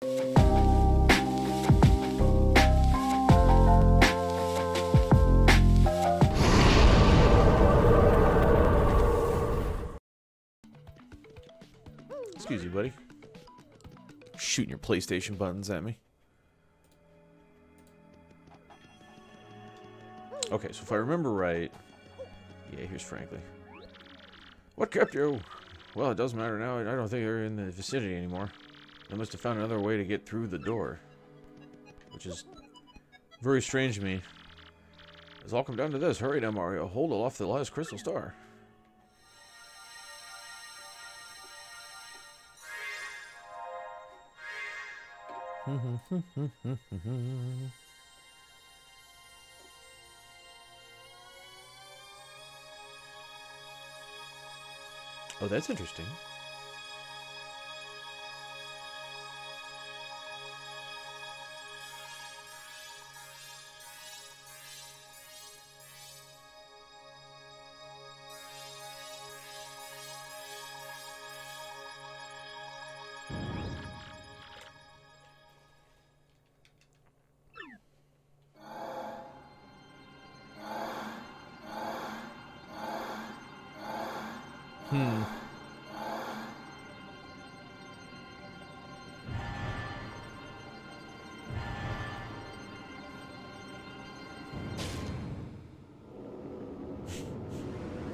Excuse you, buddy. Shooting your PlayStation buttons at me. Okay, so if I remember right... Yeah, here's Frankly. What kept you? Well, it doesn't matter now. I don't think they're in the vicinity anymore. They must have found another way to get through the door. Which is very strange to me. It's all come down to this. Hurry now, Mario. Hold aloft the last crystal star. Oh, that's interesting.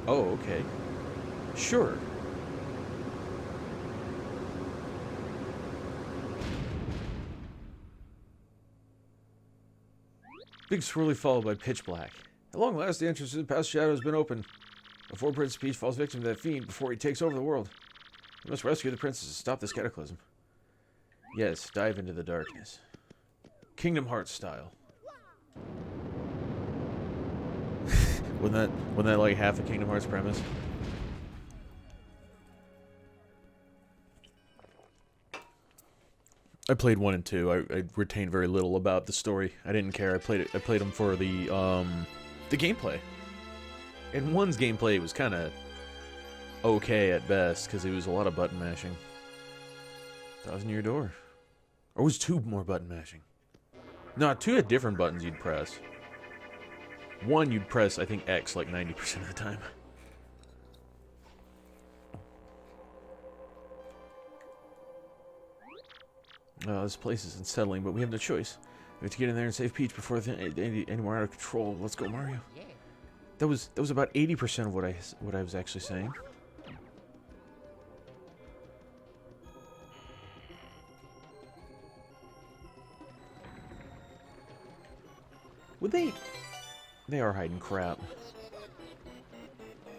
Oh, okay. Sure. Big swirly followed by pitch black. At long last, the entrance to the past shadow has been opened. Before Prince Peach falls victim to that fiend, before he takes over the world. We must rescue the princess and stop this cataclysm. Yes, dive into the darkness. Kingdom Hearts style. Wasn't that like half a Kingdom Hearts premise? I played 1 and 2. I retained very little about the story. I didn't care. I played them for the gameplay. And 1's gameplay was kind of okay at best because it was a lot of button mashing. 1,000-year door, or was 2 more button mashing? No, 2 had different buttons you'd press. 1 you'd press, I think, X like 90% of the time. This place is unsettling, but we have no choice. We have to get in there and save Peach before any more out of control. Let's go, Mario. That was about 80% of what I was actually saying. Would they? They are hiding crap.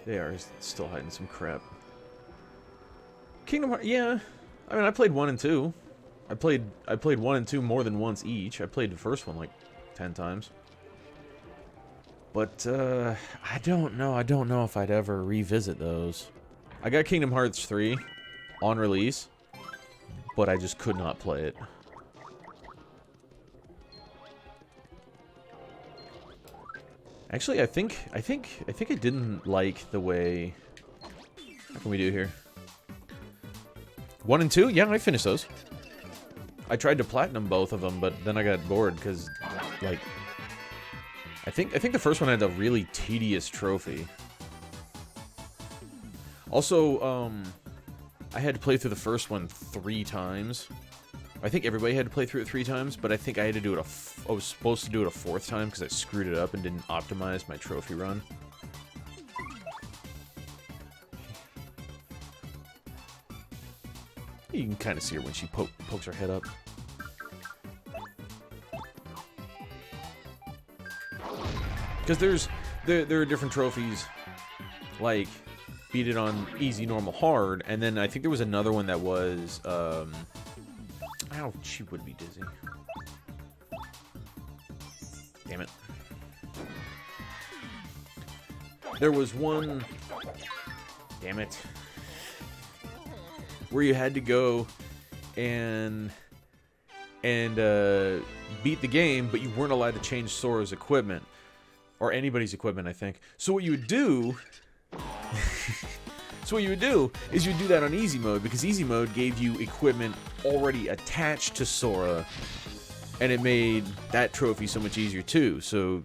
They are still hiding some crap. Kingdom Hearts, yeah. I mean, I played 1 and 2. I played 1 and 2 more than once each. I played the first one like 10 times. But I don't know. I don't know if I'd ever revisit those. I got Kingdom Hearts 3 on release, but I just could not play it. Actually, I think I didn't like the way. What can we do here? 1 and 2? Yeah, I finished those. I tried to platinum both of them, but then I got bored because, like, I think the first one had a really tedious trophy. Also, I had to play through the first one 3 times. I think everybody had to play through it 3 times, but I think I had to do it I was supposed to do it a 4th time because I screwed it up and didn't optimize my trophy run. You can kind of see her when she pokes her head up. Because there are different trophies, like beat it on easy, normal, hard, and then I think there was another one that was oh, she would be dizzy. Damn it. There was one, damn it, where you had to go and beat the game, but you weren't allowed to change Sora's equipment. Or anybody's equipment, I think. So what you would do... So what you would do is you'd do that on easy mode, because easy mode gave you equipment already attached to Sora, and it made that trophy so much easier too. So,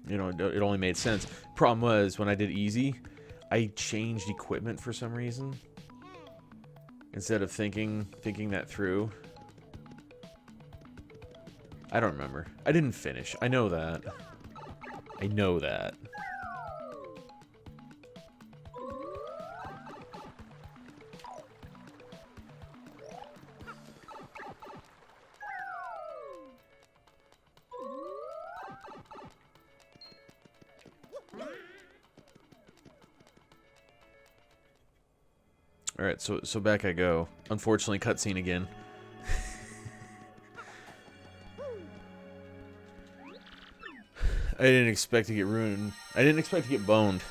you know, it only made sense. Problem was, when I did easy, I changed equipment for some reason. Instead of thinking that through. I don't remember. I didn't finish. I know that. I know that. Alright, so back I go. Unfortunately, cutscene again. I didn't expect to get ruined. I didn't expect to get boned.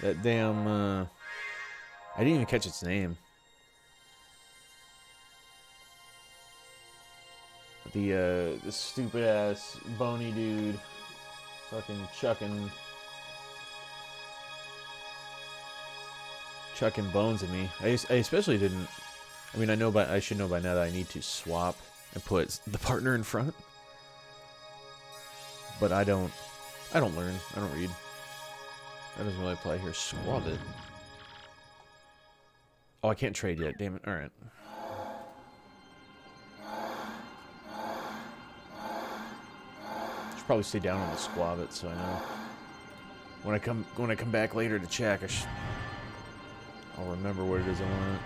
That damn, I didn't even catch its name. The stupid ass bony dude. Fucking chucking bones at me. I especially didn't. I mean, I should know by now that I need to swap and put the partner in front. But I don't learn. I don't read. That doesn't really apply here. Squab it. Oh, I can't trade yet. Damn it. All right. Should probably stay down on the squab it so I know. When I come back later to check, I'll remember what it is I want.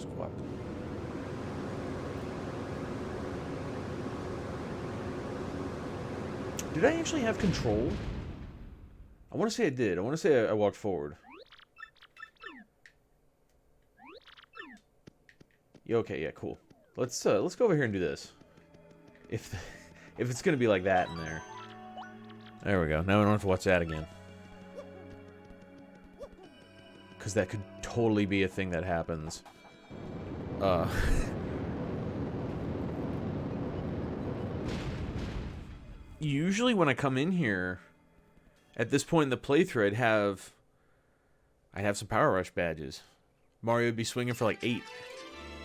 Squat. Did I actually have control? I want to say I did. I want to say I walked forward. Yeah, okay, yeah, cool. Let's go over here and do this. If it's gonna be like that in there. There we go. Now I don't have to watch that again. Because that could totally be a thing that happens. Usually when I come in here, at this point in the playthrough, I'd have some Power Rush badges. Mario would be swinging for like 8,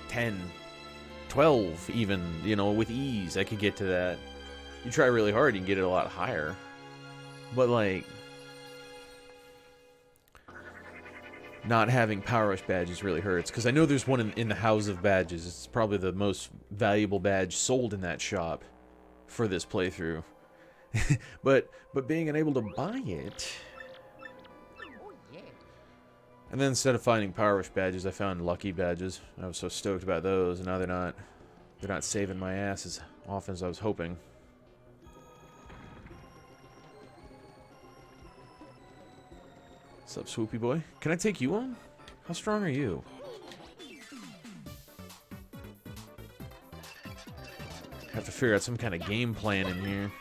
10, 12 even, you know, with ease. I could get to that. You try really hard, you can get it a lot higher. But, like, not having Power Rush badges really hurts. Because I know there's one in the House of Badges. It's probably the most valuable badge sold in that shop for this playthrough. but being unable to buy it... And then instead of finding Power Rush badges, I found Lucky badges. I was so stoked about those, and now they're not saving my ass as often as I was hoping. What's up, swoopy boy? Can I take you on? How strong are you? Have to figure out some kind of game plan in here.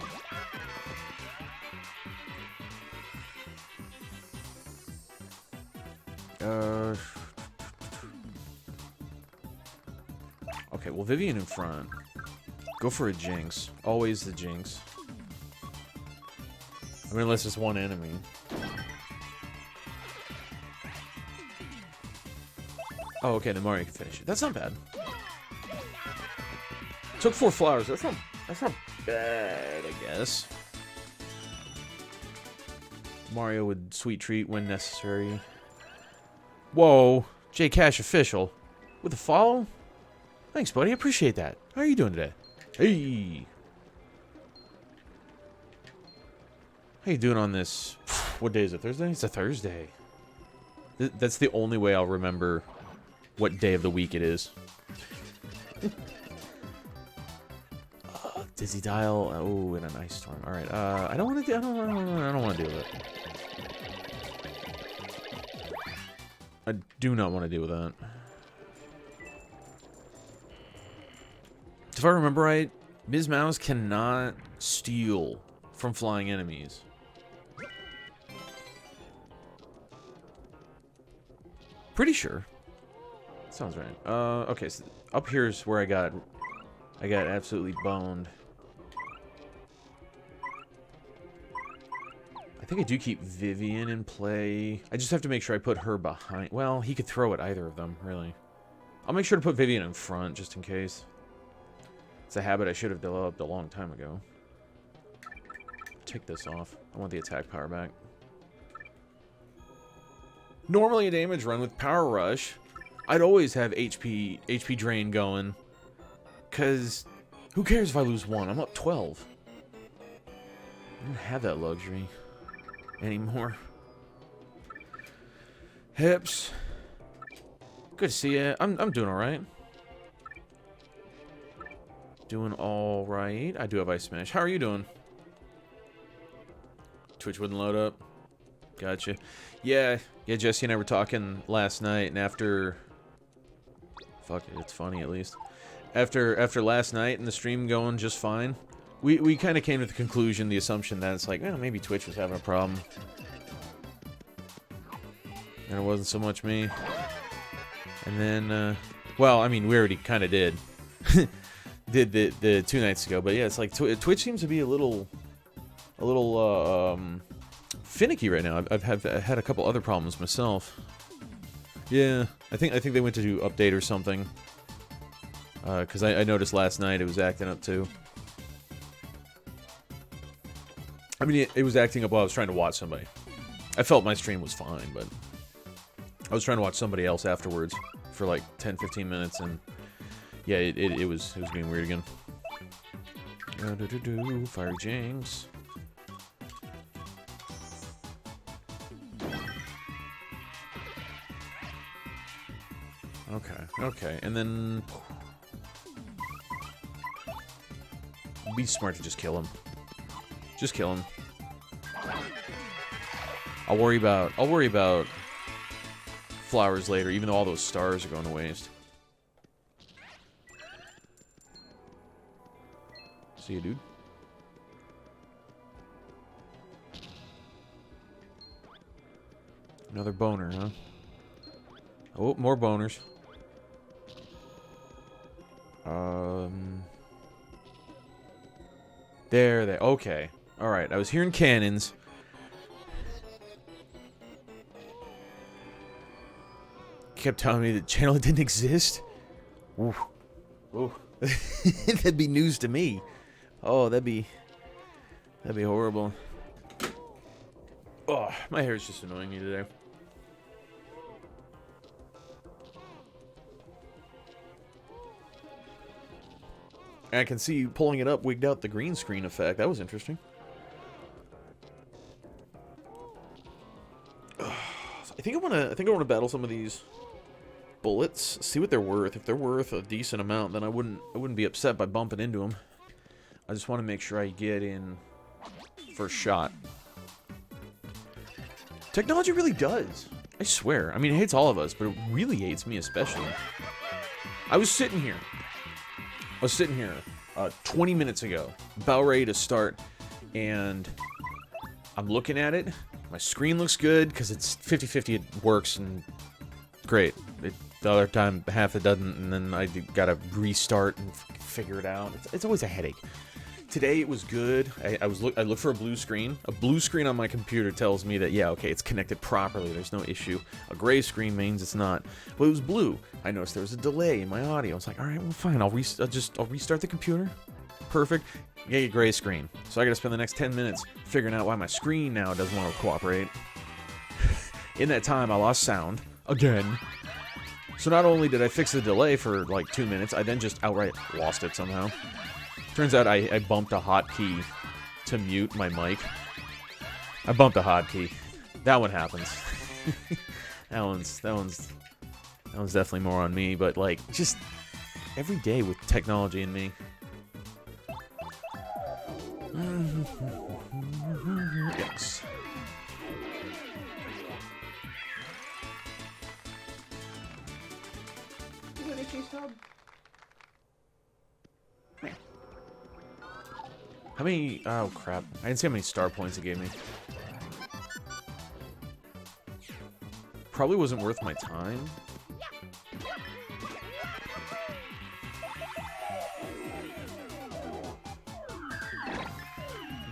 Okay, well, Vivian in front. Go for a Jinx. Always the Jinx. I mean, unless it's one enemy. Oh, okay, then Mario can finish it. That's not bad. Took 4 flowers. That's not bad, I guess. Mario would sweet treat when necessary. Whoa, J Cash official with a follow. Thanks, buddy. I appreciate that. How are you doing today? Hey, how you doing on this? What day is it? Thursday? It's a Thursday. That's the only way I'll remember what day of the week it is. Dizzy dial. Oh, in an ice storm. All right. I don't want to. I don't want to deal with it. I do not want to deal with that. If I remember right, Ms. Mouse cannot steal from flying enemies. Pretty sure. Sounds right. Okay, so up here's where I got absolutely boned. think I do keep Vivian in play. I just have to make sure I put her behind. Well, he could throw at either of them, really. I'll make sure to put Vivian in front, just in case. It's a habit I should have developed a long time ago. Take this off. I want the attack power back. Normally a damage run with Power Rush, I'd always have HP drain going. Because who cares if I lose 1? I'm up 12. I don't have that luxury anymore. Hips. Good to see you. I'm doing alright. Doing alright. I do have Ice Smash. How are you doing? Twitch wouldn't load up. Gotcha. Yeah, Jesse and I were talking last night, and after... Fuck it, it's funny at least. After last night and the stream going just fine, we kind of came to the conclusion, the assumption that it's like, well, maybe Twitch was having a problem. And it wasn't so much me. And then, well, I mean, we already kind of did. Did the 2 nights ago, but yeah, it's like Twitch seems to be a little finicky right now. I've had a couple other problems myself. Yeah, I think they went to do update or something. Because I noticed last night it was acting up too. I mean, it was acting up while I was trying to watch somebody. I felt my stream was fine, but I was trying to watch somebody else afterwards for like 10-15 minutes, and yeah, it was being weird again. Fire Jinx. Okay, and then be smart to just kill him. Just kill him. I'll worry about flowers later, even though all those stars are going to waste. See you, dude. Another boner, huh? Oh, more boners. There. Okay. Alright, I was hearing cannons. Kept telling me the channel didn't exist. Ooh. Ooh. That'd be news to me. Oh, that'd be horrible. Oh, my hair is just annoying me today. And I can see pulling it up wigged out the green screen effect. That was interesting. I think I want to battle some of these bullets. See what they're worth. If they're worth a decent amount, then I wouldn't be upset by bumping into them. I just want to make sure I get in first shot. Technology really does. I swear. I mean, it hates all of us, but it really hates me especially. I was sitting here 20 minutes ago, about ready to start, and I'm looking at it. My screen looks good, because it's 50-50, it works, and great. The other time, half it doesn't, and then I gotta restart and figure it out. It's always a headache. Today, it was good. I looked for a blue screen. A blue screen on my computer tells me that, yeah, okay, it's connected properly. There's no issue. A gray screen means it's not. But it was blue. I noticed there was a delay in my audio. I was like, all right, well, fine. I'll restart the computer. Perfect. Yeah, gray screen. So I gotta spend the next 10 minutes figuring out why my screen now doesn't want to cooperate. In that time, I lost sound. Again. So not only did I fix the delay for like 2 minutes, I then just outright lost it somehow. Turns out I bumped a hotkey to mute my mic. I bumped a hotkey. That one happens. that one's definitely more on me, but like just every day with technology in me. Yes. How many... Oh, crap. I didn't see how many star points it gave me. Probably wasn't worth my time.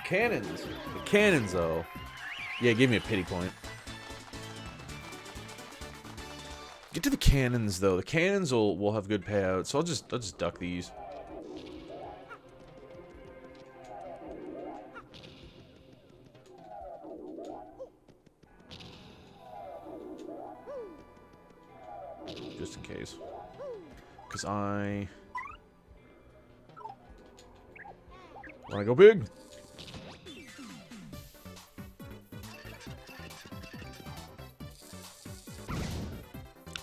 Cannons. The cannons, though. Yeah, it gave me a pity point. Get to the cannons, though. The cannons will have good payout, so I'll just duck these. Just in case. Because I want to go big.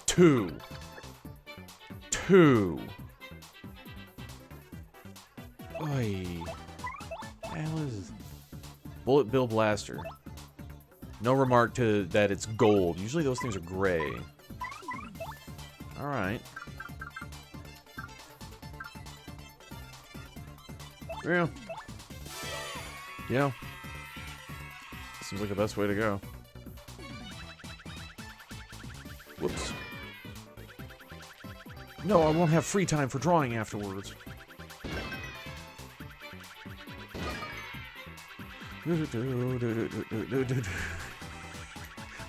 Two. Oi. Hell is Bullet Bill Blaster. No remark to that it's gold. Usually those things are gray. Alright. Yeah. Yeah. Seems like the best way to go. Whoops. No, I won't have free time for drawing afterwards.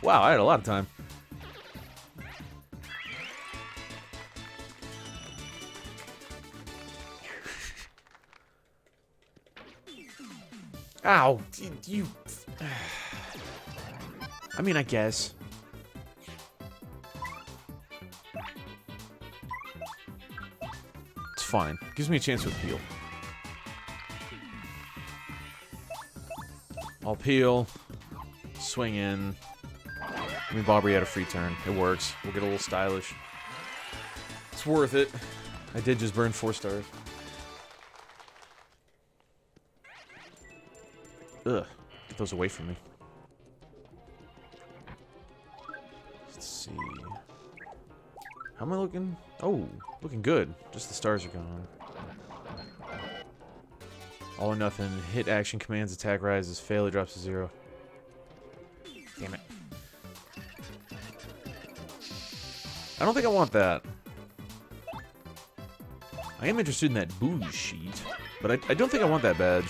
Wow, I had a lot of time. Ow, you... I mean, I guess. It's fine. Gives me a chance to appeal. I'll peel. Swing in. I mean, Bobbery had a free turn. It works. We'll get a little stylish. It's worth it. I did just burn 4 stars. Ugh. Get those away from me. Let's see. How am I looking? Oh, looking good. Just the stars are gone. All or nothing. Hit action commands, attack rises, failure drops to 0. Damn it. I don't think I want that. I am interested in that booze sheet, but I don't think I want that badge.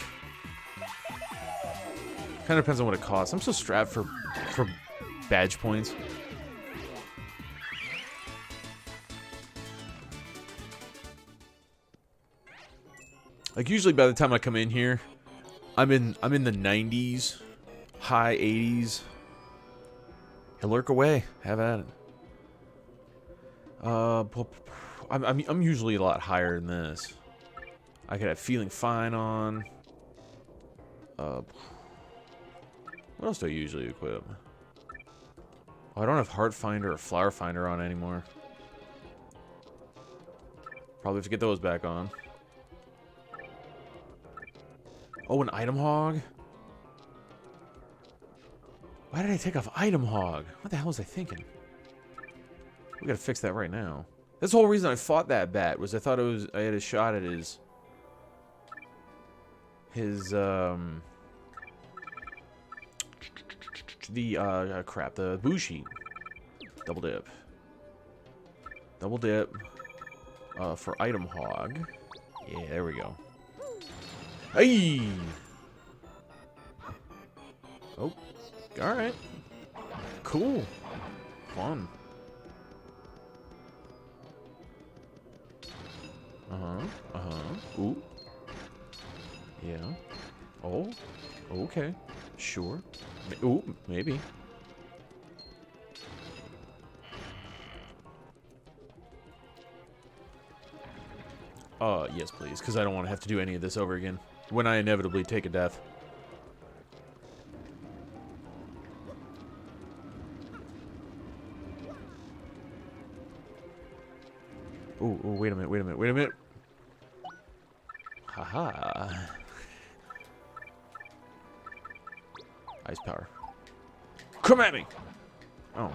Kind of depends on what it costs. I'm so strapped for badge points. Like usually by the time I come in here, I'm in the 90s, high 80s. Hey, lurk away. Have at it. I'm usually a lot higher than this. I could have feeling fine on. What else do I usually equip? Oh, I don't have Heart Finder or Flower Finder on anymore. Probably have to get those back on. Oh, an Item Hog? Why did I take off Item Hog? What the hell was I thinking? We gotta fix that right now. That's the whole reason I fought that bat, was I thought I had a shot at his crap, the Bushi. Double dip. Double dip. For Item Hog. Yeah, there we go. Hey! Oh, alright. Cool. Fun. Ooh. Yeah. Oh. Okay. Sure. Ooh, maybe. Yes, please, because I don't want to have to do any of this over again when I inevitably take a death. Ooh, wait a minute. Haha. Ice power. Come at me! Oh.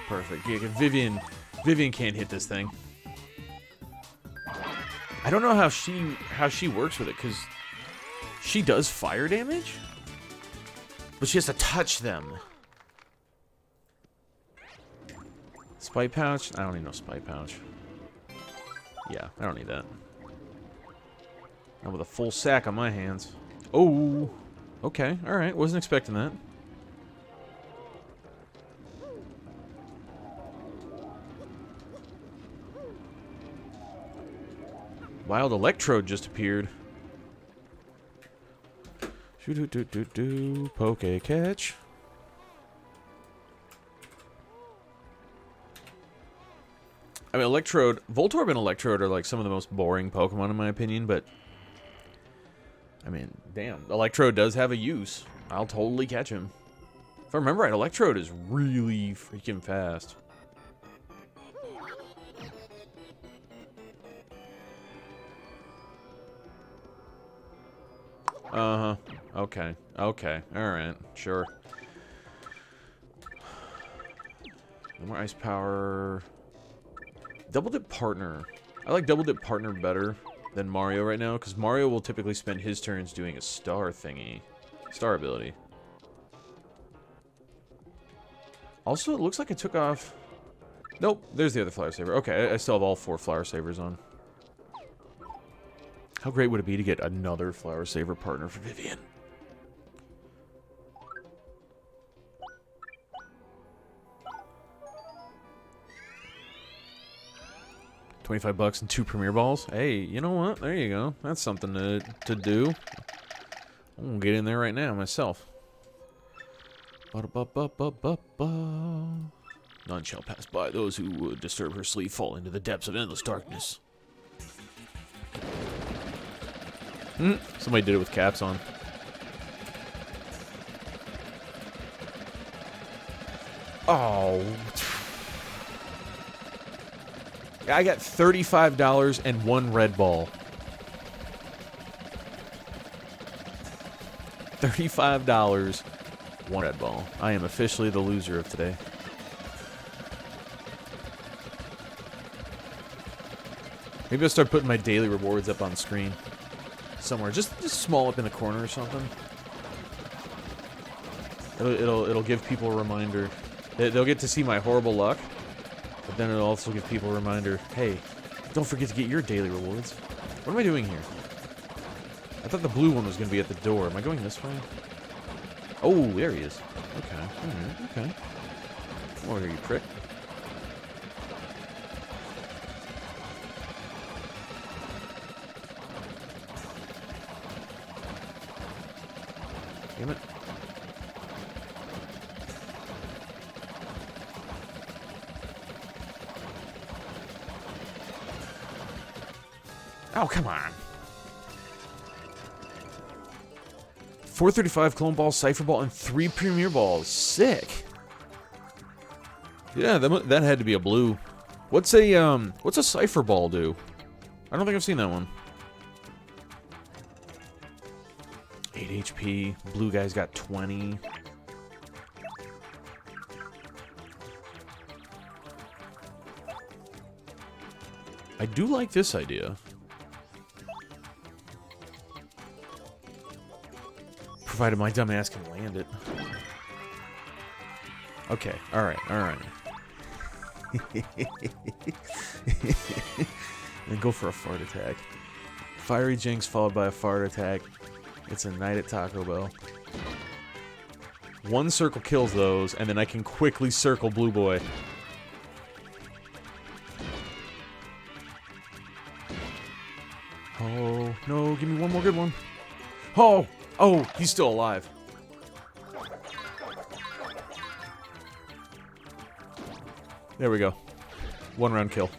Perfect. Yeah, Vivian can't hit this thing. I don't know how she works with it, because she does fire damage, but she has to touch them. Spite pouch? I don't need no spite pouch. Yeah, I don't need that. Not with a full sack on my hands. Oh! Okay, alright. Wasn't expecting that. Wild Electrode just appeared. Shoo-doo-doo-doo-doo. Poke catch. I mean, Electrode, Voltorb and Electrode are like some of the most boring Pokemon in my opinion, but I mean, damn, Electrode does have a use. I'll totally catch him. If I remember right, Electrode is really freaking fast. Uh-huh. Okay. Okay. Alright. Sure. No more ice power. Double Dip Partner. I like Double Dip Partner better than Mario right now, because Mario will typically spend his turns doing a star thingy. Star ability. Also, it looks like I took off... Nope, there's the other Flower Saver. Okay, I still have all 4 Flower Savers on. How great would it be to get another Flower Saver partner for Vivian? $25 and 2 Premier Balls. Hey, you know what? There you go. That's something to do. I'm gonna get in there right now myself. None shall pass by. Those who would disturb her sleep fall into the depths of endless darkness. Somebody did it with caps on. Oh. I got $35 and 1 red ball. $35, 1 red ball. I am officially the loser of today. Maybe I'll start putting my daily rewards up on screen. Somewhere, just small up in the corner or something. It'll give people a reminder. They'll get to see my horrible luck, but then it'll also give people a reminder. Hey, don't forget to get your daily rewards. What am I doing here? I thought the blue one was going to be at the door. Am I going this way? Oh, there he is. Okay, alright, okay. Come over here, you prick. Damn it. Oh, come on. 435 Clone Ball, Cypher Ball, and 3 Premier Balls. Sick. Yeah, that had to be a blue. What's a Cypher Ball do? I don't think I've seen that one. 8 HP. Blue guy's got 20. I do like this idea. Provided my dumb ass can land it. Okay, alright, alright. And go for a fart attack. Fiery Jinx followed by a fart attack. It's a night at Taco Bell. 1 circle kills those, and then I can quickly circle Blue Boy. Oh, no, give me one more good one. Oh! Oh, he's still alive. There we go. 1 round kill.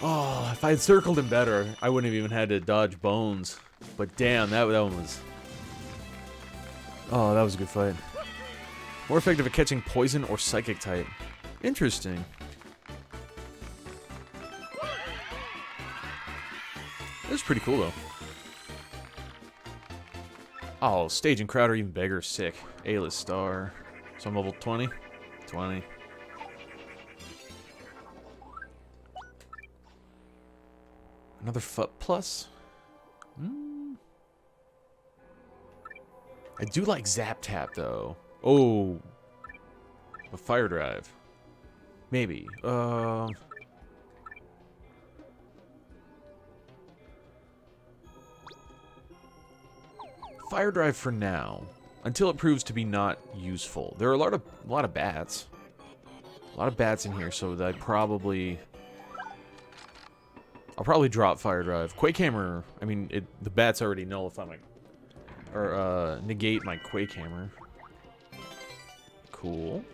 Oh, if I had circled him better, I wouldn't have even had to dodge bones. But damn, that one was... Oh, that was a good fight. More effective at catching poison or psychic type. Interesting. That was pretty cool, though. Oh, Stage and Crowd are even bigger. Sick. A-list star. So I'm level 20? 20. Another FUT plus? I do like Zap Tap, though. Oh. A fire drive. Maybe. Fire drive for now, until it proves to be not useful. There are a lot of bats. A lot of bats in here, so that I'll probably drop fire drive. Quake hammer. I mean, the bats already nullify my or negate my quake hammer. Cool.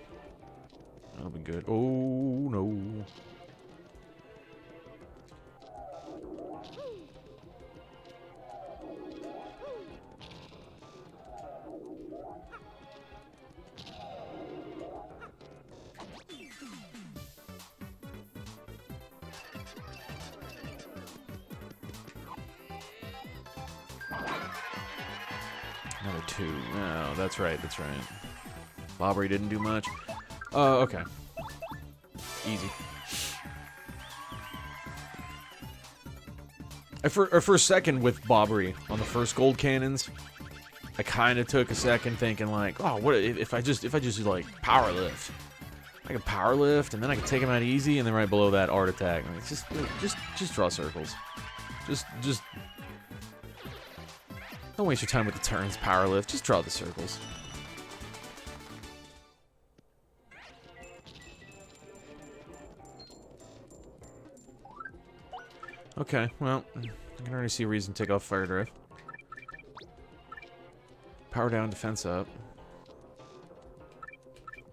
That'll be good. Oh no. Another 2. Oh, that's right, that's right. Bobbery didn't do much. Okay. Easy. For a second with Bobbery on the first gold cannons, I kind of took a second thinking like, oh, what if I just like power lift? I can power lift and then I can take him out easy, and then right below that art attack. I mean, just draw circles. Just don't waste your time with the turns, power lift. Just draw the circles. Okay, well, I can already see a reason to take off fire drive. Power down, defense up.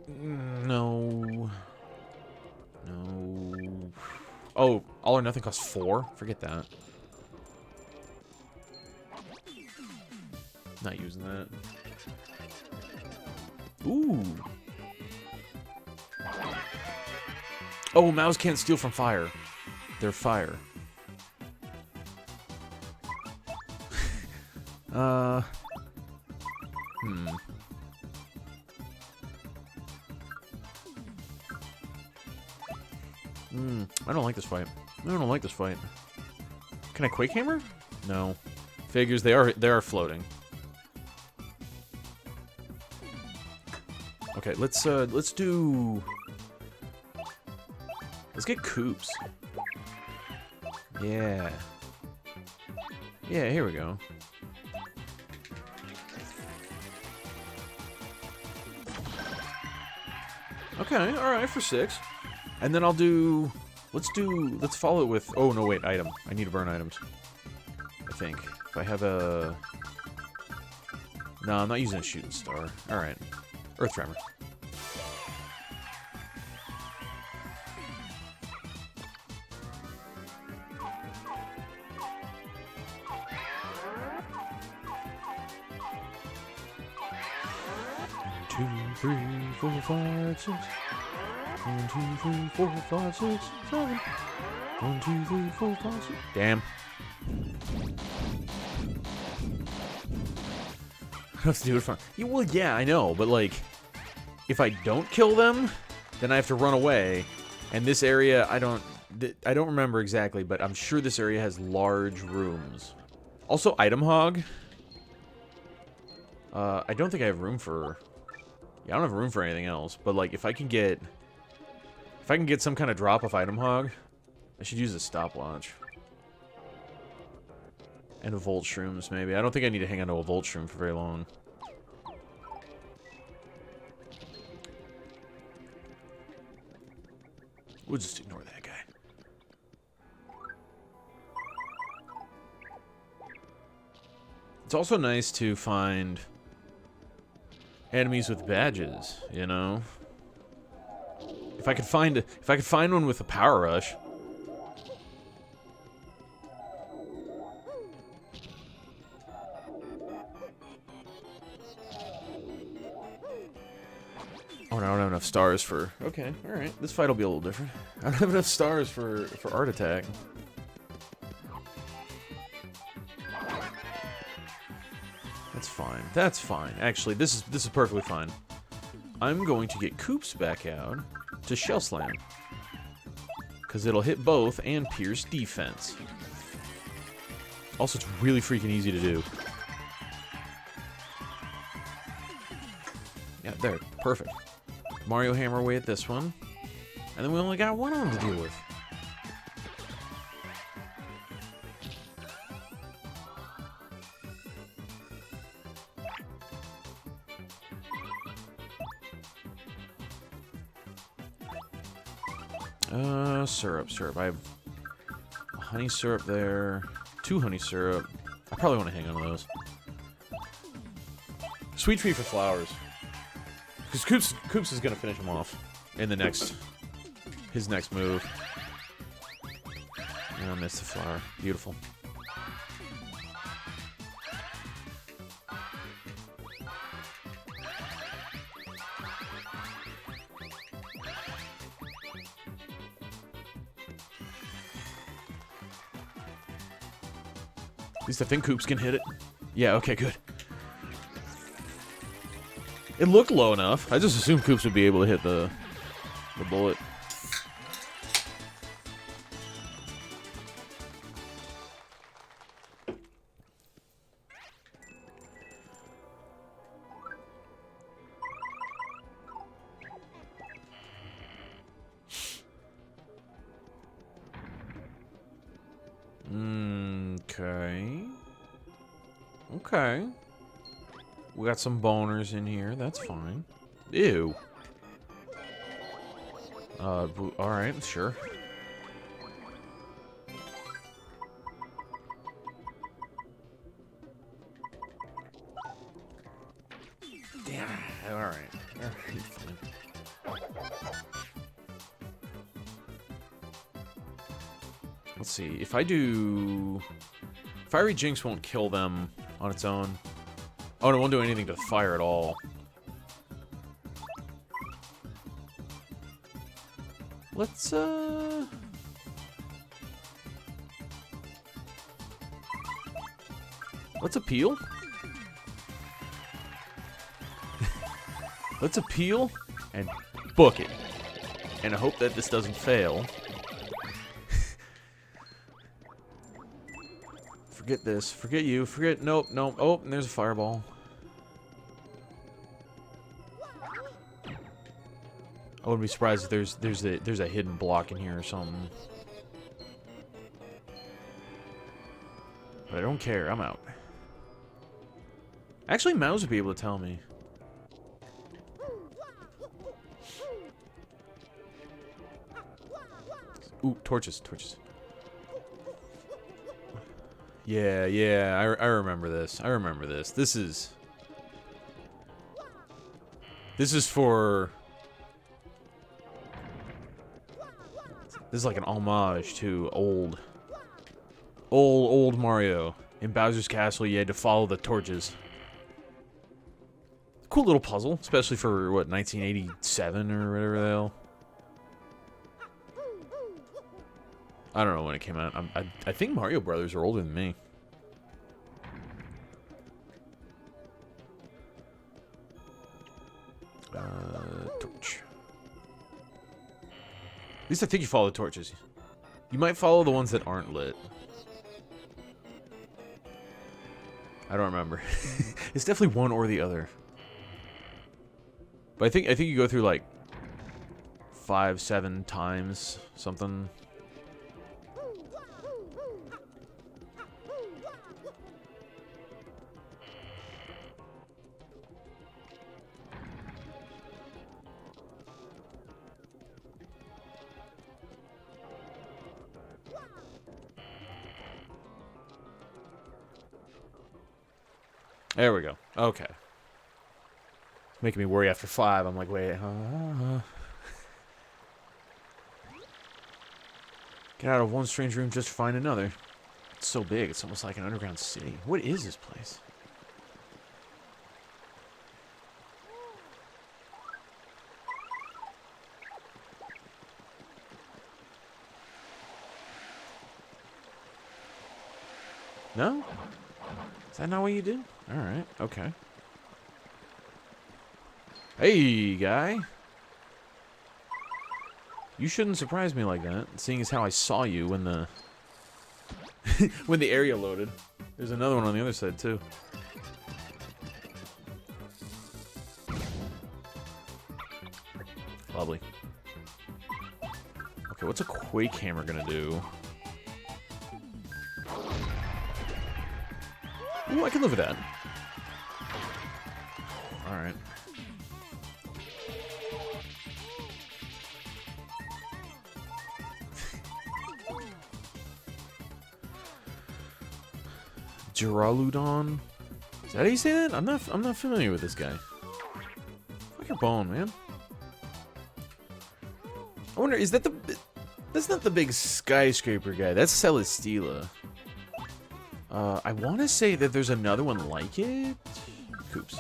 No. No. Oh, all or nothing costs 4? Forget that. Not using that. Ooh. Oh, mouse can't steal from fire. They're fire. I don't like this fight. I don't like this fight. Can I Quake Hammer? No. Figures, they are floating. Okay, let's get Coops. Yeah. Yeah, here we go. Okay, alright, for 6. And then I'll do... Let's follow it with... Oh, no, wait, item. I need to burn items. I think. If I have a... No, I'm not using a shooting star. Alright. Earth Tremor. Two, 3, 4, 5, 6. 1, 2, 3, 4, 5, 6, 7. 1, 2, 3, 4, 5, 6. Damn. I have to do it fun. Yeah, well, yeah, I know, but like, if I don't kill them, then I have to run away. And this area, I don't remember exactly, but I'm sure this area has large rooms. Also, item hog. I don't think I have room for. Yeah, I don't have room for anything else. But like, if I can get some kind of drop of item hog, I should use a stopwatch. And a Volt Shrooms, maybe. I don't think I need to hang on to a Volt Shroom for very long. We'll just ignore that guy. It's also nice to find enemies with badges, you know? If I could find one with a power rush. Oh, no, I don't have enough stars for... Okay, alright. This fight will be a little different. I don't have enough stars for art attack. That's fine. That's fine. Actually, this is perfectly fine. I'm going to get Coops back out to Shell Slam. Because it'll hit both and pierce defense. Also, it's really freaking easy to do. Yeah, there. Perfect. Mario hammer away at this one. And then we only got one of them to deal with. Syrup. I have honey syrup there. 2 honey syrup. I probably want to hang on to those. Sweet tree for flowers. Because Koops is going to finish him off in the his next move. And I missed the flower. Beautiful. At least I think Koops can hit it. Yeah, okay, good. It looked low enough. I just assumed Koops would be able to hit the bullet. Okay. We got some boners in here. That's fine. Ew. Alright, sure. Damn. Alright. Fine. Let's see. If Fiery Jinx won't kill them on its own. Oh, and it won't do anything to the fire at all. Let's appeal. Let's appeal and book it. And I hope that this doesn't fail. Forget this. Forget you. Forget. Nope. Nope. Oh, and there's a fireball. I wouldn't be surprised if there's a hidden block in here or something. But I don't care. I'm out. Actually, Mouse would be able to tell me. Ooh, torches. Yeah, I remember this. This is for... This is like an homage to old Mario. In Bowser's Castle, you had to follow the torches. Cool little puzzle, especially for, what, 1987 or whatever the hell. I don't know when it came out. I think Mario Brothers are older than me. Torch. At least I think you follow the torches. You might follow the ones that aren't lit. I don't remember. It's definitely one or the other. But I think you go through like 5, 7 times something. There we go. Okay. It's making me worry after 5. I'm like, wait. Get out of one strange room just to find another. It's so big. It's almost like an underground city. What is this place? No? Is that not what you do? Alright, okay. Hey, guy. You shouldn't surprise me like that, seeing as how I saw you when the... when the area loaded. There's another one on the other side, too. Lovely. Okay, what's a Quake Hammer gonna do? Ooh, I can live with that. Alright. Duraludon? Is that how you say that? I'm not familiar with this guy. Fuck your bone, man. I wonder, is that the... That's not the big skyscraper guy. That's Celesteela. I want to say that there's another one like it. Oops.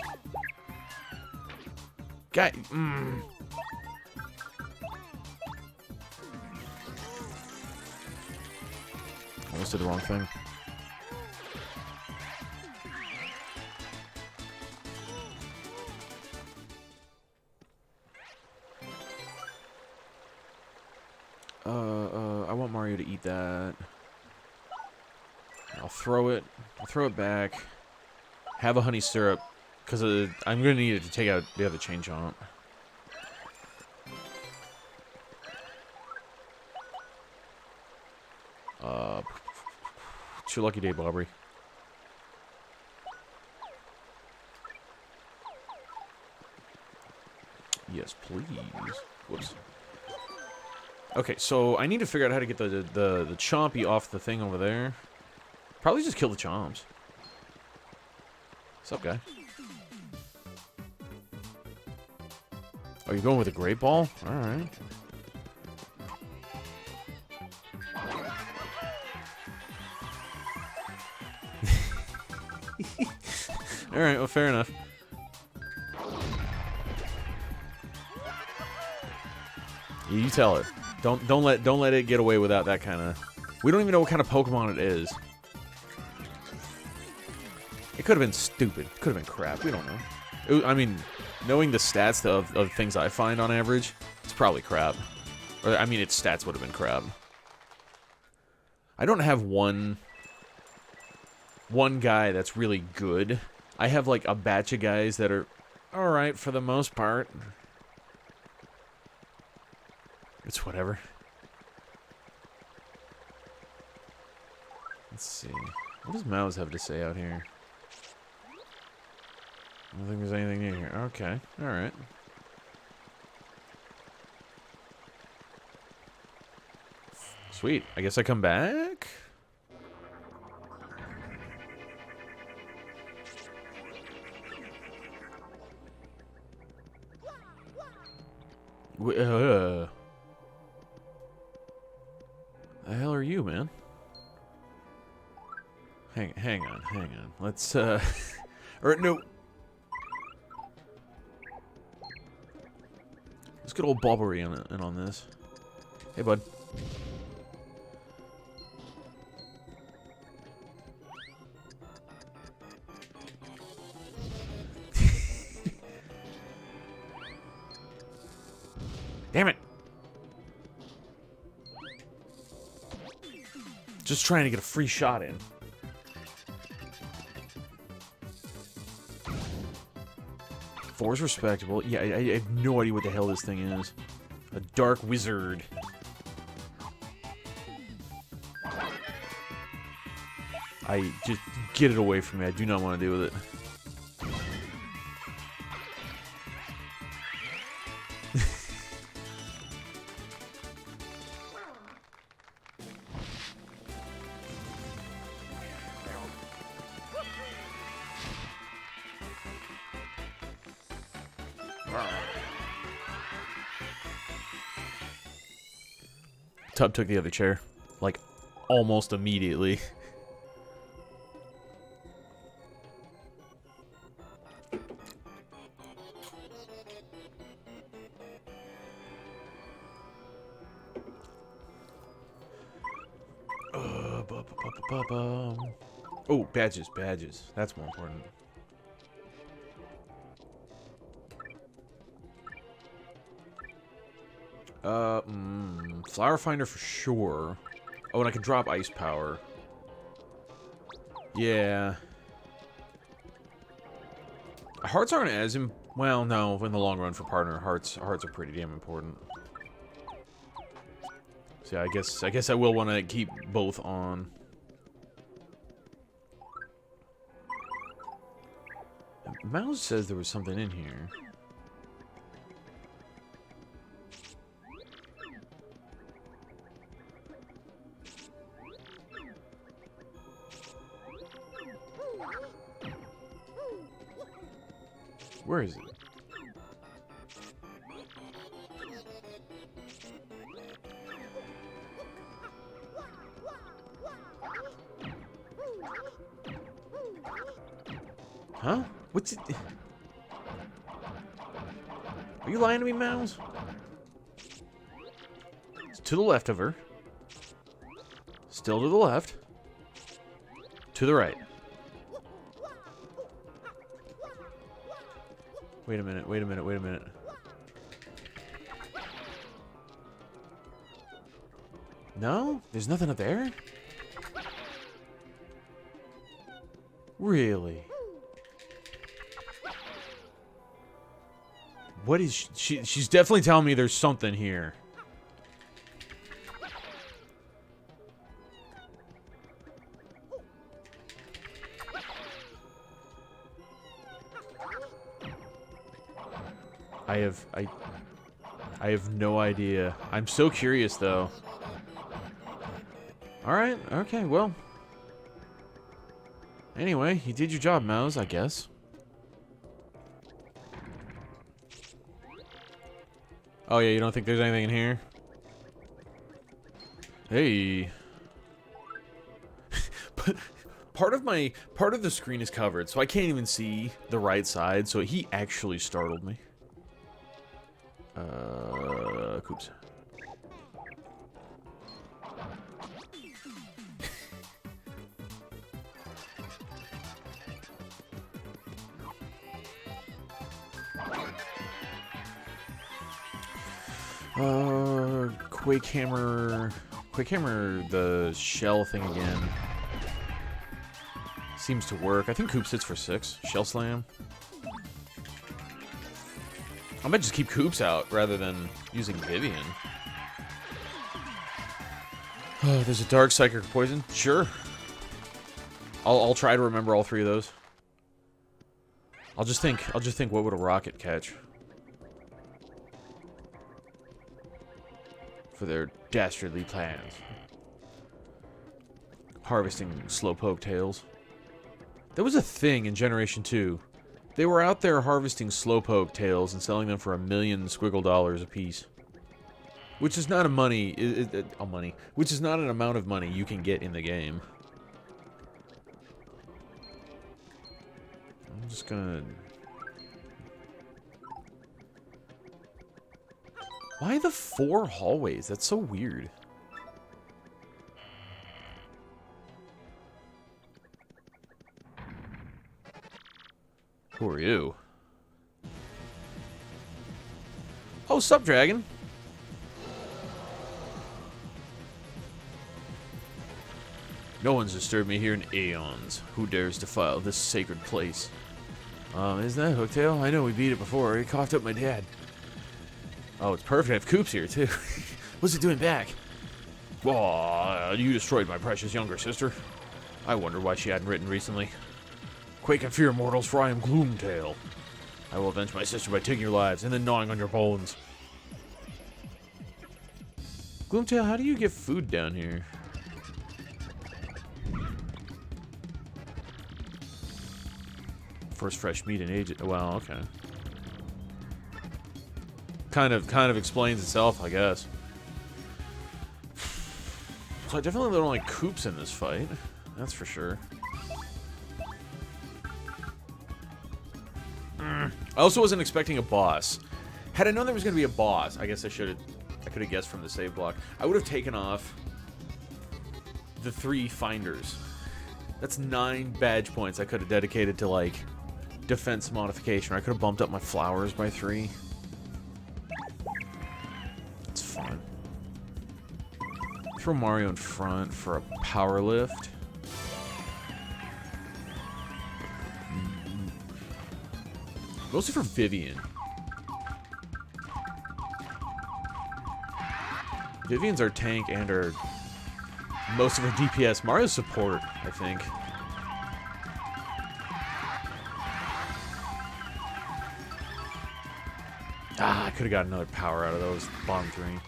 Guy... Almost did the wrong thing. I want Mario to eat that. I'll throw it. I'll throw it back. Have a honey syrup, because I'm gonna need it to take out the other chain jump. It's your lucky day, Bobbery. Yes, please. Whoops. Okay, so I need to figure out how to get the Chompy off the thing over there. Probably just kill the Chomps. What's up, guy? Oh, you're going with a Great Ball? Alright. Alright, well, fair enough. You tell her. Don't let it get away without that kind of... We don't even know what kind of Pokemon it is. It could have been stupid. Could have been crap. We don't know. I mean, knowing the stats of things I find on average, it's probably crap. Or, I mean, its stats would have been crap. I don't have one guy that's really good. I have, like, a batch of guys that are alright for the most part. It's whatever. Let's see. What does Mouse have to say out here? I don't think there's anything in here. Okay. Alright. Sweet. I guess I come back? The hell are you, man? Hang on. Let's, or, no. Let's get old Bobbery in on this. Hey, bud. Damn it! Just trying to get a free shot in. Four's respectable. Yeah, I have no idea what the hell this thing is. A dark wizard. Just get it away from me. I do not want to deal with it. Tub took the other chair, like, almost immediately. Oh, badges. That's more important. Flower Finder for sure. Oh, and I can drop Ice Power. Yeah. Hearts aren't as Well, no, in the long run for partner, hearts are pretty damn important. So yeah, I guess I will want to keep both on. Mouse says there was something in here. Where is it? Huh? What's it? Are you lying to me, Mouse? It's to the left of her. Still to the left. To the right. Wait a minute, wait a minute, wait a minute. No? There's nothing up there? Really? What is she's definitely telling me there's something here. I have no idea. I'm so curious though. Alright, okay, well. Anyway, you did your job, Mouse, I guess. Oh yeah, you don't think there's anything in here? Hey. But part of the screen is covered, so I can't even see the right side, so he actually startled me. Coops. Quake Hammer, the shell thing again. Seems to work. I think Coops hits for 6. Shell Slam. I might just keep Coops out rather than using Vivian. Oh, there's a Dark Psychic Poison? Sure. I'll try to remember all 3 of those. I'll just think what would a rocket catch? For their dastardly plans. Harvesting Slowpoke tails. There was a thing in Generation 2. They were out there harvesting Slowpoke tails and selling them for $1 million squiggle dollars a piece. Which is not which is not an amount of money you can get in the game. I'm just gonna... Why the 4 hallways? That's so weird. Who are you? Oh, sup, Dragon? No one's disturbed me here in aeons. Who dares defile this sacred place? Isn't that Hooktail? I know we beat it before. He coughed up my dad. Oh, it's perfect. I have Coops here, too. What's it doing back? Aw, you destroyed my precious younger sister. I wonder why she hadn't written recently. Quake and fear, mortals, for I am Gloomtail. I will avenge my sister by taking your lives and then gnawing on your bones. Gloomtail, how do you get food down here? First fresh meat in ages. Well, okay. Kind of explains itself, I guess. So I definitely don't like Coops in this fight. That's for sure. I also wasn't expecting a boss. Had I known there was going to be a boss, I guess I could have guessed from the save block. I would have taken off the 3 finders. That's 9 badge points I could have dedicated to, like, defense modification. I could have bumped up my flowers by 3. That's fun. Throw Mario in front for a power lift. Mostly for Vivian. Vivian's our tank and our most of our DPS. Mario's support, I think. Ah, I could have got another power out of those bottom three.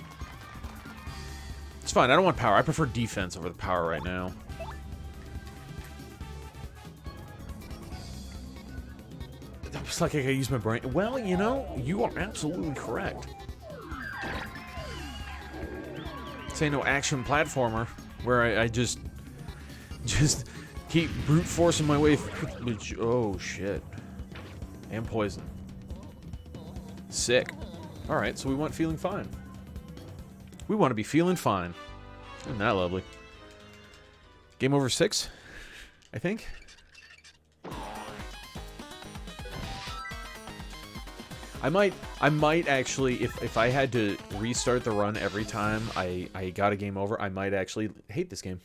It's fine, I don't want power. I prefer defense over the power right now. It's like I gotta use my brain. Well, you know, you are absolutely correct. This ain't no action platformer where I just keep brute forcing my way through. Oh shit. And poison. Sick. Alright, so we want feeling fine. We want to be feeling fine. Isn't that lovely? Game over 6, I think. I might actually, if I had to restart the run every time I got a game over, I might actually hate this game.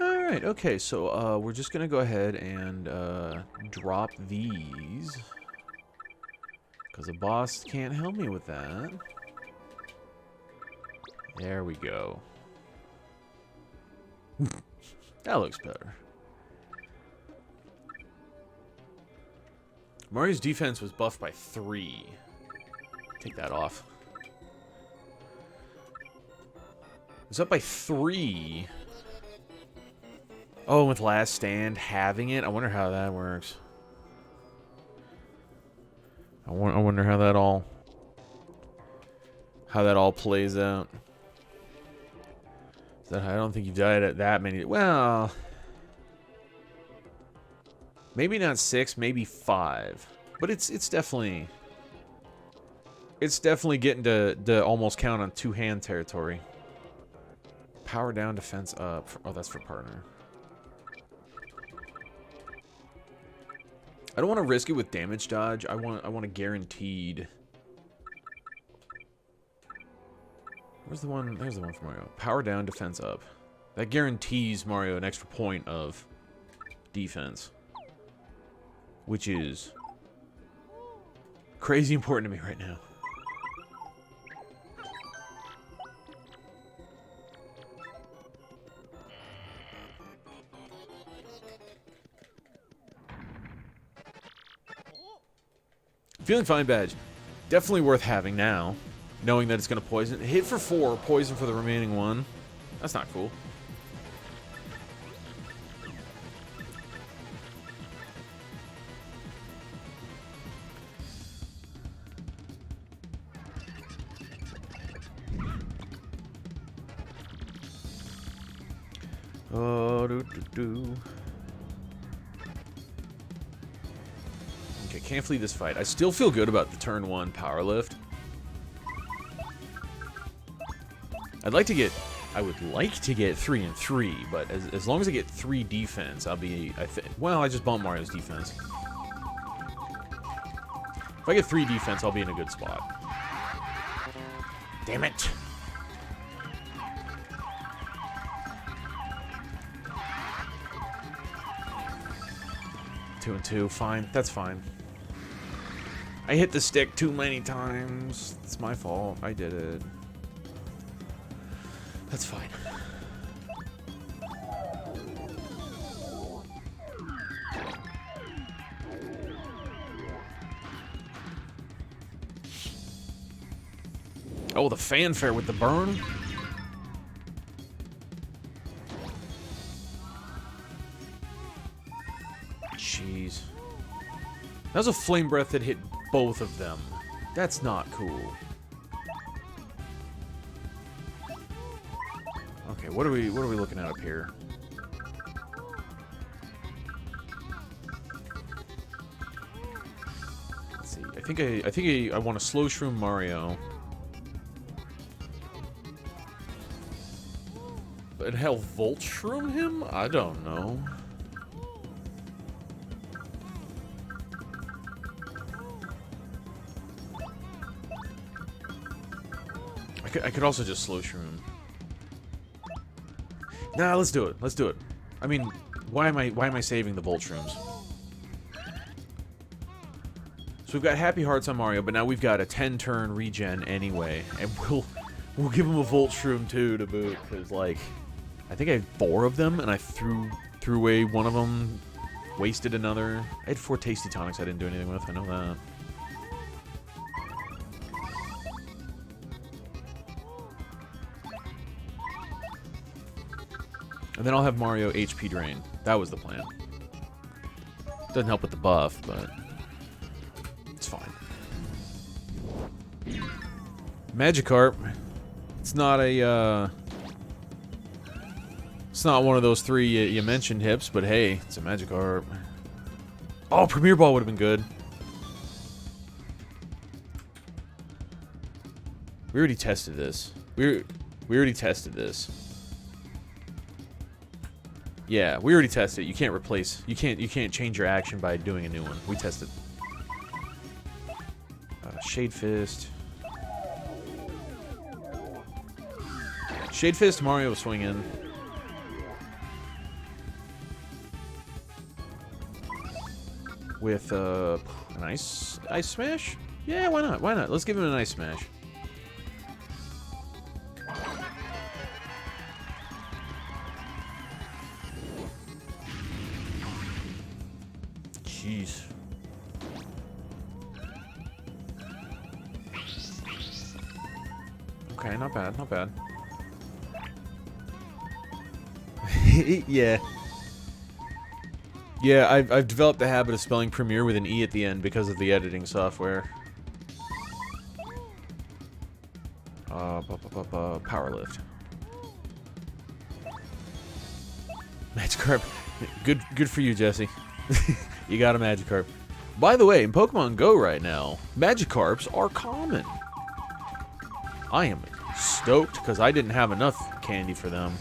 Alright, okay, so we're just gonna go ahead and drop these. Because the boss can't help me with that. There we go. That looks better. Mario's defense was buffed by 3. Take that off. It's up by 3. Oh, with Last Stand having it? I wonder how that works. I wonder how that all plays out. I don't think you died at that many. Well, maybe not 6, maybe 5. But it's definitely getting to almost count on 2-hand territory. Power down, defense up. Oh, that's for partner. I don't want to risk it with damage dodge. I want a guaranteed. Where's the one? There's the one for Mario. Power down, defense up. That guarantees Mario an extra point of defense, which is crazy important to me right now. Feeling fine badge. Definitely worth having now, knowing that it's going to poison. Hit for 4, poison for the remaining 1. That's not cool. Oh, do. Okay, can't flee this fight. I still feel good about the turn 1 power lift. I would like to get 3 and 3, but as long as I get 3 defense, I'll be, well, I just bumped Mario's defense. If I get 3 defense, I'll be in a good spot. Damn it. Two and 2, fine. That's fine. I hit the stick too many times. It's my fault. I did it. That's fine. Oh, the fanfare with the burn. Jeez. That was a flame breath that hit both of them. That's not cool. Okay, what are we looking at up here? Let's see. I think I want to slow shroom Mario. But hell, volt shroom him? I don't know. I could also just slow shroom. Nah, let's do it. Let's do it. I mean, Why am I saving the Volt Shrooms? So we've got Happy Hearts on Mario, but now we've got a 10-turn regen anyway, and we'll give him a Volt Shroom too to boot, because like I think I had 4 of them, and I threw away one of them, wasted another. I had 4 Tasty Tonics I didn't do anything with. I know that. And then I'll have Mario HP drain. That was the plan. Doesn't help with the buff, but it's fine. Magikarp. It's not a, it's not one of those 3 you mentioned, Hips, but hey, it's a Magikarp. Oh, Premier Ball would have been good. We already tested this. We already tested this. Yeah, we already tested it. You can't replace. You can't change your action by doing a new one. We tested. Shade Fist. Shade Fist. Mario will swing in. With an ice smash. Yeah, why not? Why not? Let's give him an ice smash. Jeez. Okay, not bad, not bad. Yeah. Yeah, I've developed the habit of spelling Premiere with an E at the end because of the editing software. Power lift. Magikarp. Good for you, Jesse. You got a Magikarp. By the way, in Pokemon Go right now, Magikarps are common. I am stoked because I didn't have enough candy for them.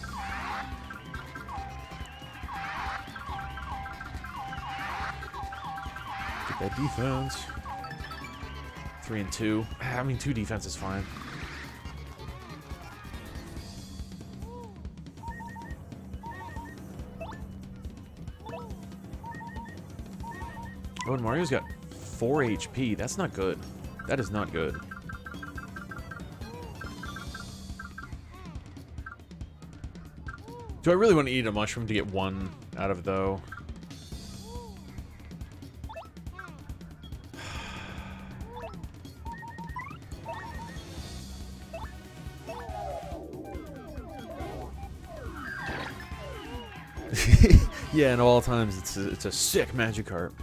Get that defense. 3 and 2. I mean, 2 defense is fine. Oh, and Mario's got 4 HP. That's not good. That is not good. Do I really want to eat a mushroom to get 1 out of, though? Yeah, in all times, it's a sick Magikarp.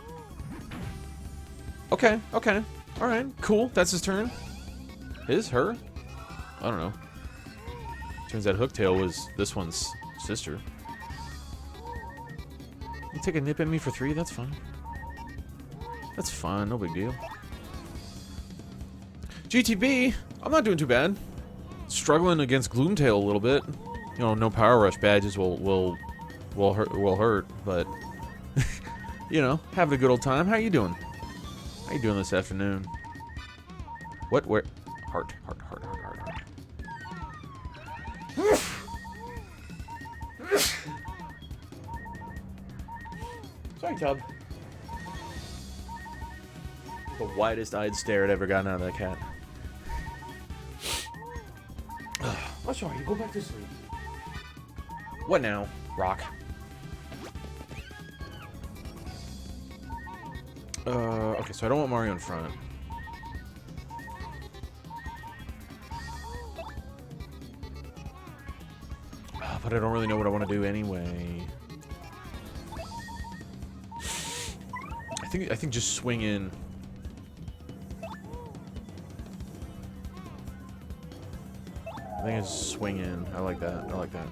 Okay, okay. Alright, cool. That's his turn. His? Her? I don't know. Turns out Hooktail was this one's sister. You take a nip at me for 3? That's fine. That's fine. No big deal. GTB! I'm not doing too bad. Struggling against Gloomtail a little bit. You know, no Power Rush badges will hurt, but you know, having a good old time. How you doing? How you doing this afternoon? What? Where? Heart. Sorry, Tub. The widest-eyed stare I'd ever gotten out of that cat. Oh, sorry. Go back to sleep. What now, Rock? Okay, so I don't want Mario in front. But I don't really know what I want to do anyway. I think just swing in. I think it's swing in. I like that. I like that.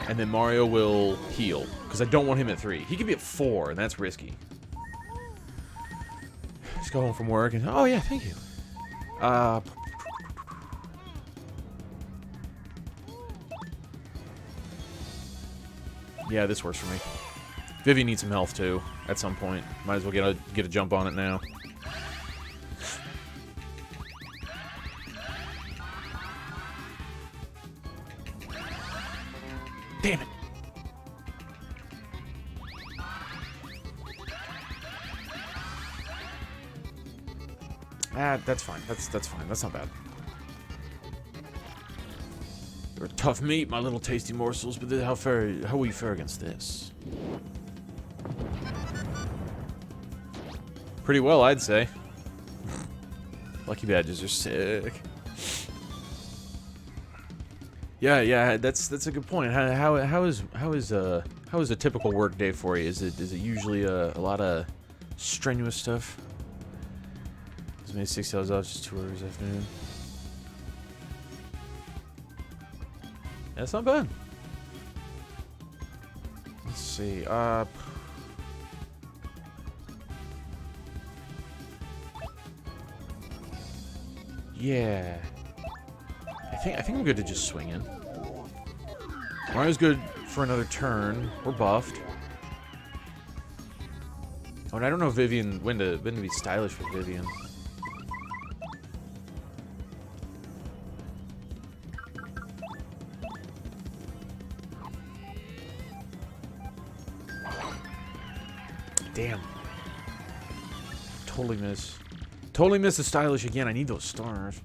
And then Mario will heal, because I don't want him at 3. He could be at 4, and that's risky. Just go home from work and... Oh, yeah, thank you. Yeah, this works for me. Vivi needs some health, too, at some point. Might as well get a jump on it now. Damn it. Ah, that's fine. That's fine. That's not bad. You're tough meat, my little tasty morsels, but how will you fare against this? Pretty well, I'd say. Lucky badges are sick. Yeah, that's a good point. How is a typical work day for you? Is it usually a lot of strenuous stuff? As many 6 hours off, just 2 hours afternoon. That's not bad. Let's see. Yeah. I think I'm good to just swing in. Mario's good for another turn. We're buffed. Oh, and I don't know Vivian when to be stylish with Vivian. Damn. Totally miss. Totally miss the stylish again. I need those stars.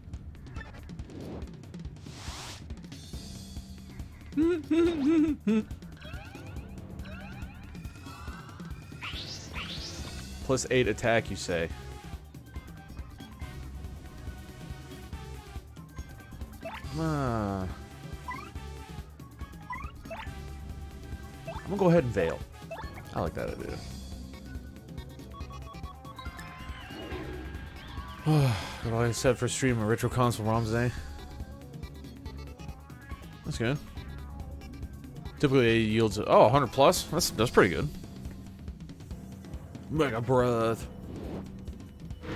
+8 attack, you say? I'm gonna go ahead and Veil. I like that idea. Got all I said for stream a retro console ROMs day. That's good. Typically it yields 100 plus. That's pretty good. Mega breath. Do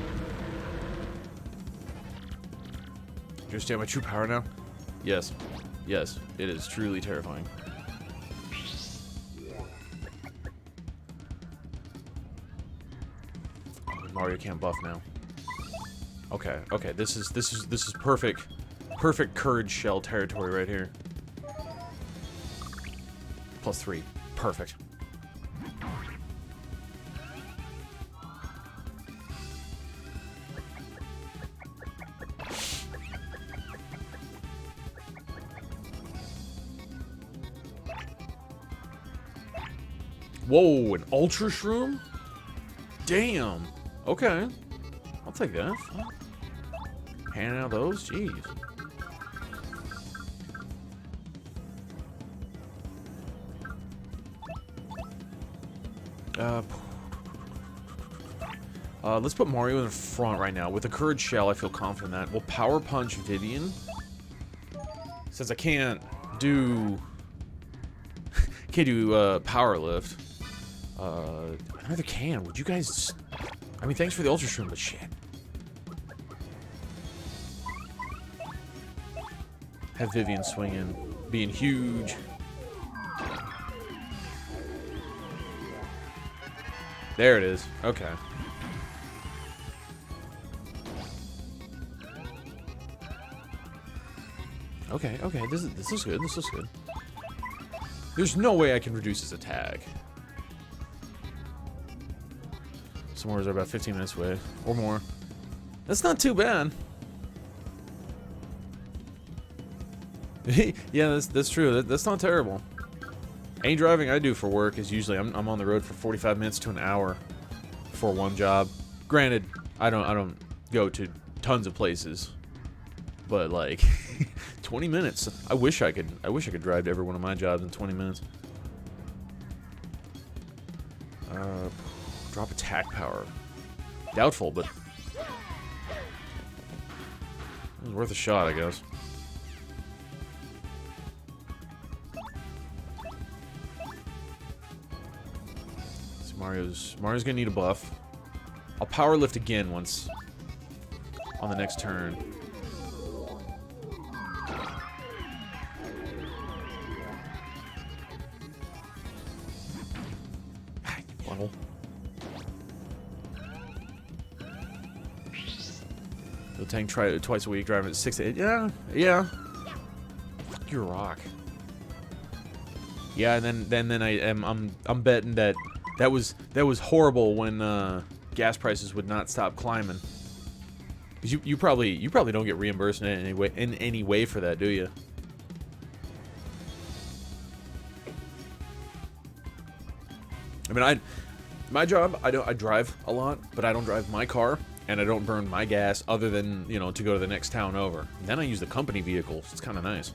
you understand my true power now? Yes. Yes, it is truly terrifying. Mario can't buff now. Okay, this is perfect courage shell territory right here. +3. Perfect. Whoa, an ultra shroom? Damn. Okay. I'll take that. Handing out those? Jeez. Let's put Mario in the front right now. With the Courage Shell, I feel confident that. We'll Power Punch Vivian. Since I can't do... Power Lift. I neither can. Would you guys... I mean, thanks for the Ultra Shroom, but shit. Have Vivian swing in. Being huge. There it is. Okay. Okay. This is good. This is good. There's no way I can reduce his attack. S'mores are about 15 minutes away. Or more. That's not too bad. Yeah, that's true. That's not terrible. Any driving I do for work is usually I'm on the road for 45 minutes to an hour for one job. Granted, I don't go to tons of places, but like 20 minutes. I wish I could drive to every one of my jobs in 20 minutes. Drop attack power. Doubtful, but it was worth a shot, I guess. Mario's gonna need a buff. I'll power lift again once on the next turn. Funnel. You'll tank twice a week, driving at 6 to 8. Yeah. Fuck your rock. Yeah, and then I'm betting that was horrible when gas prices would not stop climbing. Because you probably don't get reimbursed in any way for that, do you? I mean, my job, I drive a lot, but I don't drive my car, and I don't burn my gas other than, you know, to go to the next town over. And then I use the company vehicle, so it's kind of nice.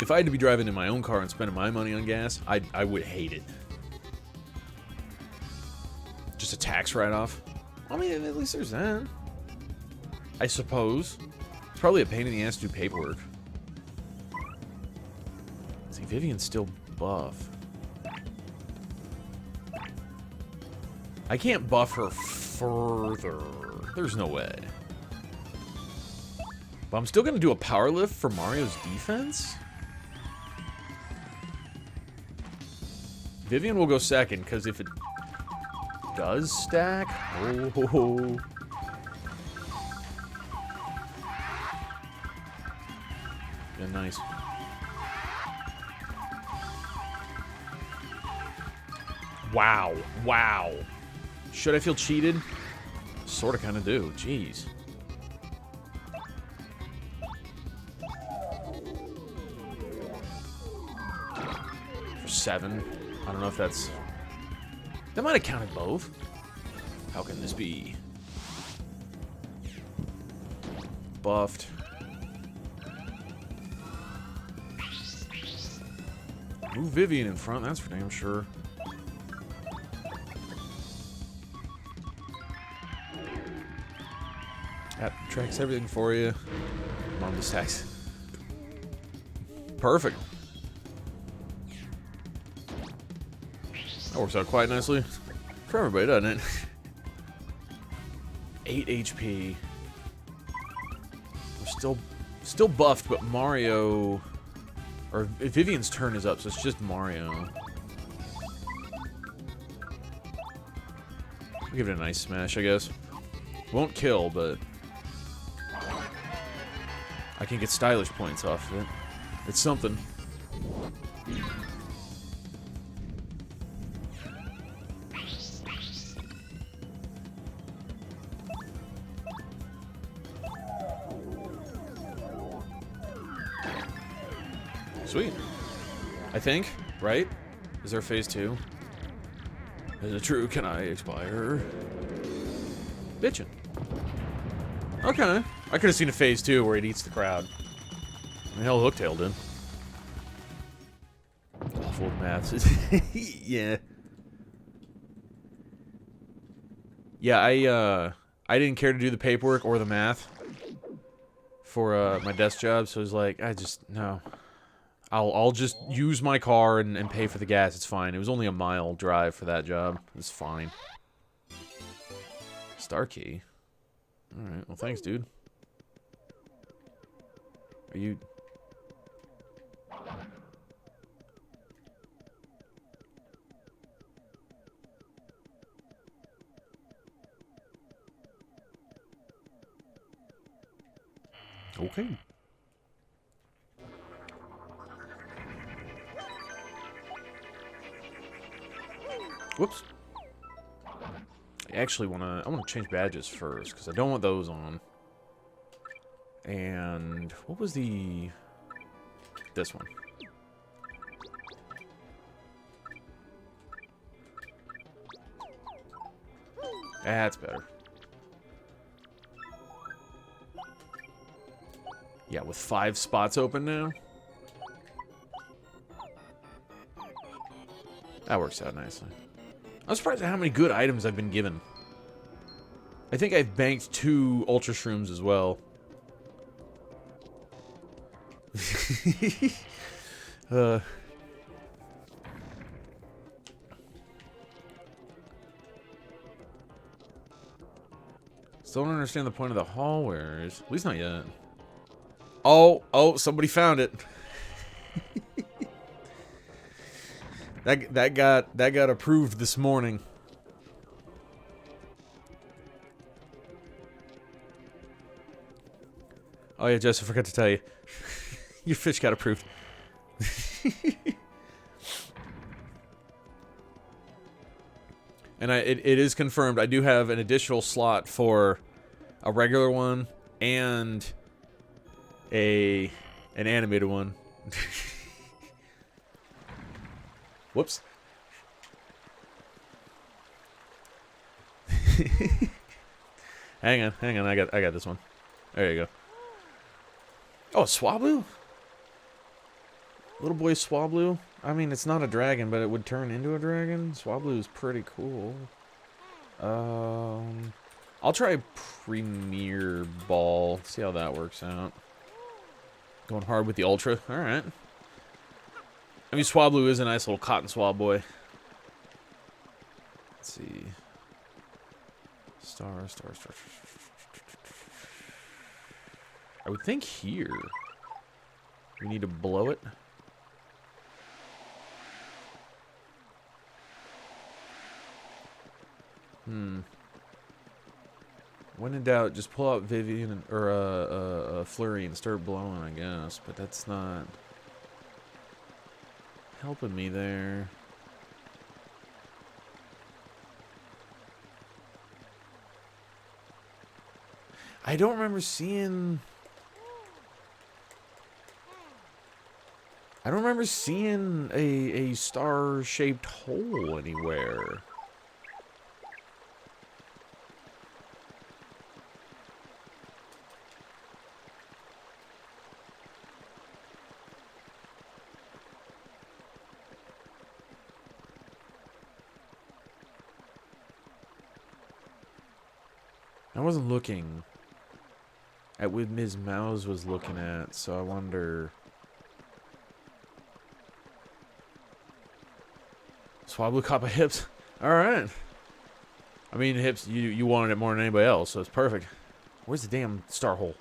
If I had to be driving in my own car and spending my money on gas, I would hate it. Just a tax write-off. I mean, at least there's that. I suppose. It's probably a pain in the ass to do paperwork. See, Vivian's still buff. I can't buff her further. There's no way. But I'm still going to do a power lift for Mario's defense? Vivian will go second, because if it does stack... Oh. Yeah, nice. Wow. Wow. Should I feel cheated? Sorta kinda do. Jeez. For 7. I don't know if that's... That might have counted both. How can this be? Buffed. Move Vivian in front, that's for damn sure. That tracks everything for you. Mom just stacks. Perfect. That works out quite nicely for everybody, doesn't it? 8 HP. We're still buffed, but Mario... Or Vivian's turn is up, so it's just Mario. I'll give it a nice smash, I guess. Won't kill, but... I can get stylish points off of it. It's something. Sweet. I think, right? Is there phase 2? Is it true? Can I expire? Bitchin'. Okay. I could have seen a phase 2 where it eats the crowd. I mean, hell, Hooktail did. Awful with maths. Yeah. Yeah, I didn't care to do the paperwork or the math for my desk job, so I was like, no. I'll just use my car and pay for the gas. It's fine. It was only a mile drive for that job. It's fine. Star key. All right. Well, thanks, dude. Are you? Okay. Whoops. I actually I wanna change badges first, because I don't want those on. And what was this one? That's better. Yeah, with 5 spots open now. That works out nicely. I'm surprised at how many good items I've been given. I think I've banked 2 Ultra Shrooms as well. Still don't understand the point of the hallwares. At least not yet. Oh, somebody found it. That got approved this morning. Oh yeah, Jess, I forgot to tell you. Your fish got approved. And it is confirmed. I do have an additional slot for a regular one and an animated one. Whoops. hang on, I got this one. There you go. Oh, Swablu? Little boy Swablu? I mean, it's not a dragon, but it would turn into a dragon. Swablu is pretty cool. I'll try Premier Ball. See how that works out. Going hard with the Ultra. Alright. I mean, Swablu is a nice little cotton swab boy. Let's see. Star. I would think here. We need to blow it. When in doubt, just pull out Vivian or Flurry and start blowing, I guess. But that's not helping me there. I don't remember seeing... I don't remember seeing a star-shaped hole anywhere. I wasn't looking at what Ms. Mouse was looking at, so I wonder... Swablu Kappa hips. Alright. I mean, hips, you wanted it more than anybody else, so it's perfect. Where's the damn star hole?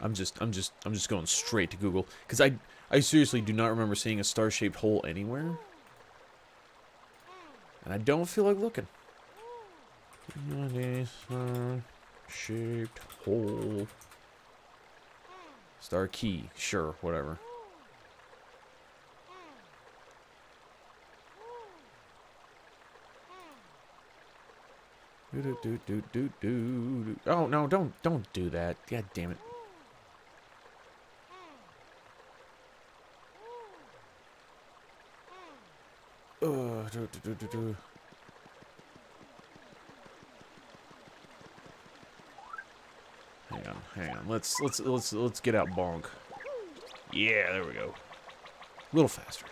I'm just going straight to Google. Because I seriously do not remember seeing a star-shaped hole anywhere. And I don't feel like looking. Star-shaped hole. Star key. Sure, whatever. Oh, no, don't do that. God damn it. Hang on. Let's get out bonk. Yeah, there we go. A little faster.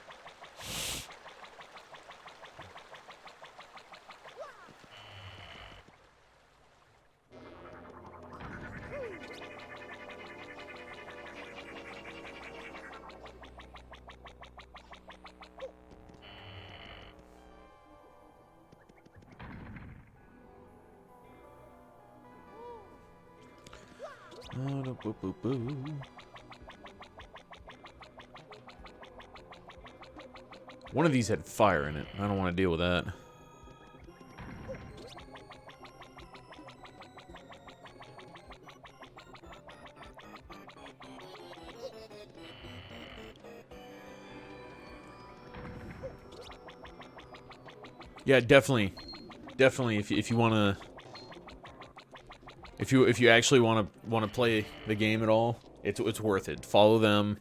One of these had fire in it. I don't want to deal with that. Yeah, definitely if you want to if you actually want to play the game at all, it's worth it. Follow them.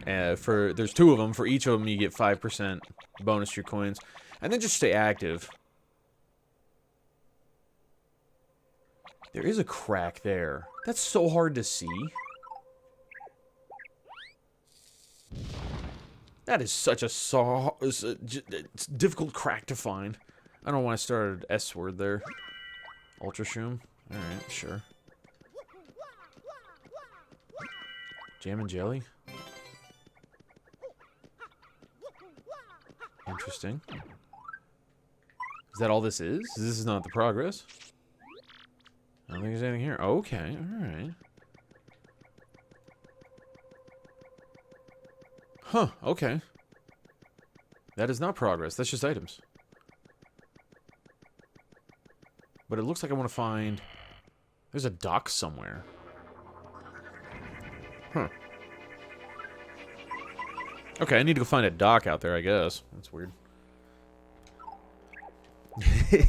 There's 2 of them. For each of them, you get 5% bonus to your coins, and then just stay active. There is a crack there. That's so hard to see. That is such a it's difficult crack to find. I don't know why I started S word there. Ultra Shroom. Alright, sure. Jam and jelly? Interesting. Is that all this is? This is not the progress? I don't think there's anything here. Okay, alright. Huh, okay. That is not progress, that's just items. But it looks like I want to find... There's a dock somewhere. Huh. Okay, I need to go find a dock out there, I guess. That's weird.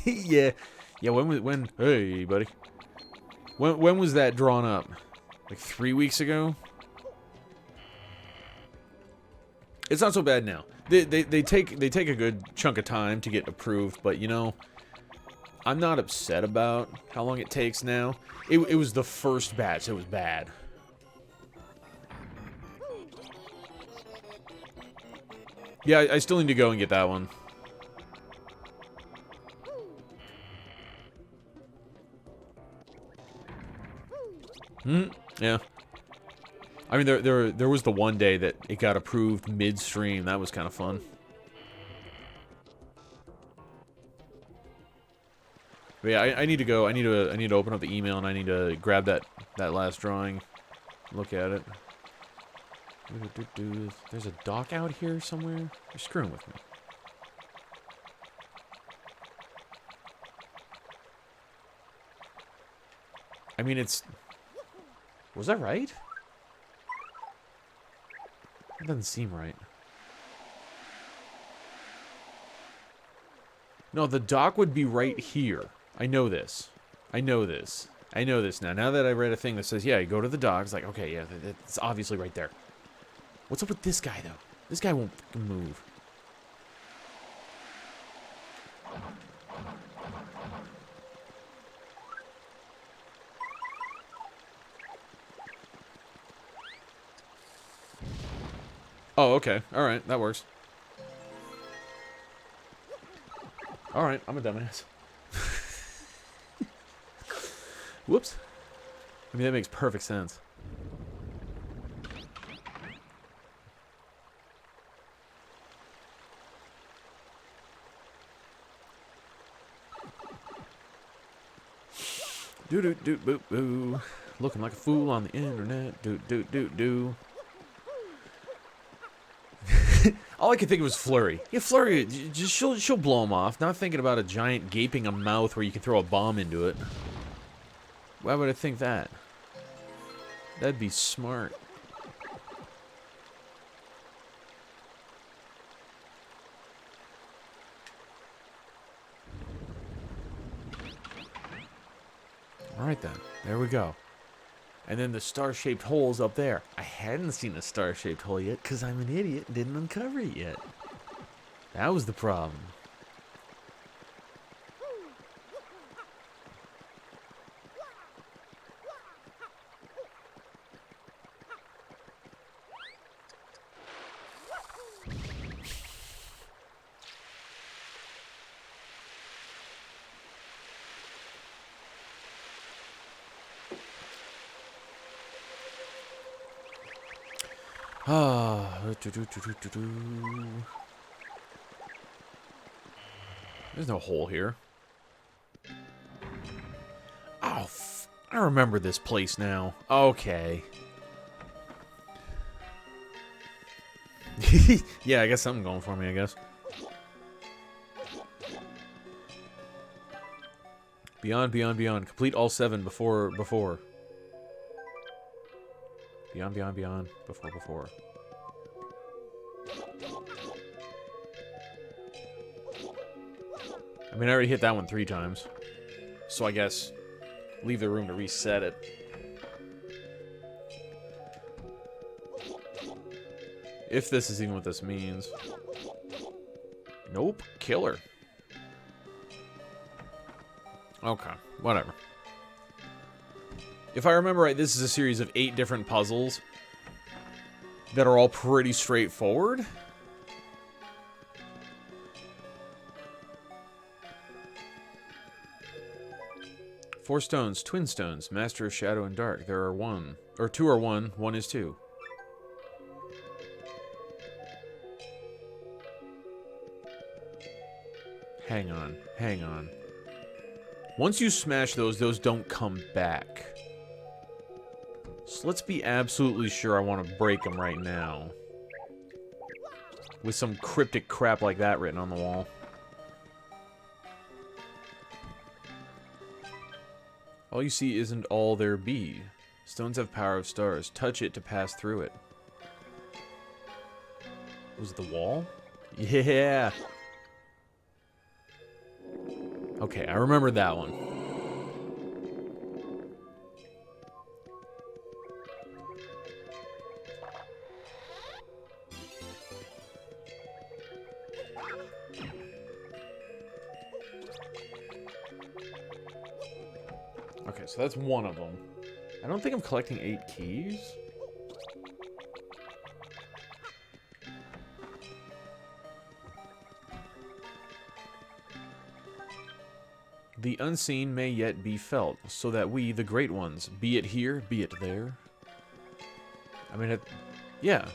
Yeah. Yeah, when hey buddy. When was that drawn up? Like 3 weeks ago? It's not so bad now. They take a good chunk of time to get approved, but you know, I'm not upset about how long it takes now. It was the first batch that was bad. Yeah, I still need to go and get that one. Yeah. I mean, there was the one day that it got approved midstream. That was kind of fun. But yeah, I need to go. I need to open up the email and I need to grab that last drawing, look at it. There's a dock out here somewhere. You're screwing with me. I mean, it's. Was that right? That doesn't seem right. No, the dock would be right here. I know this. I know this. I know this now. Now that I read a thing that says, yeah, you go to the dock, it's like, okay, yeah, it's obviously right there. What's up with this guy, though? This guy won't move. Oh, okay. Alright, that works. Alright, I'm a dumbass. Whoops. I mean, that makes perfect sense. Do-do-do-boo-boo. Looking like a fool on the internet. Do-do-do-do. All I could think of was Flurry. Yeah, Flurry, just she'll blow him off. Not thinking about a giant gaping a mouth where you can throw a bomb into it. Why would I think that? That'd be smart. Alright then, there we go. And then the star-shaped hole's up there. I hadn't seen a star-shaped hole yet because I'm an idiot and didn't uncover it yet. That was the problem. Ah, there's no hole here. Oh, I remember this place now. Okay. Yeah, I got something going for me, I guess. Beyond, beyond, beyond. Complete all 7 before. Beyond, beyond, beyond. Before. I mean, I already hit that one 3 times. So I guess leave the room to reset it. If this is even what this means. Nope. Killer. Okay. Whatever. If I remember right, this is a series of 8 different puzzles that are all pretty straightforward. Four stones, twin stones, master of shadow and dark. There are 1. Or 2 are 1, 1 is 2. Hang on, hang on. Once you smash those don't come back. So let's be absolutely sure I want to break them right now. With some cryptic crap like that written on the wall. All you see isn't all there be. Stones have power of stars. Touch it to pass through it. Was it the wall? Yeah! Okay, I remember that one. Okay, so that's one of them. I don't think I'm collecting 8 keys. The unseen may yet be felt, so that we, the great ones, be it here, be it there. I mean, yeah.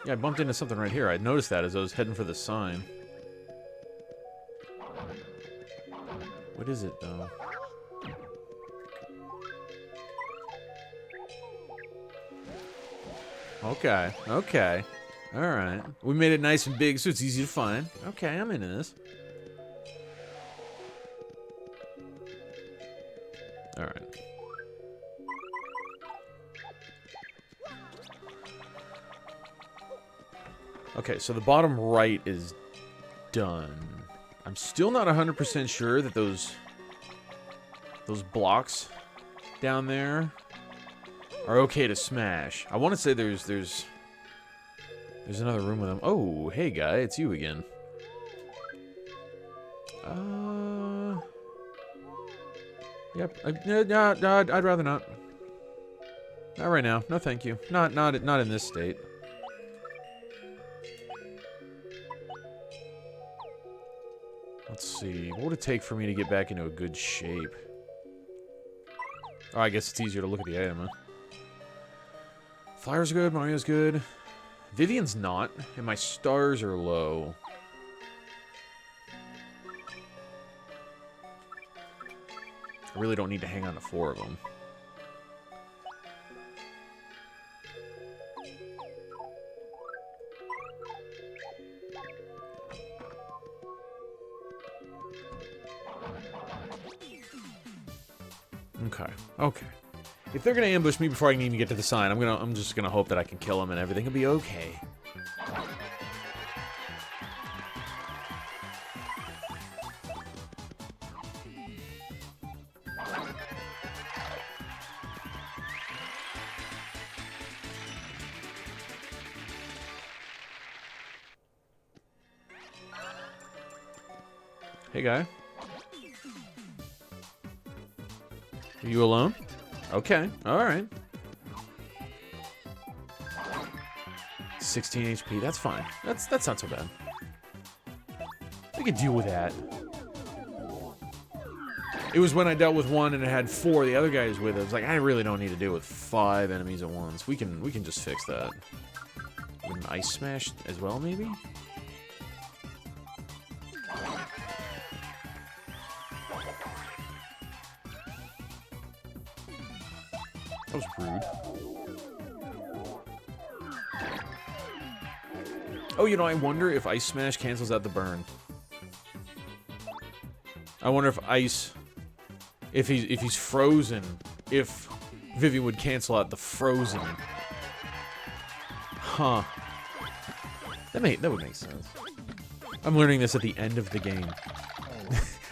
Yeah, I bumped into something right here. I noticed that as I was heading for the sign. What is it, though? Okay, okay. Alright. We made it nice and big so it's easy to find. Okay, I'm into this. Alright. Okay, so the bottom right is done. I'm still not 100% sure that those blocks down there are okay to smash. I want to say there's another room with them. Oh, hey guy, it's you again. Yep. I'd rather not. Not right now. No, thank you. Not in this state. Let's see. What would it take for me to get back into a good shape? Oh, I guess it's easier to look at the item, huh? Flyer's good. Mario's good. Vivian's not, and my stars are low. I really don't need to hang on to 4 of them. Okay. Okay. If they're gonna ambush me before I can even get to the sign, I'm just gonna hope that I can kill them and everything will be okay. Hey, guy. Are you alone? Okay, alright. 16 HP, that's fine. That's not so bad. We can deal with that. It was when I dealt with one and it had 4 the other guys with it. I was like, I really don't need to deal with 5 enemies at once. We can just fix that. With an ice smash as well, maybe? That was rude. Oh, you know, I wonder if Ice Smash cancels out the burn. I wonder if Ice... If he's frozen, if Vivian would cancel out the frozen. Huh. That would make sense. I'm learning this at the end of the game.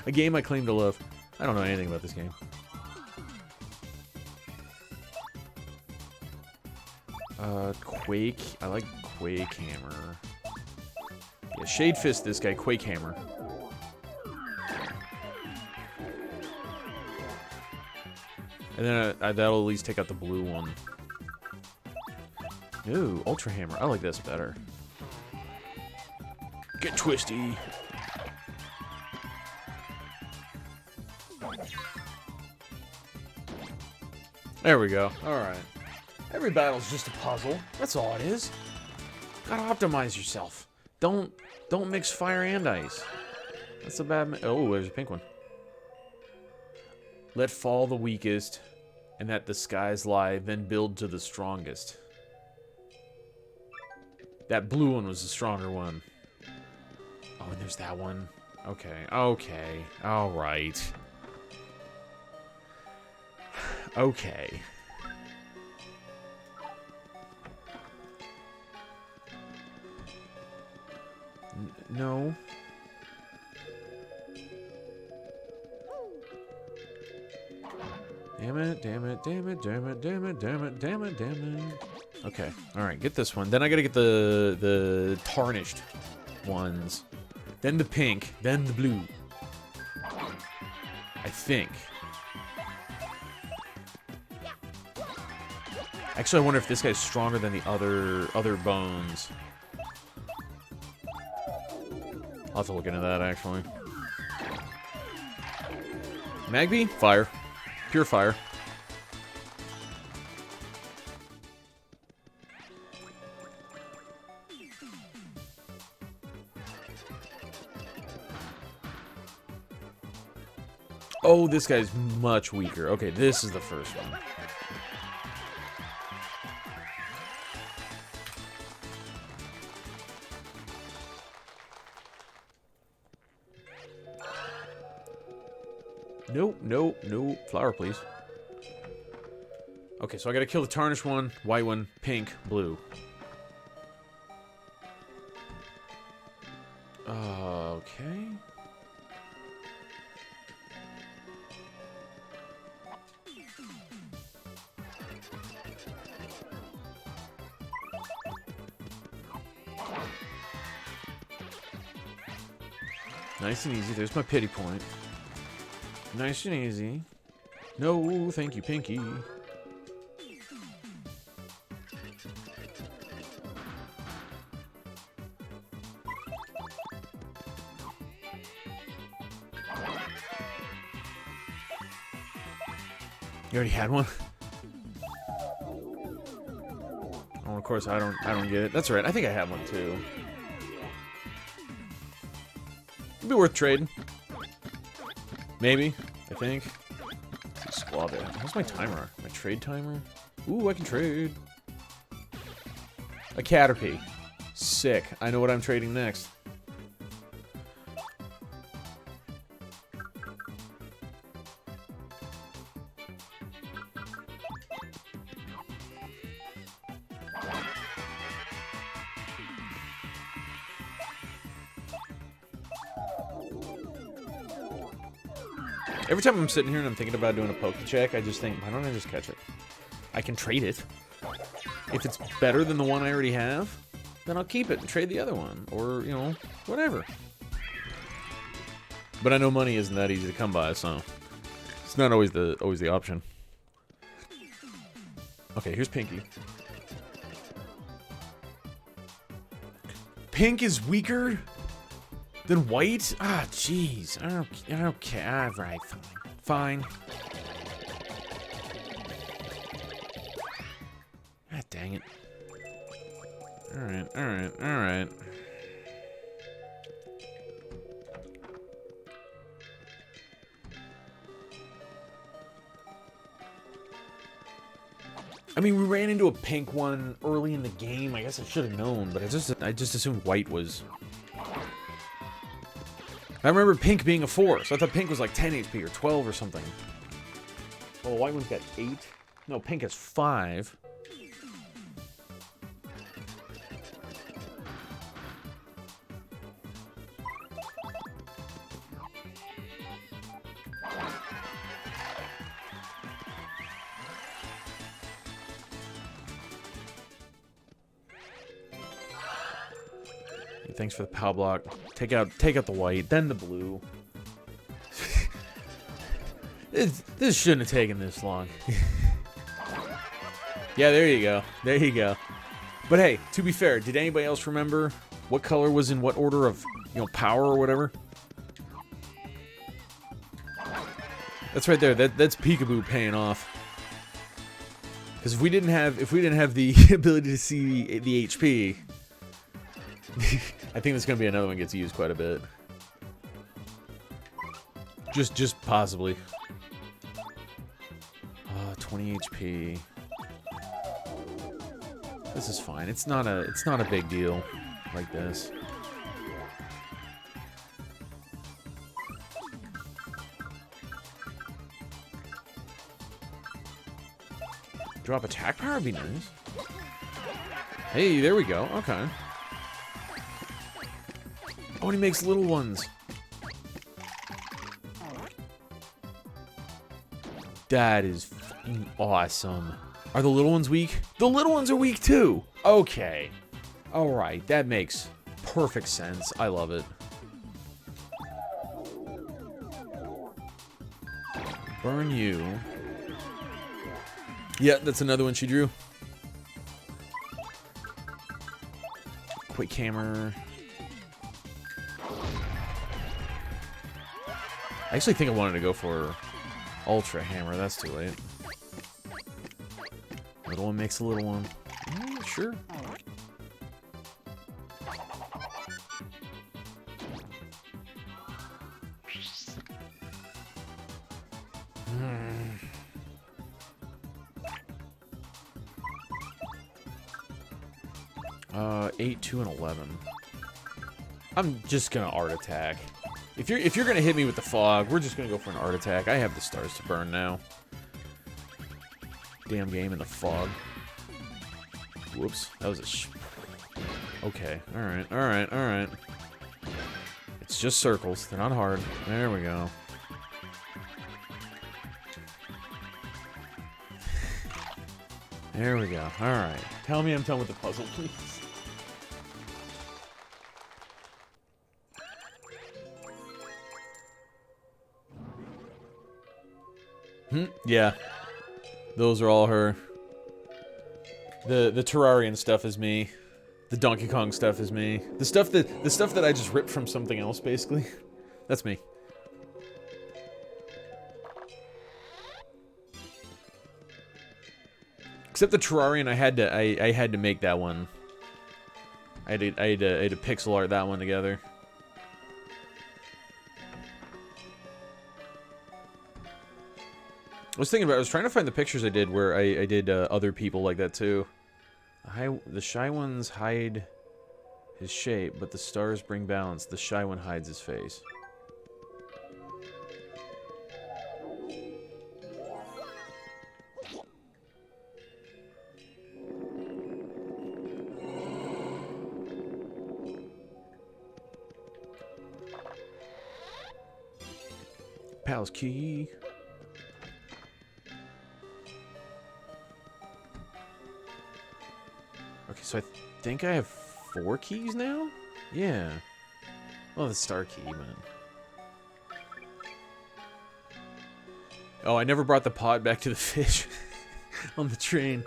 A game I claim to love. I don't know anything about this game. Quake. I like Quake Hammer. Yeah, Shade Fist this guy, Quake Hammer. And then that'll at least take out the blue one. Ooh, Ultra Hammer. I like this better. Get twisty. There we go. Alright. Every battle's just a puzzle. That's all it is. Gotta optimize yourself. Don't mix fire and ice. That's a bad... Oh, there's a pink one. Let fall the weakest, and that the skies lie, then build to the strongest. That blue one was the stronger one. Oh, and there's that one. Okay, okay. Alright. Okay. No. Damn it, damn it, damn it, damn it, damn it, damn it, damn it, damn it. Okay, alright, get this one. Then I gotta get the tarnished ones. Then the pink, then the blue. I think. Actually, I wonder if this guy's stronger than the other bones. I'll have to look into that, actually. Magby? Fire. Pure fire. Oh, this guy's much weaker. Okay, this is the first one. Nope, nope, nope. Flower, please. Okay, so I gotta kill the tarnished one, white one, pink, blue. Okay. Nice and easy. There's my pity point. Nice and easy. No, thank you, Pinky. You already had one? Oh, of course I don't get it. That's all right. I think I have one too. It'd be worth trading. Maybe, I think. Squab it. What's my timer? My trade timer? Ooh, I can trade. A Caterpie. Sick. I know what I'm trading next. Every time I'm sitting here and I'm thinking about doing a poke check, I just think, why don't I just catch it? I can trade it. If it's better than the one I already have, then I'll keep it and trade the other one. Or, you know, whatever. But I know money isn't that easy to come by, so it's not always the option. Okay, here's Pinky. Pink is weaker than white? Ah, jeez. I don't care. All right, fine. God dang it. All right. I mean, we ran into a pink one early in the game. I guess I should have known, but I just assumed white was. I remember pink being a 4, so I thought pink was like 10 HP or 12 or something. Oh, white one's got 8. No, pink has 5. Thanks for the power block. Take out the white, then the blue. This shouldn't have taken this long. Yeah, there you go. But hey, to be fair, did anybody else remember what color was in what order of, you know, power or whatever? That's right there. That's Peekaboo paying off. Because if we didn't have the ability to see the HP, I think there's gonna be another one gets used quite a bit. Just possibly. 20 HP. This is fine. It's not a big deal like this. Drop attack power would be nice. Hey, there we go. Okay. Oh, and he makes little ones. That is fucking awesome. Are the little ones weak? The little ones are weak too. Okay. All right, that makes perfect sense. I love it. Burn you. Yeah, that's another one she drew. Quick hammer. I actually think I wanted to go for ultra hammer. That's too late. Little one makes a little one. Sure. Hmm. 8, 2, and 11. I'm just gonna art attack. If you're gonna hit me with the fog, we're just gonna go for an art attack. I have the stars to burn now. Damn game in the fog. Whoops, that was a okay, alright, alright, alright. It's just circles, they're not hard. There we go. There we go, alright. Tell me I'm done with the puzzle, please. Yeah. Those are all her. The Terrarian stuff is me. The Donkey Kong stuff is me. The stuff that I just ripped from something else, basically. That's me. Except the Terrarian, I had to make that one. I had to pixel art that one together. I was thinking about. I was trying to find the pictures I did where I did other people like that too. The shy ones hide his shape, but the stars bring balance. The shy one hides his face. Palace key. Okay, so I think I have 4 keys now? Yeah. Well, the star key, but... Oh, I never brought the pot back to the fish on the train.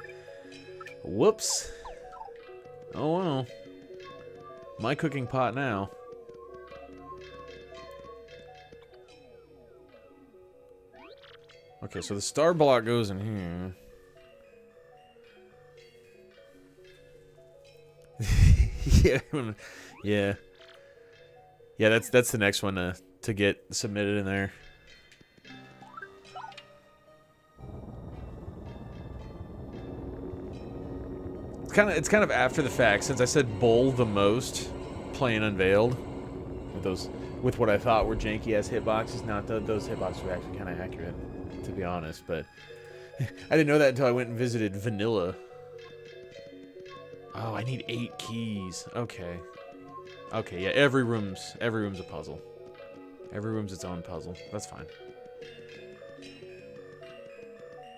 Whoops. Oh, well. My cooking pot now. Okay, so the star block goes in here. yeah. That's the next one to get submitted in there. It's kind of after the fact, since I said bowl the most playing Unveiled with what I thought were janky ass hitboxes. Not those hitboxes were actually kind of accurate, to be honest. But I didn't know that until I went and visited Vanilla. Oh, I need 8 keys. Okay. Okay, yeah, every room's a puzzle. Every room's its own puzzle. That's fine.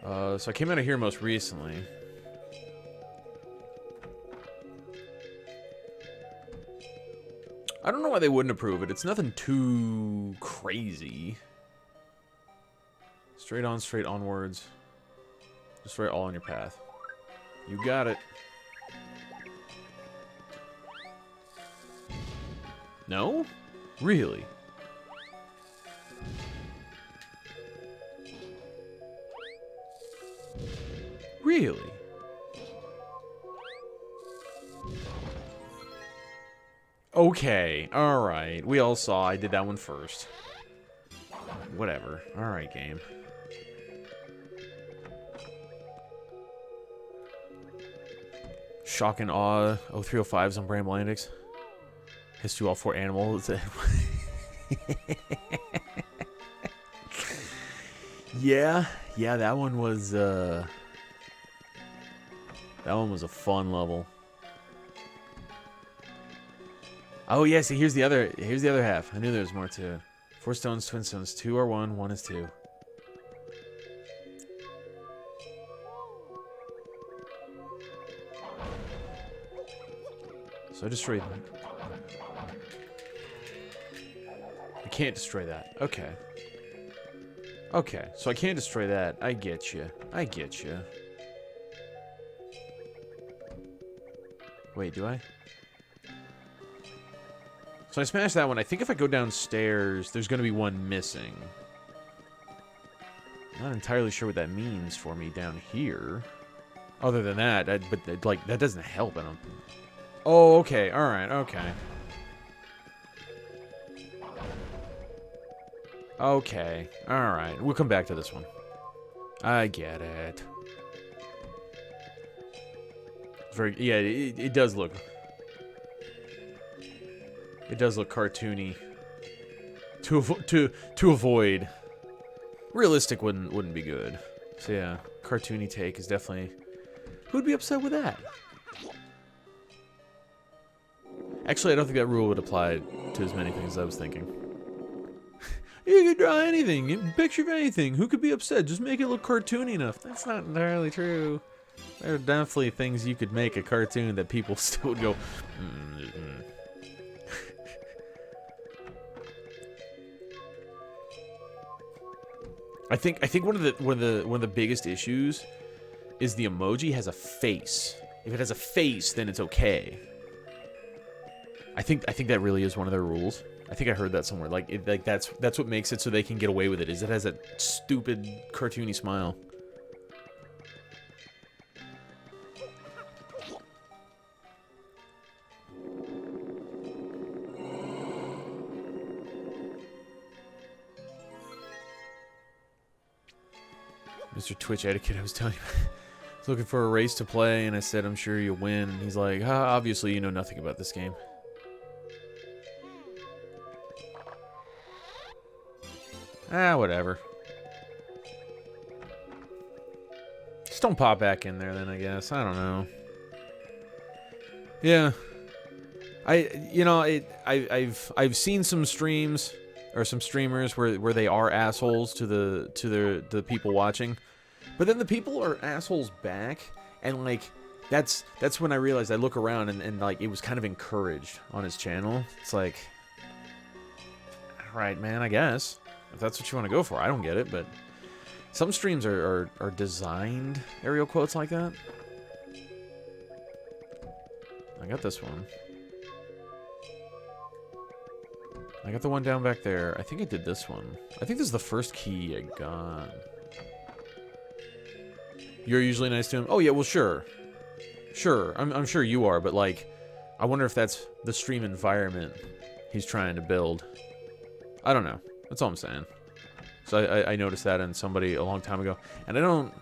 So I came out of here most recently. I don't know why they wouldn't approve it. It's nothing too crazy. Straight on, straight onwards. Just write all on your path. You got it. No? Really? Really? Okay, alright. We all saw I did that one first. Whatever. Alright, game. Shock and awe. 0305's on Bramble Index. Hits to all 4 animals. Yeah, that one was a fun level. Oh yeah, see here's the other half. I knew there was more to it. 4 stones, twin stones, 2 are 1, 1 is 2. So I destroyed... I can't destroy that. Okay. Okay, so I can't destroy that. I get you. I get you. Wait, do I? So I smashed that one. I think if I go downstairs, there's going to be one missing. Not entirely sure what that means for me down here. Other than that, but like that doesn't help. I don't. Oh, okay. All right. Okay. Okay. All right. We'll come back to this one. I get it. Very. Yeah. It does look. It does look cartoony. To avoid. Realistic wouldn't be good. So yeah, cartoony take is definitely. Who'd be upset with that? Actually, I don't think that rule would apply to as many things as I was thinking. You could draw anything, picture of anything. Who could be upset? Just make it look cartoony enough. That's not entirely true. There are definitely things you could make a cartoon that people still would go. I think one of the biggest issues is the emoji has a face. If it has a face, then it's okay. I think that really is one of their rules. I think I heard that somewhere. Like that's what makes it so they can get away with it. Is it has a stupid cartoony smile. Mr. Twitch Etiquette, I was telling you. I was looking for a race to play, and I said, I'm sure you'll win. And he's like, obviously you know nothing about this game. Whatever. Just don't pop back in there then, I guess. I don't know. Yeah. I've seen some streams or some streamers where they are assholes to the people watching. But then the people are assholes back, and like that's when I realized. I look around and like it was kind of encouraged on his channel. It's like, all right, man, I guess if that's what you want to go for. I don't get it, but some streams are designed aerial quotes like that. I got this one. I got the one down back there. I think I did this one. I think this is the first key I got. You're usually nice to him? Oh, yeah, well, sure. Sure, I'm sure you are, but, like, I wonder if that's the stream environment he's trying to build. I don't know. That's all I'm saying. So I noticed that in somebody a long time ago. And I don't...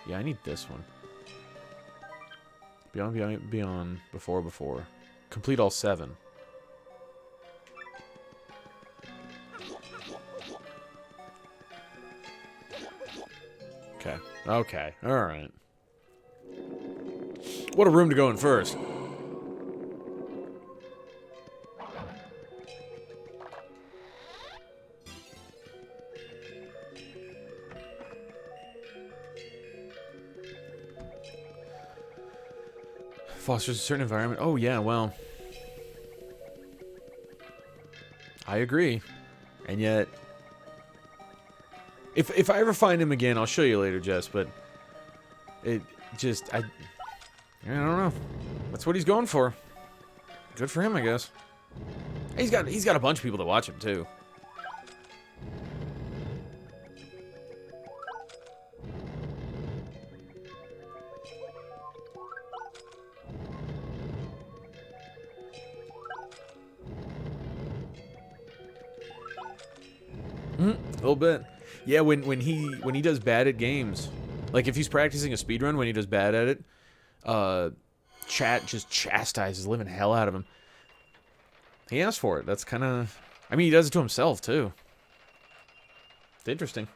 Yeah, I need this one. Beyond, before. Complete all 7. Okay. Okay. Alright. What a room to go in first. Fosters a certain environment. Oh, yeah, well. I agree. And yet... If I ever find him again, I'll show you later, Jess, but... It just... I don't know. That's what he's going for. Good for him, I guess. He's got a bunch of people that watch him, too. A little bit. Yeah, when he does bad at games, like if he's practicing a speedrun, when he does bad at it, chat just chastises living hell out of him. He asks for it. That's kind of... I mean, he does it to himself, too. It's interesting.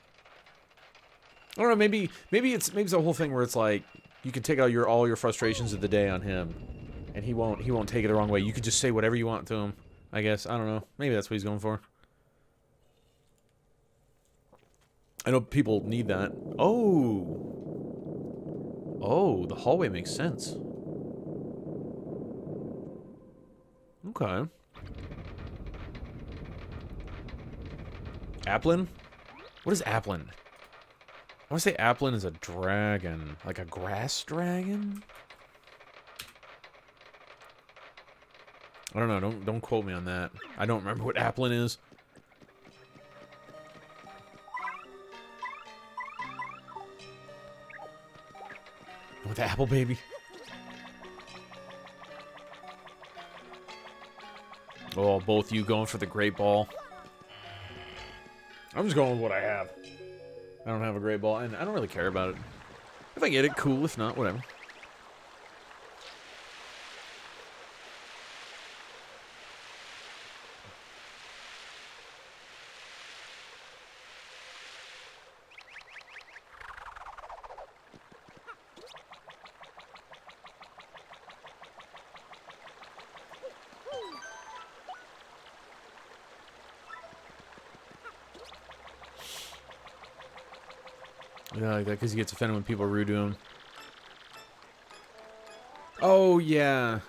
I don't know, maybe it's the whole thing where it's like, you can take out all your frustrations of the day on him, and he won't take it the wrong way. You could just say whatever you want to him, I guess. I don't know. Maybe that's what he's going for. I know people need that. Oh! Oh, the hallway makes sense. Okay. Applin? What is Applin? I want to say Applin is a dragon. Like a grass dragon? I don't know. Don't quote me on that. I don't remember what Applin is. With the apple baby. Oh, both you going for the great ball. I'm just going with what I have. I don't have a great ball, and I don't really care about it. If I get it, cool. If not, whatever. Yeah, like that because he gets offended when people are rude to him. Oh, yeah.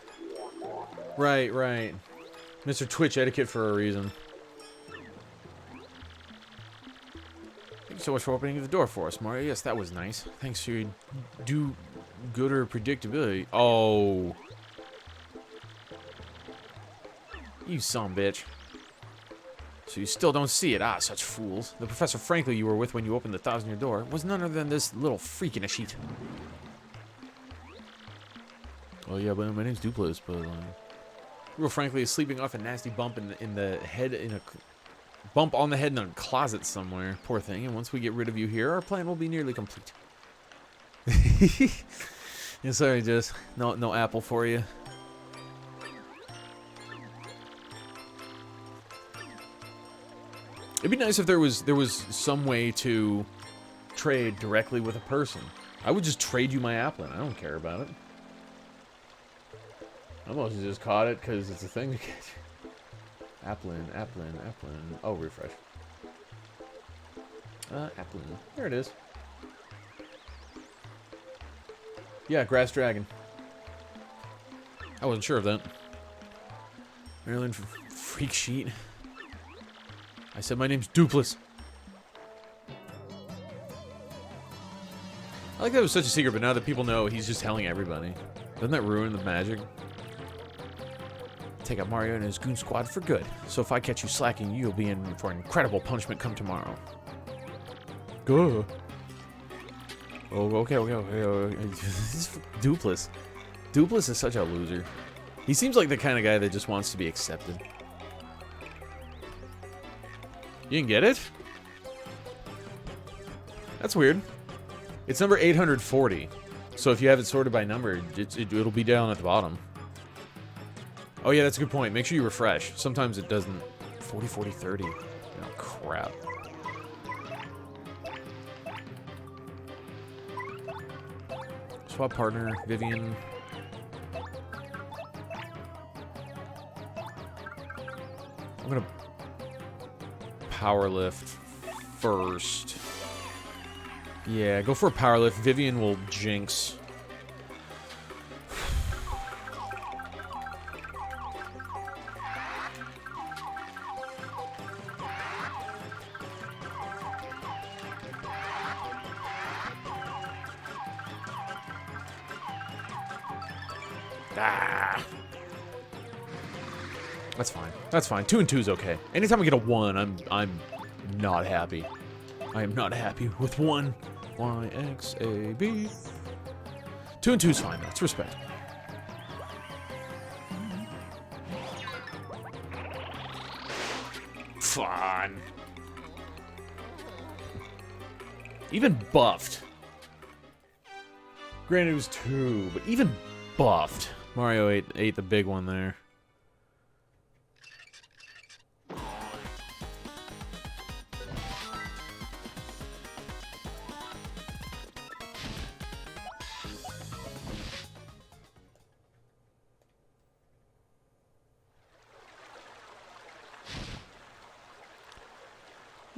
Right, right. Mr. Twitch etiquette for a reason. Thank you so much for opening the door for us, Mario. Yes, that was nice. Thanks for your do-gooder predictability. Oh. You son of a bitch. So you still don't see it. Ah, such fools. The Professor Frankly you were with when you opened the 1,000-year door was none other than this little freak in a sheet. Oh yeah, but my name's Duplis, but real frankly is sleeping off a nasty bump in the head, in a bump on the head in a closet somewhere. Poor thing. And once we get rid of you here, our plan will be nearly complete. Yeah, sorry, Jess. No apple for you. It'd be nice if there was some way to trade directly with a person. I would just trade you my Applin. I don't care about it. I mostly just caught it because it's a thing to get. Applin. Oh, refresh. Applin. There it is. Yeah, grass dragon. I wasn't sure of that. Maryland freak sheet. I said my name's Duplis. I like that it was such a secret, but now that people know, he's just telling everybody. Doesn't that ruin the magic? Take out Mario and his goon squad for good. So if I catch you slacking, you'll be in for incredible punishment come tomorrow. Go. Oh, okay. Duplis. Duplis is such a loser. He seems like the kind of guy that just wants to be accepted. You didn't get it? That's weird. It's number 840. So if you have it sorted by number, it'll be down at the bottom. Oh yeah, that's a good point. Make sure you refresh. Sometimes it doesn't. 40, 40, 30. Oh, crap. Swap partner, Vivian. I'm gonna power lift first. Yeah, go for a power lift. Vivian will jinx. Ah. That's fine. That's fine. 2 and 2 is okay. Anytime I get a 1, I'm not happy. I am not happy with 1. Y, X, A, B. 2 and 2 is fine. That's respect. Fun. Even buffed. Granted, it was 2, but even buffed. Mario ate the big one there.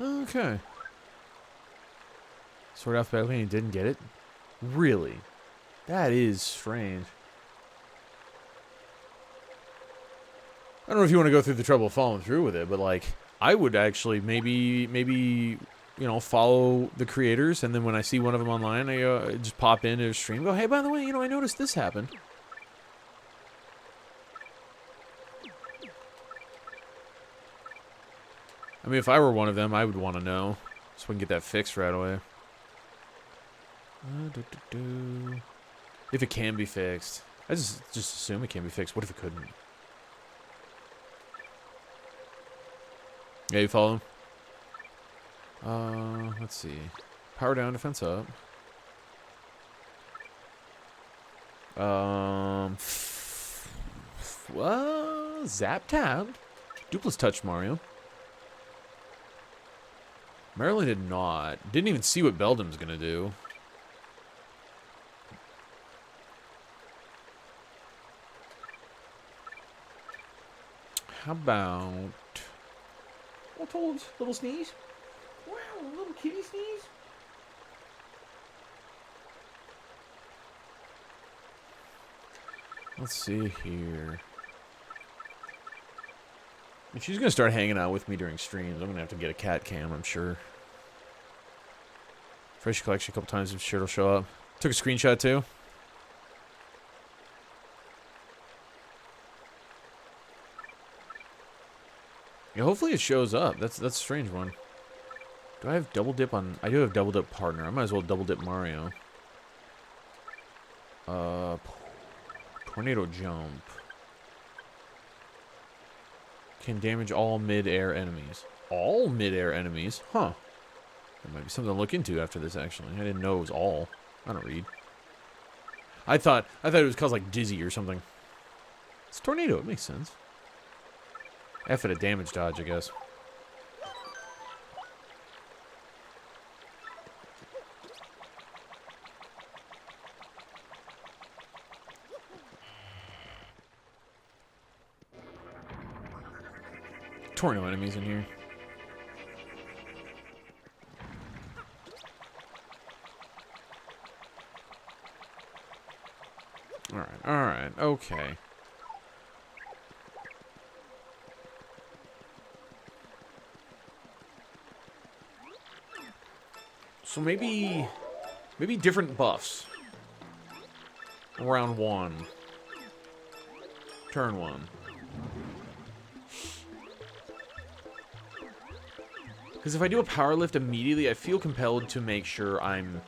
Okay. Sort alphabetically and you didn't get it? Really? That is strange. I don't know if you want to go through the trouble of following through with it, but like, I would actually maybe you know, follow the creators, and then when I see one of them online, I just pop into their stream, go, hey, by the way, you know, I noticed this happened. I mean, if I were one of them, I would want to know, so we can get that fixed right away. If it can be fixed. I just assume it can be fixed. What if it couldn't? Yeah, you follow him? Let's see. Power down, defense up. Zap tab. Dupless touch Mario. Maryland did not. Didn't even see what Beldam's gonna do. How about... Oh, told little sneeze. Wow, little kitty sneeze. Let's see here. If she's gonna start hanging out with me during streams, I'm gonna have to get a cat cam, I'm sure. Fresh collection a couple times, I'm sure it'll show up. Took a screenshot too. Yeah, hopefully it shows up. That's a strange one. Do I have double dip on... I do have double dip partner. I might as well double dip Mario. Tornado jump. Can damage all mid-air enemies. All mid-air enemies? Huh. That might be something to look into after this, actually. I didn't know it was all. I don't read. I thought it was called, like, dizzy or something. It's tornado. It makes sense. F at a damage dodge, I guess. Tornado enemies in here. Alright, okay. So maybe different buffs. Round 1. Turn 1. Because if I do a power lift immediately, I feel compelled to make sure I'm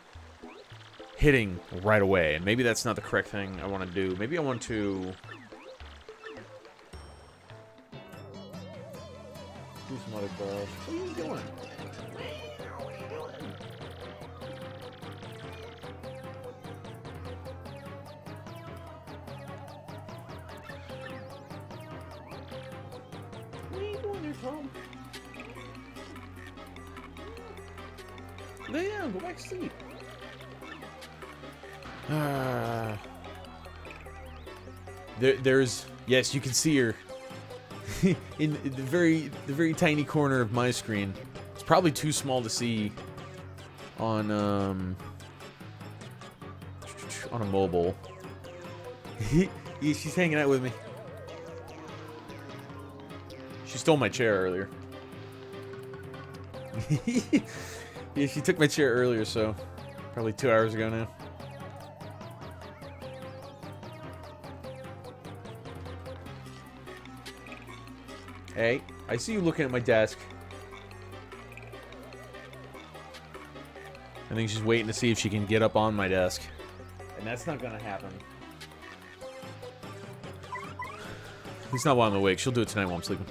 hitting right away. And maybe that's not the correct thing I want to do. Maybe I want to do some other buffs. What are you doing? What are you doing there, Tom? Lay down, go back to sleep. There's... Yes, you can see her. in the very tiny corner of my screen. It's probably too small to see on a mobile. Yeah, she's hanging out with me. She stole my chair earlier. Yeah, she took my chair earlier, so probably 2 hours ago now. Hey, I see you looking at my desk. I think she's waiting to see if she can get up on my desk. And that's not gonna happen. At least not while I'm awake. She'll do it tonight while I'm sleeping.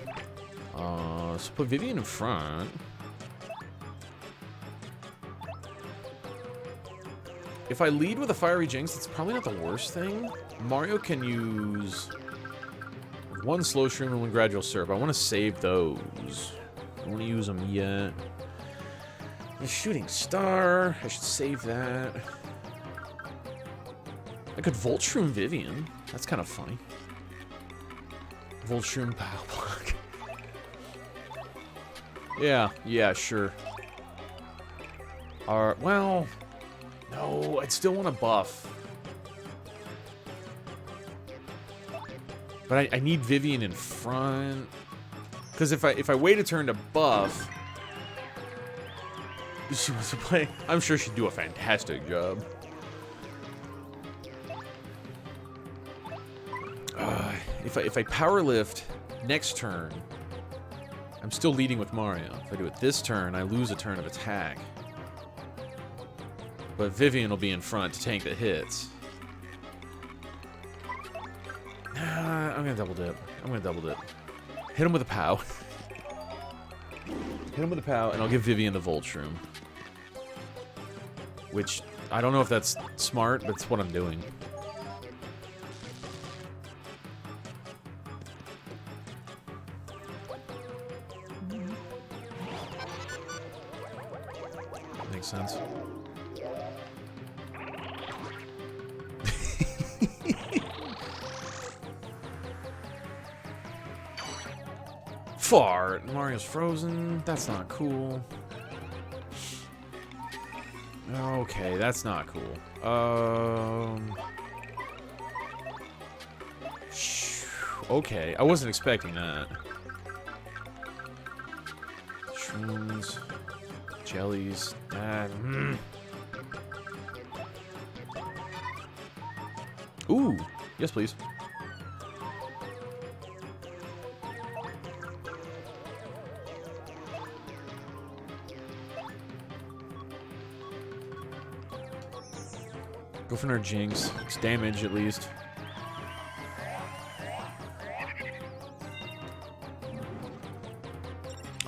So put Vivian in front. If I lead with a Fiery Jinx, it's probably not the worst thing. Mario can use one Slow Shroom and one Gradual Syrup. I want to save those. I don't want to use them yet. The Shooting Star. I should save that. I could Volt Shroom Vivian. That's kind of funny. Volt Shroom Power Block. Yeah, sure. Alright, well... No, I'd still want to buff. But I need Vivian in front. Because if I wait a turn to buff, she wants to play. I'm sure she'd do a fantastic job. If I power lift next turn, I'm still leading with Mario. If I do it this turn, I lose a turn of attack. But Vivian will be in front to tank the hits. I'm gonna double dip. Hit him with a POW. Hit him with a POW, and I'll give Vivian the Volt Shroom. Which, I don't know if that's smart, but it's what I'm doing. Makes sense. Fart. Mario's frozen. That's not cool. Okay, that's not cool. Okay, I wasn't expecting that. Shrooms. Jellies. Ooh. Yes, please. Go for another Jinx. It's damage, at least.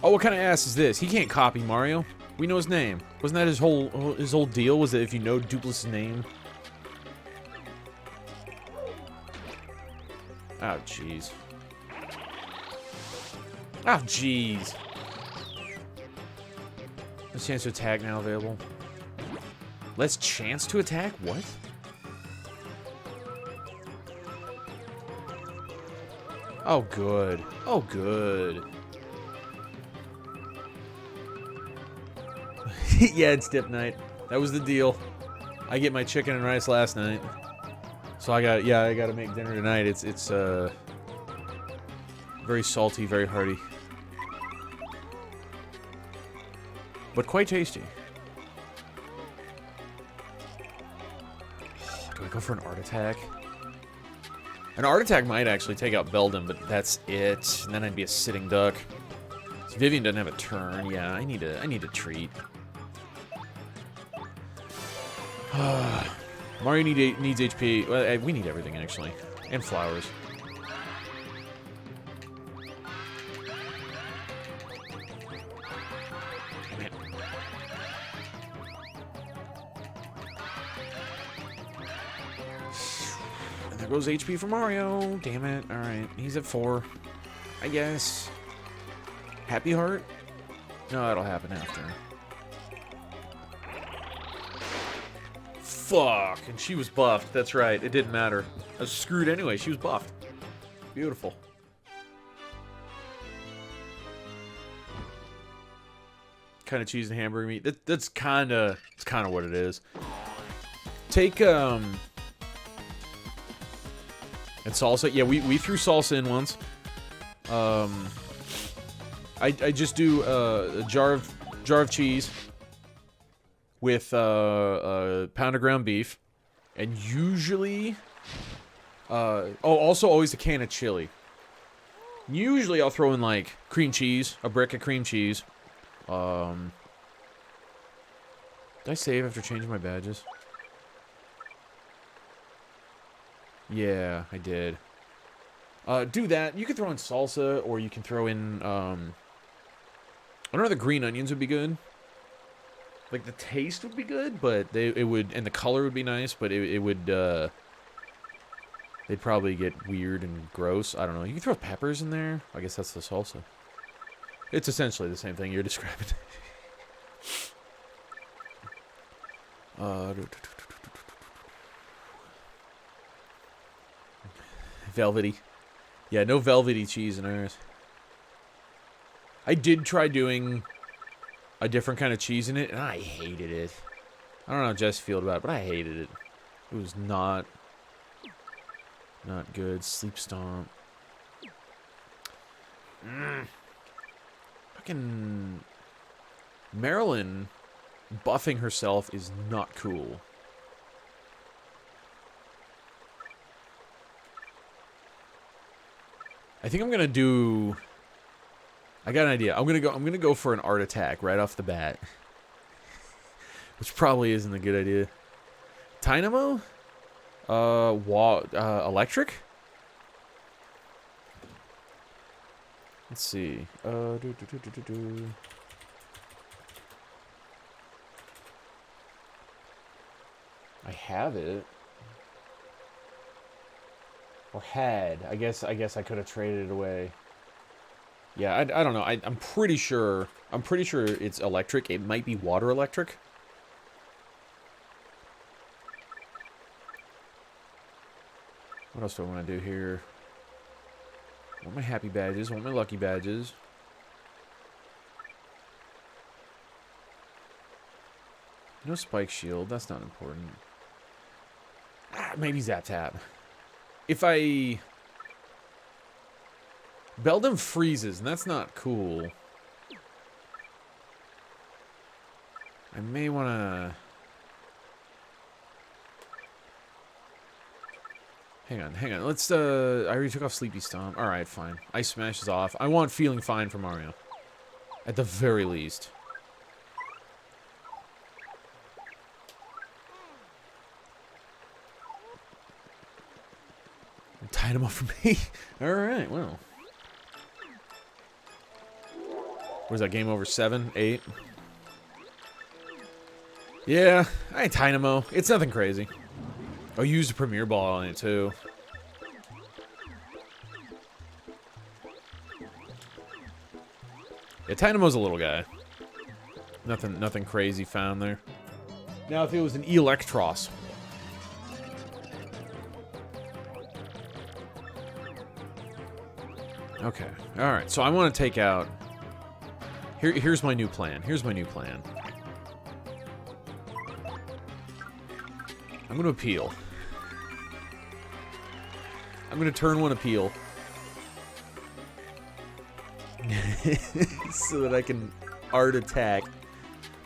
Oh, what kind of ass is this? He can't copy Mario. We know his name. Wasn't that his whole deal? Was that if you know Dupless's name? Oh, jeez. Oh, jeez. Less chance to attack now available. Less chance to attack? What? Oh, good. Oh, good. Yeah, it's dip night. That was the deal. I get my chicken and rice last night. So I gotta make dinner tonight. It's very salty, very hearty. But quite tasty. Do I go for an art attack? An art attack might actually take out Beldum, but that's it. And then I'd be a sitting duck. So Vivian doesn't have a turn. Yeah, I need a treat. Mario needs HP. Well, we need everything, actually. And flowers. Damn it. And there goes HP for Mario. Damn it. Alright. He's at 4. I guess. Happy Heart? No, that'll happen after. Fuck, and she was buffed. That's right. It didn't matter. I was screwed anyway. She was buffed. Beautiful. Kind of cheese and hamburger meat. That's kind of what it is. Take and salsa. Yeah, we threw salsa in once. I just do a jar of cheese with a pound of ground beef, and usually, also always a can of chili. Usually I'll throw in like cream cheese, a brick of cream cheese. Did I save after changing my badges? Yeah, I did. Do that. You can throw in salsa, or you can throw in, I don't know, the green onions would be good. Like, the taste would be good, but it would, and the color would be nice, but it would, they'd probably get weird and gross. I don't know. You can throw peppers in there. I guess that's the salsa. It's essentially the same thing you're describing. Velvety. Yeah, no velvety cheese in ours. I did try doing a different kind of cheese in it, and I hated it. I don't know how Jess felt about it, but I hated it. It was not good. Sleep Stomp. Fucking Marilyn buffing herself is not cool. I think I'm gonna do. I got an idea. I'm gonna go for an art attack right off the bat, which probably isn't a good idea. Dynamo, electric. Let's see. I have it. Or had. I guess I could have traded it away. Yeah, I don't know. I'm pretty sure it's electric. It might be water electric. What else do I want to do here? I want my happy badges. I want my lucky badges. No spike shield. That's not important. Maybe Zap Tap. If I... Beldum freezes, and that's not cool. I may want to... Hang on. Let's, I already took off Sleepy Stomp. Alright, fine. Ice Smash is off. I want Feeling Fine for Mario. At the very least. Tied him up for me. Alright, well. What is that, game over? 7? 8? Yeah, I ain't Dynamo. It's nothing crazy. Oh, you used a Premier Ball on it, too. Yeah, Dynamo's a little guy. Nothing crazy found there. Now, if it was an Electros. Okay. Alright, so I want to take out... Here's my new plan. I'm going to appeal. I'm going to turn one appeal. So that I can art attack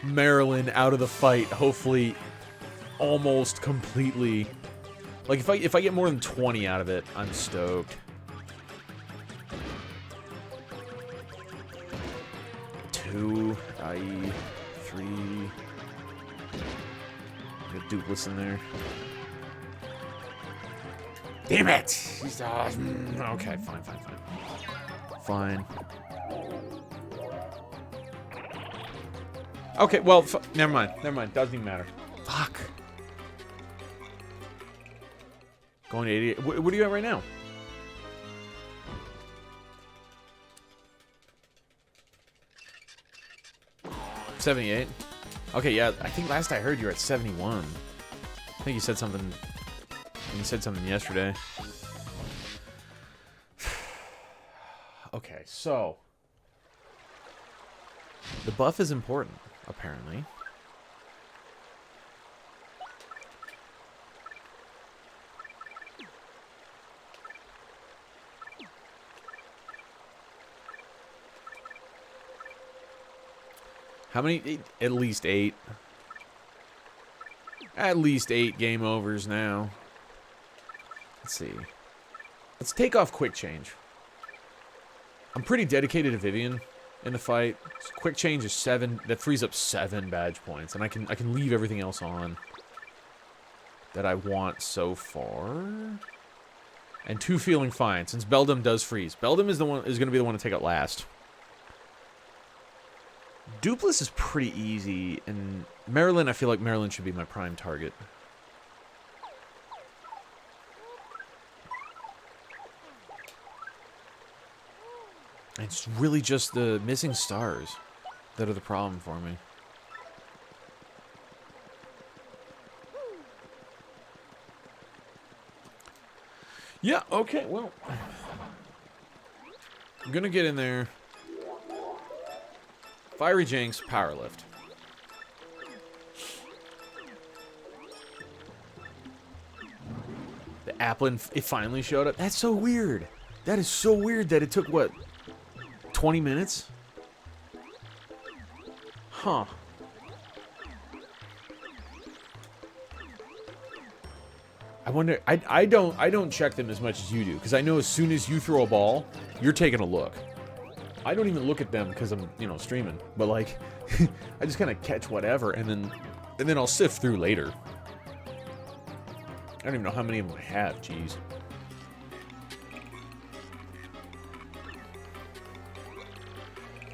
Marilyn out of the fight, hopefully almost completely. Like, if I get more than 20 out of it, I'm stoked. Two, i.e. 3. Got Dupless in there. Damn it! Okay, fine. Okay, well, never mind. Doesn't even matter. Fuck. Going to 88. What are you at right now? $78. Okay, yeah. I think last I heard you were at 71. I think you said something. You said something yesterday. Okay, so the buff is important, apparently. How many? At least 8. At least 8 game overs now. Let's see. Let's take off Quick Change. I'm pretty dedicated to Vivian in the fight. So Quick Change is 7. That frees up 7 badge points, and I can leave everything else on that I want so far. And 2 Feeling Fine, since Beldum does freeze. Beldum is going to be the one to take it last. Dupless is pretty easy, and Marilyn, I feel like Marilyn should be my prime target. It's really just the missing stars that are the problem for me. Yeah, okay, well. I'm gonna get in there. Fiery Jinx, Power Lift. The Applin, it finally showed up. That's so weird. That is so weird that it took, what, 20 minutes? Huh. I wonder, I don't check them as much as you do, because I know as soon as you throw a ball, you're taking a look. I don't even look at them because I'm, you know, streaming. But like, I just kind of catch whatever, and then I'll sift through later. I don't even know how many of them I have. Jeez.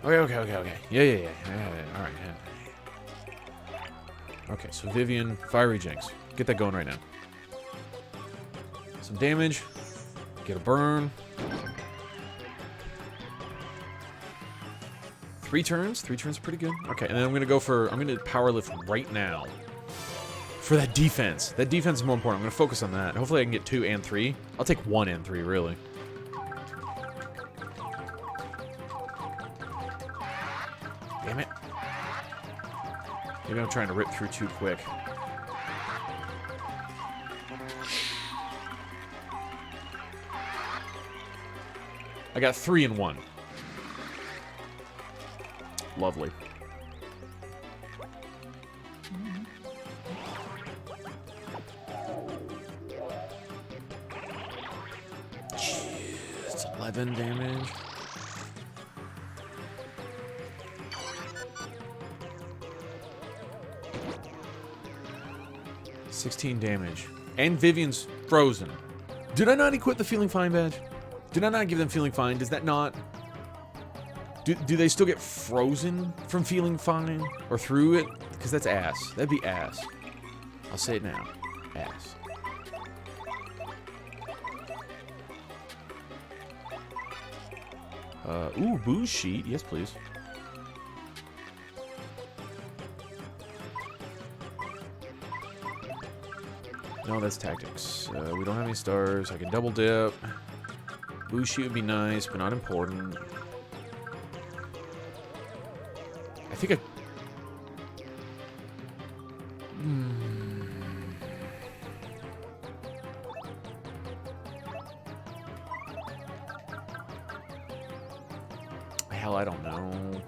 Okay. Yeah. All right. Yeah. Okay, so Vivian, Fiery Jinx. Get that going right now. Some damage. Get a burn. 3 turns? 3 turns pretty good. Okay, and then I'm gonna power lift right now. For that defense. That defense is more important. I'm gonna focus on that. Hopefully I can get 2 and 3. I'll take 1 and 3, really. Damn it. Maybe I'm trying to rip through too quick. I got 3 and 1. Lovely. It's 11 damage. $16 damage. And Vivian's frozen. Did I not equip the Feeling Fine badge? Did I not give them Feeling Fine? Does that not... Do they still get frozen from Feeling Fine? Or through it? Because that's ass. That'd be ass. I'll say it now. Ass. Ooh, booze sheet. Yes, please. No, that's tactics. We don't have any stars. I can double dip. Booze sheet would be nice, but not important. I think Hell, I don't know.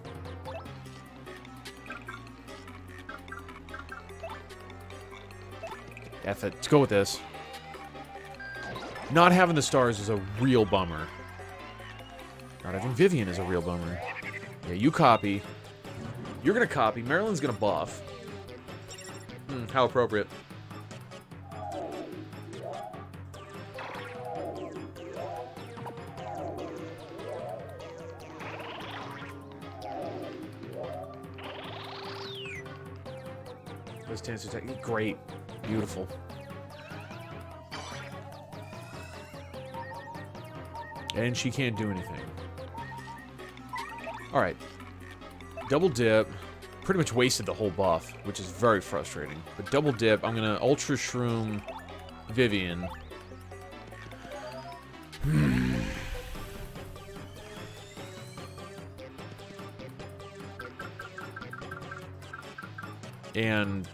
F it. Let's go with this. Not having the stars is a real bummer. Not having Vivian is a real bummer. Yeah, you copy. You're gonna copy. Marilyn's gonna buff. How appropriate. Those chances are great. Beautiful. And she can't do anything. Alright. Double dip. Pretty much wasted the whole buff, which is very frustrating. But double dip, I'm gonna Ultra Shroom Vivian. And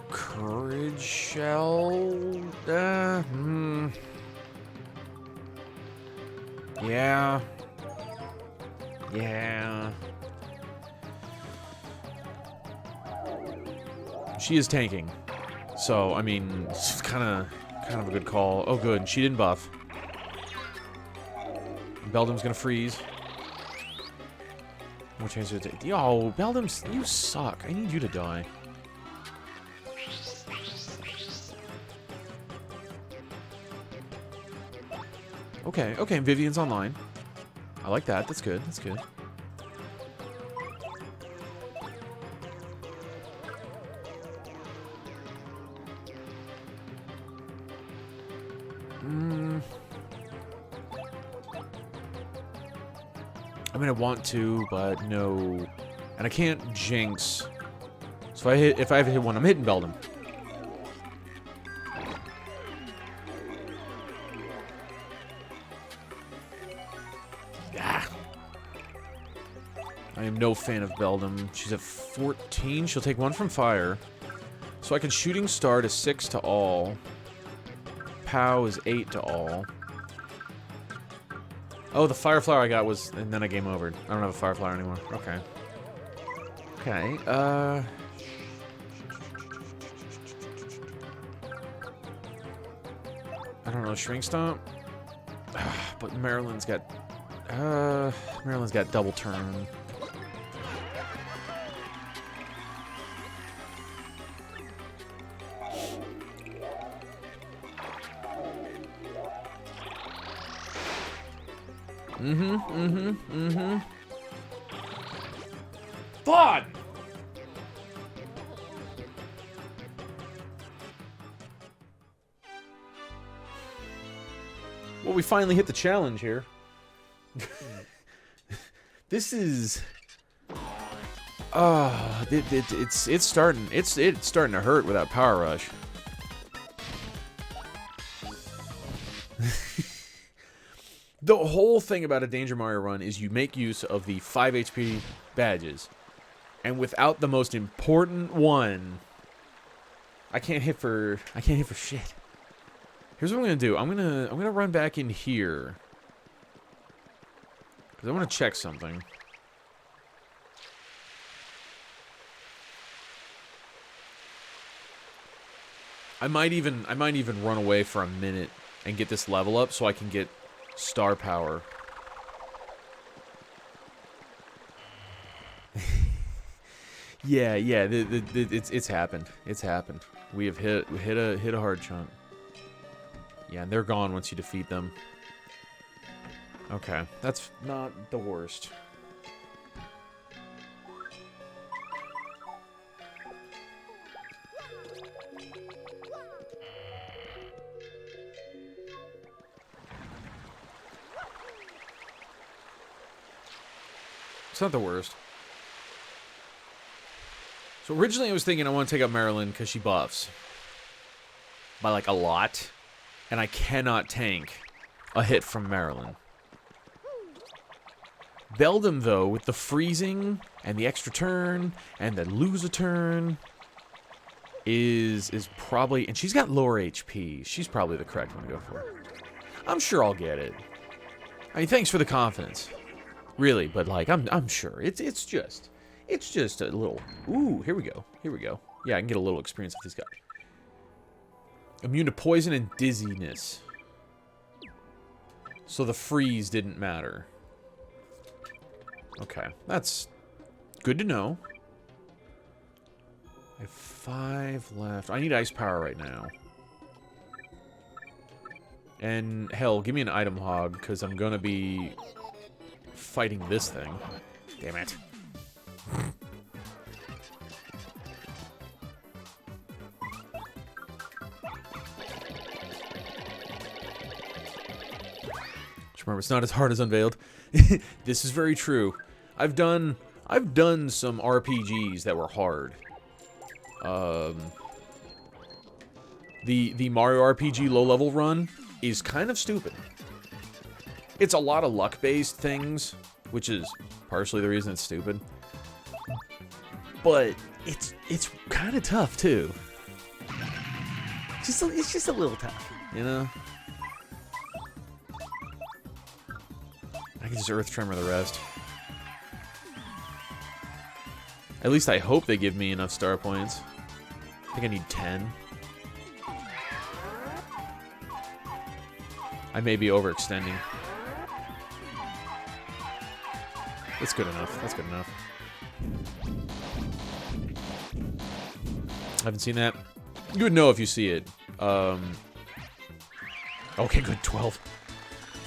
Courage Shell. Yeah. She is tanking, so I mean, it's kind of a good call. Oh, good, she didn't buff. Beldam's gonna freeze. More chance to take. Yo, Beldam's, you suck. I need you to die. Okay, Vivian's online. I like that. That's good. That's good. I mean, I want to, but no. And I can't jinx. So if I have hit one, I'm hitting Beldam. I am no fan of Beldam. She's at 14. She'll take 1 from fire. So I can Shooting Star to 6 to all. POW is 8 to all. Oh, the fire flower I got was... And then I game over. I don't have a fire flower anymore. Okay. Okay, I don't know, Shrink Stomp? But Maryland's got double turn. Fun! Well, we finally hit the challenge here. This is... it's starting to hurt without Power Rush. The whole thing about a Danger Mario run is you make use of the 5 HP badges. And without the most important one, I can't hit for shit. Here's what I'm gonna do. I'm gonna run back in here. Cause I wanna check something. I might even run away for a minute and get this level up so I can get star power. Yeah, it's happened. It's happened. We have hit a hard chunk. Yeah, and they're gone once you defeat them. Okay, that's not the worst. It's not the worst. So originally I was thinking I want to take out Marilyn because she buffs. By like a lot. And I cannot tank a hit from Marilyn. Beldam, though, with the freezing and the extra turn and the lose a turn is probably... And she's got lower HP. She's probably the correct one to go for. I'm sure I'll get it. I mean, thanks for the confidence. Really, but like, I'm sure. It's just a little... Ooh, here we go. Here we go. Yeah, I can get a little experience with this guy. Immune to poison and dizziness. So the freeze didn't matter. Okay, that's good to know. I have 5 left. I need ice power right now. And hell, give me an item hog, because I'm gonna be fighting this thing. Damn it. Remember, it's not as hard as Unveiled. This is very true. I've done some RPGs that were hard. The Mario RPG low-level run is kind of stupid. It's a lot of luck-based things, which is partially the reason it's stupid. But it's kind of tough too. It's just a little tough, you know. I can just Earth Tremor the rest. At least I hope they give me enough star points. I think I need 10. I may be overextending. That's good enough. That's good enough. I haven't seen that. You would know if you see it. Okay, good. 12.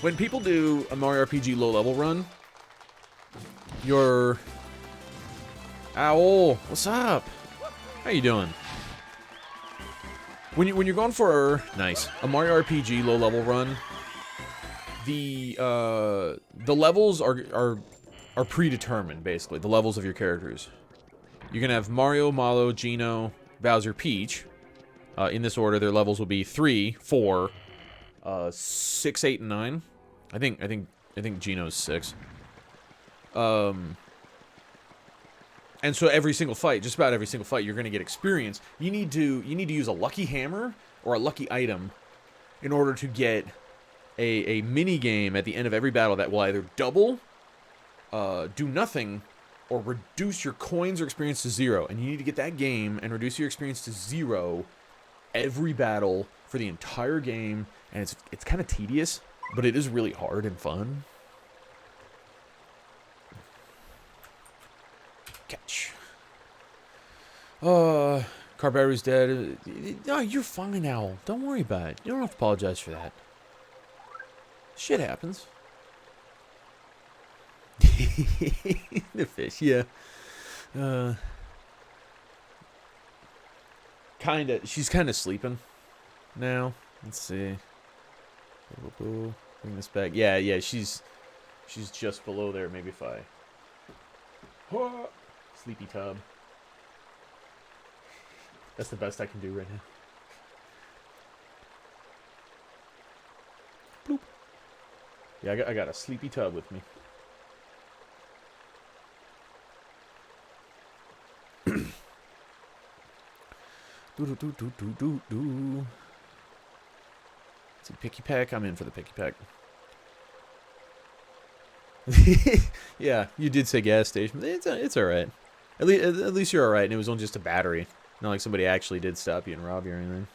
When people do a Mario RPG low-level run, you're... Owl, what's up? How you doing? When you're going for a Mario RPG low-level run, the levels are predetermined, basically. The levels of your characters. You're gonna have Mario, Malo, Geno, Bowser, Peach. In this order, their levels will be 3, 4, 6, 8, and 9. I think Geno's 6. And so every single fight, just about every single fight, you're gonna get experience. You need to use a lucky hammer or a lucky item in order to get a mini game at the end of every battle that will either double, do nothing, or reduce your coins or experience to 0. And you need to get that game and reduce your experience to 0 every battle for the entire game. And it's kind of tedious, but it is really hard and fun. Catch. Carberry's dead. No, you're fine, Owl. Don't worry about it. You don't have to apologize for that. Shit happens. The fish, yeah. She's kinda sleeping now. Let's see. Bring this back. Yeah, she's just below there. Maybe if I sleepy tub. That's the best I can do right now. Bloop. Yeah, I got a sleepy tub with me. Do. See, picky peck. I'm in for the picky peck. Yeah, you did say gas station. It's all right. At least you're all right, and it was only just a battery. Not like somebody actually did stop you and rob you or anything.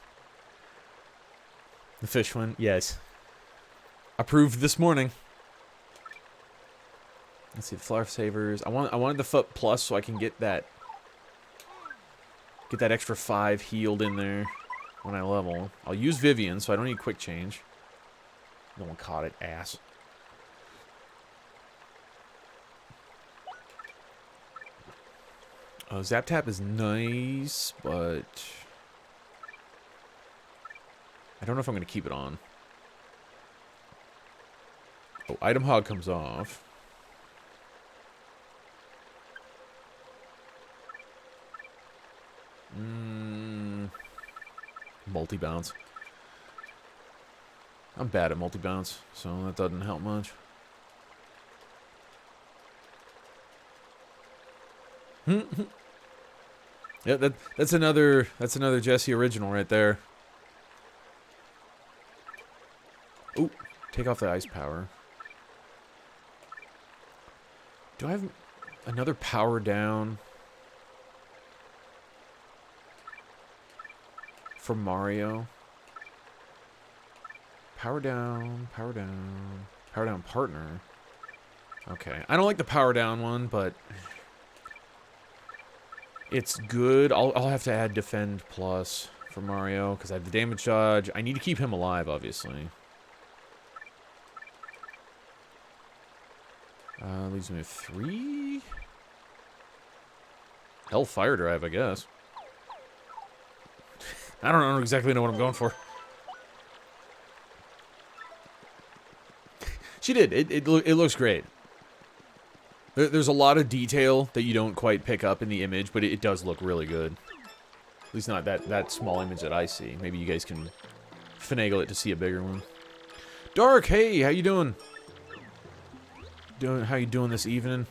The fish one, yes. Approved this morning. Let's see the flower savers. I wanted the foot plus so I can get that extra 5 healed in there when I level. I'll use Vivian, so I don't need quick change. No one caught it, ass. Zap Tap is nice, but I don't know if I'm going to keep it on. Oh, Item Hog comes off. Multi-bounce. I'm bad at multi-bounce, so that doesn't help much. Yeah, that's another Jesse original right there. Ooh, take off the ice power. Do I have another power down for Mario? Power down partner. Okay, I don't like the power down one, but it's good. I'll have to add defend plus for Mario because I have the damage dodge. I need to keep him alive, obviously. Leaves me with 3. Hell, fire drive, I guess. I don't exactly know what I'm going for. She did. It looks great. There's a lot of detail that you don't quite pick up in the image, but it does look really good. At least not that small image that I see. Maybe you guys can finagle it to see a bigger one. Dark, hey, how you doing? How you doing this evening?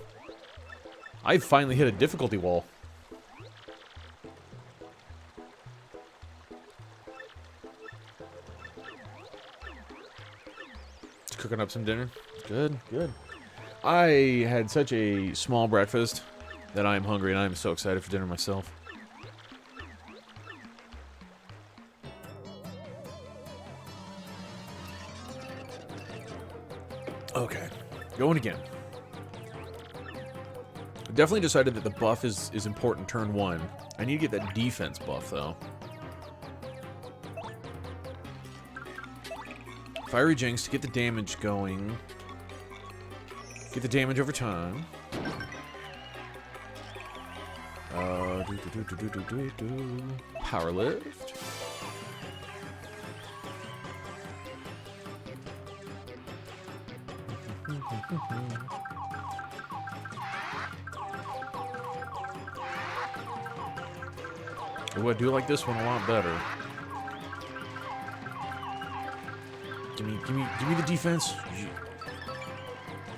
I finally hit a difficulty wall. Just cooking up some dinner. Good. I had such a small breakfast that I am hungry and I am so excited for dinner myself. Okay, going again. I definitely decided that the buff is important turn 1. I need to get that defense buff though. Fiery Jinx to get the damage going. Get the damage over time. Power lift. Oh, I do like this one a lot better. Give me the defense.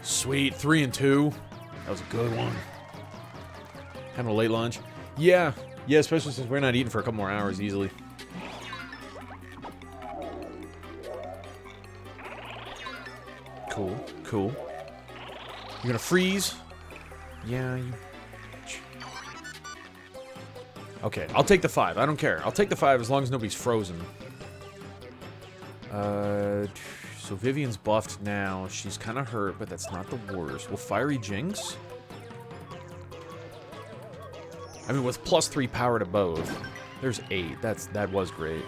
Sweet, 3 and 2. That was a good one. Having a late lunch. Yeah, especially since we're not eating for a couple more hours easily. Cool. You're gonna freeze? Yeah, you... Okay, I'll take the 5. I don't care. I'll take the 5 as long as nobody's frozen. So Vivian's buffed now. She's kind of hurt, but that's not the worst. Will Fiery Jinx? I mean, with +3 power to both. There's 8. That was great.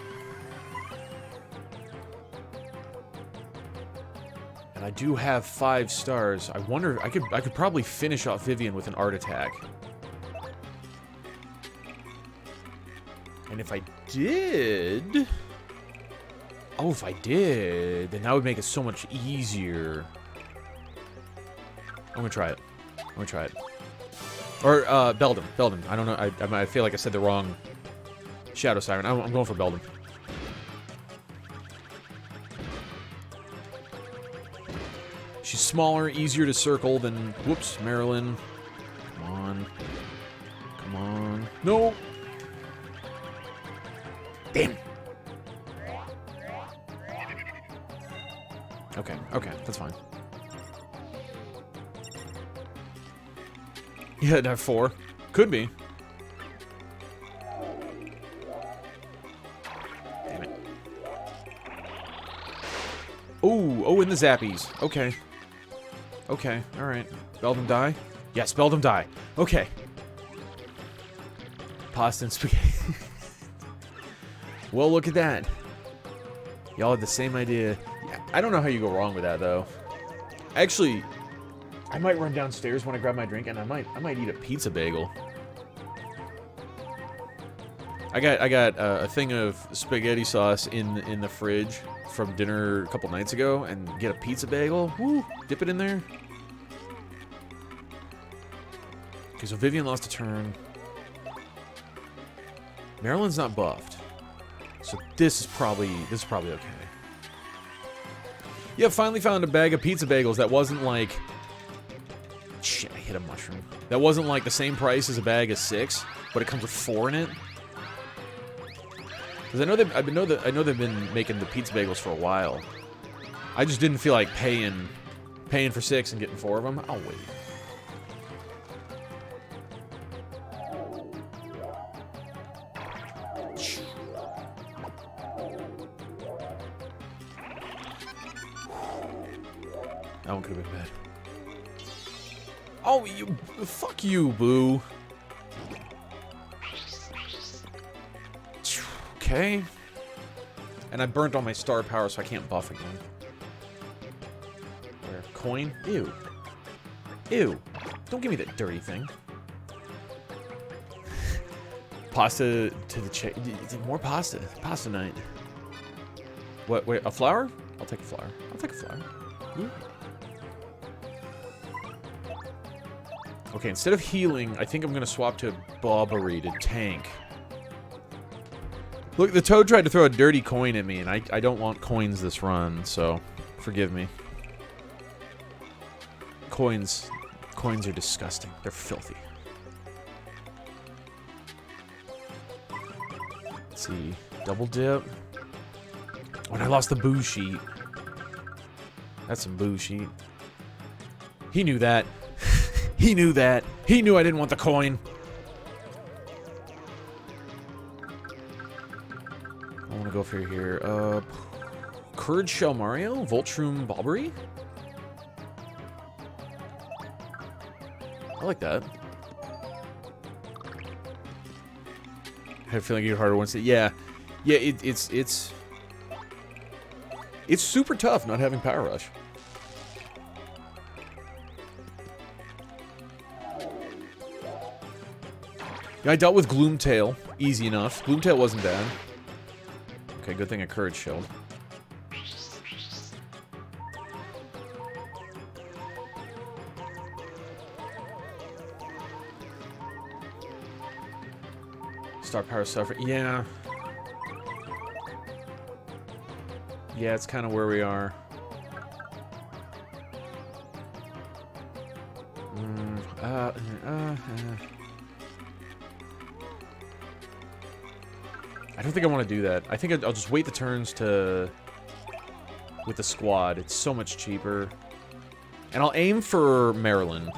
And I do have 5 stars. I wonder, I could probably finish off Vivian with an art attack. And if I did... Oh, if I did, then that would make it so much easier. I'm gonna try it. I'm gonna try it. Or, Beldum. Beldum. I don't know. I feel like I said the wrong Shadow Siren. I'm going for Beldum. She's smaller, easier to circle than... Whoops, Marilyn. Come on. Come on. No! Damn! Okay, okay, that's fine. Yeah, I'd have 4. Could be. Damn it. Oh, in the zappies. Okay. Okay, alright. Beldum die? Yes, Beldum die. Okay. Pasta and spaghetti. Well, look at that. Y'all had the same idea. I don't know how you go wrong with that, though. Actually, I might run downstairs when I grab my drink, and I might eat a pizza bagel. I got a thing of spaghetti sauce in the fridge from dinner a couple nights ago, and get a pizza bagel. Woo! Dip it in there. Okay, so Vivian lost a turn. Marilyn's not buffed, so this is probably okay. Yeah, finally found a bag of pizza bagels that wasn't like... Shit, I hit a mushroom. That wasn't like the same price as a bag of 6, but it comes with 4 in it. Because I know they've been making the pizza bagels for a while. I just didn't feel like paying for 6 and getting 4 of them. I'll wait. That one could have been bad. Oh, you... Fuck you, boo. Okay. And I burnt all my star power, so I can't buff again. Where? Coin? Ew. Ew. Don't give me that dirty thing. Pasta to the more pasta. Pasta night. What? Wait, a flower? I'll take a flower. I'll take a flower. Ooh. Okay, instead of healing, I think I'm going to swap to Bobbery to tank. Look, the toad tried to throw a dirty coin at me, and I don't want coins this run, so forgive me. Coins are disgusting. They're filthy. Let's see. Double dip. Oh, and I lost the boo sheet. That's some boo sheet. He knew that. He knew that. He knew I didn't want the coin. I want to go for here. Courage Shell Mario? Voltrum Bobbery? I like that. I have a feeling it get harder once it... Yeah. Yeah, it's super tough not having Power Rush. I dealt with Gloomtail. Easy enough. Gloomtail wasn't bad. Okay, good thing I Courage Shelled. Star Power Suffer. Yeah. Yeah, it's kind of where we are. I don't think I want to do that. I think I'll just wait the turns to... with the squad. It's so much cheaper. And I'll aim for Marilyn.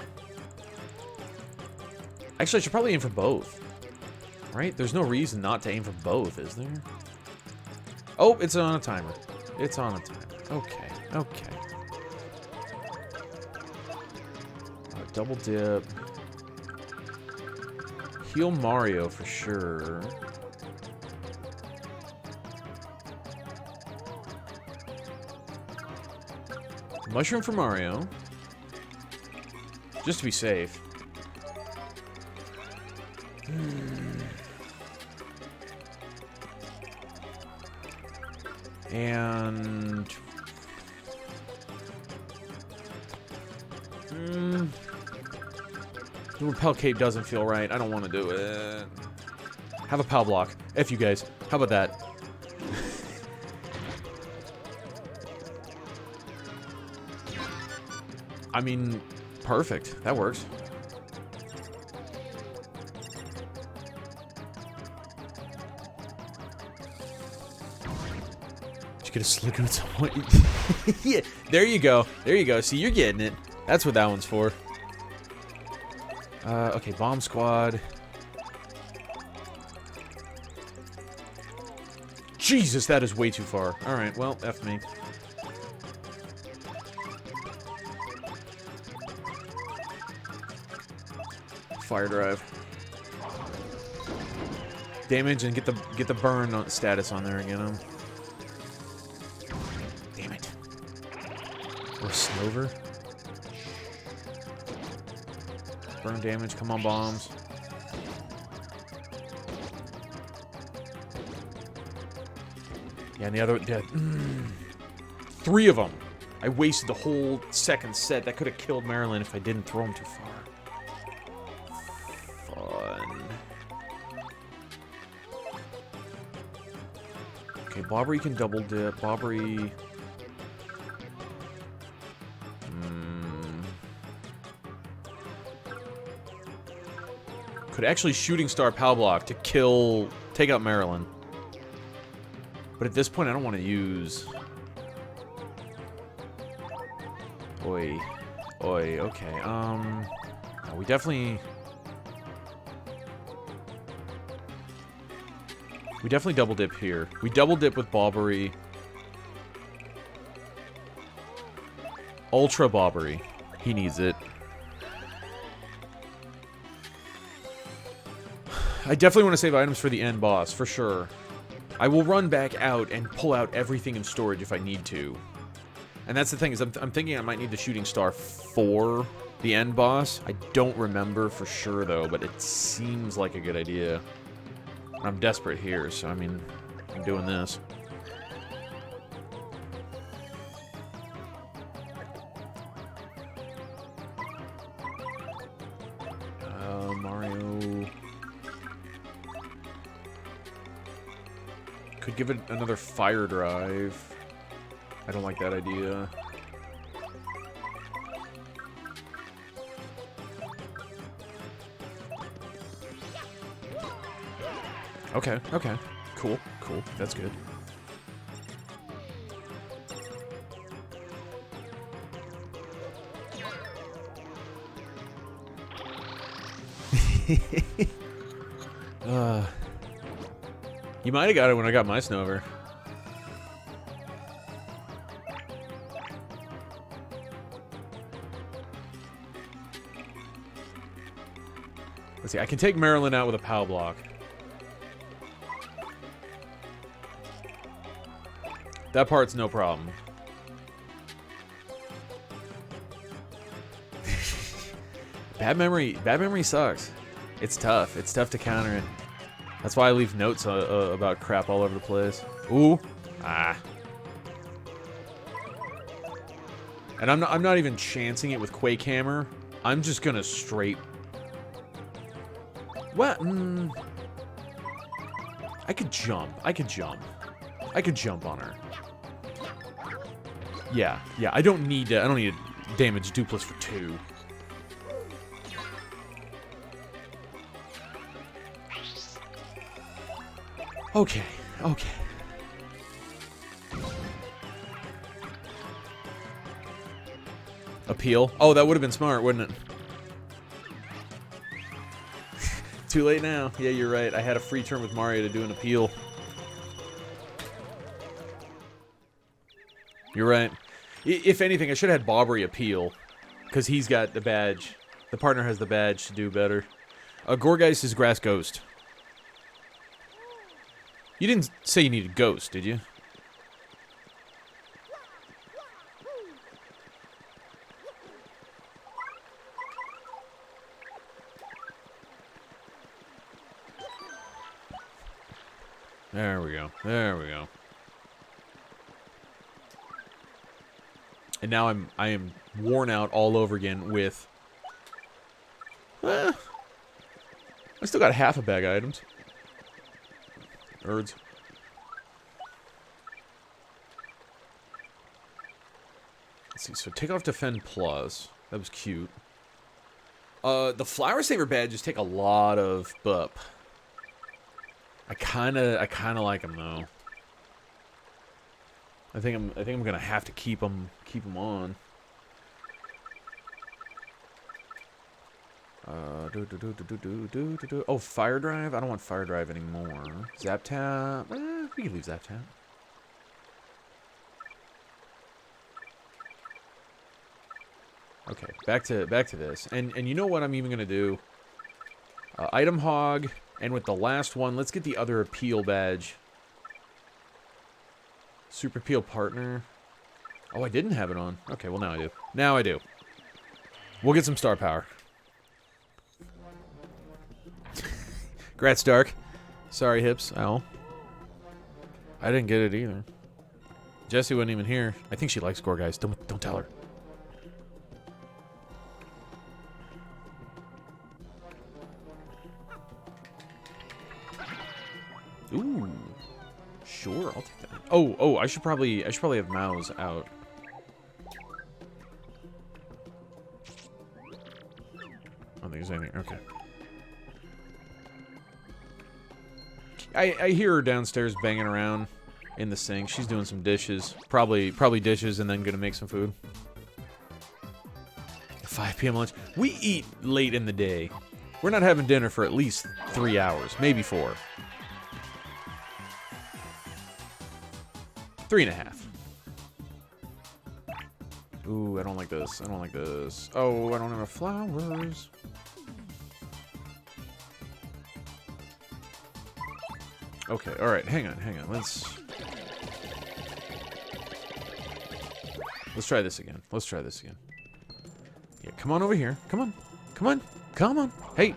Actually, I should probably aim for both. Right? There's no reason not to aim for both, is there? Oh, it's on a timer. It's on a timer. Okay, okay. Double dip. Heal Mario for sure. Mushroom for Mario. Just to be safe. And... the repel cape doesn't feel right. I don't want to do it. Have a pow block. F you guys. How about that? I mean, perfect. That works. Did you get a slicker at some point? Yeah, there you go. There you go. See, you're getting it. That's what that one's for. Okay, bomb squad. Jesus, that is way too far. Alright, well, F me. Fire drive. Damage and get the burn on status on there again. Damn it. Or Snover. Burn damage, come on, bombs. Yeah, and the other... Yeah, three of them! I wasted the whole second set. That could have killed Marilyn if I didn't throw him too far. Fun. Okay, Bobbery can double dip. Bobbery... Could actually Shooting Star Pow Block to take out Marilyn. But at this point, I don't want to use... Oi. Oi, okay. No, we definitely double dip here. We double dip with Bobbery. Ultra Bobbery. He needs it. I definitely want to save items for the end boss, for sure. I will run back out and pull out everything in storage if I need to. And that's the thing, is I'm thinking I might need the Shooting Star for the end boss. I don't remember for sure, though, but it seems like a good idea. I'm desperate here, so, I mean, I'm doing this. Mario... Could give it another fire drive. I don't like that idea. Okay, okay. Cool, cool. That's good. You might have got it when I got my Snover. Let's see, I can take Marilyn out with a POW block. That part's no problem. Bad memory sucks. It's tough. It's tough to counter it. That's why I leave notes about crap all over the place. Ooh. Ah. And I'm not even chancing it with Quake Hammer. I'm just gonna straight... What? I could jump. I could jump. I could jump on her. Yeah. Yeah, I don't need a damage dupless for 2. Okay, okay. A peel. Oh, that would have been smart, wouldn't it? Too late now. Yeah, you're right. I had a free turn with Mario to do an appeal. You're right. If anything, I should have had Bobbery appeal. Because he's got the badge. The partner has the badge to do better. Gorgeist is Grass Ghost. You didn't say you needed Ghost, did you? There we go. There we go. And now I am worn out all over again with... I still got half a bag of items. Erds. Let's see, so take off Defend Plus. That was cute. The Flower Saver badges take a lot of bup. I kinda like them though. I think I'm gonna have to keep them on. Oh, Fire Drive? I don't want Fire Drive anymore. Zap Tap? We can leave Zap Tap. Okay, back to this. And you know what I'm even gonna do? Item Hog, and with the last one, let's get the other appeal badge. Super Appeal Partner. Oh, I didn't have it on. Okay, well now I do. Now I do. We'll get some star power. Grats, Dark. Sorry, Hips. Ow. I didn't get it either. Jessie wasn't even here. I think she likes Gorgeist. Don't tell her. Ooh. Sure, I'll take that. Oh, I should probably have Mouse out. I don't think there's anything. Okay. I hear her downstairs banging around in the sink. She's doing some dishes. Probably dishes and then gonna make some food. 5 p.m. lunch. We eat late in the day. We're not having dinner for at least 3 hours, maybe 4. 3.5. Ooh, I don't like this. I don't like this. Oh, I don't have flowers. Okay, alright, hang on. Let's try this again. Yeah, come on over here. Come on. Hey,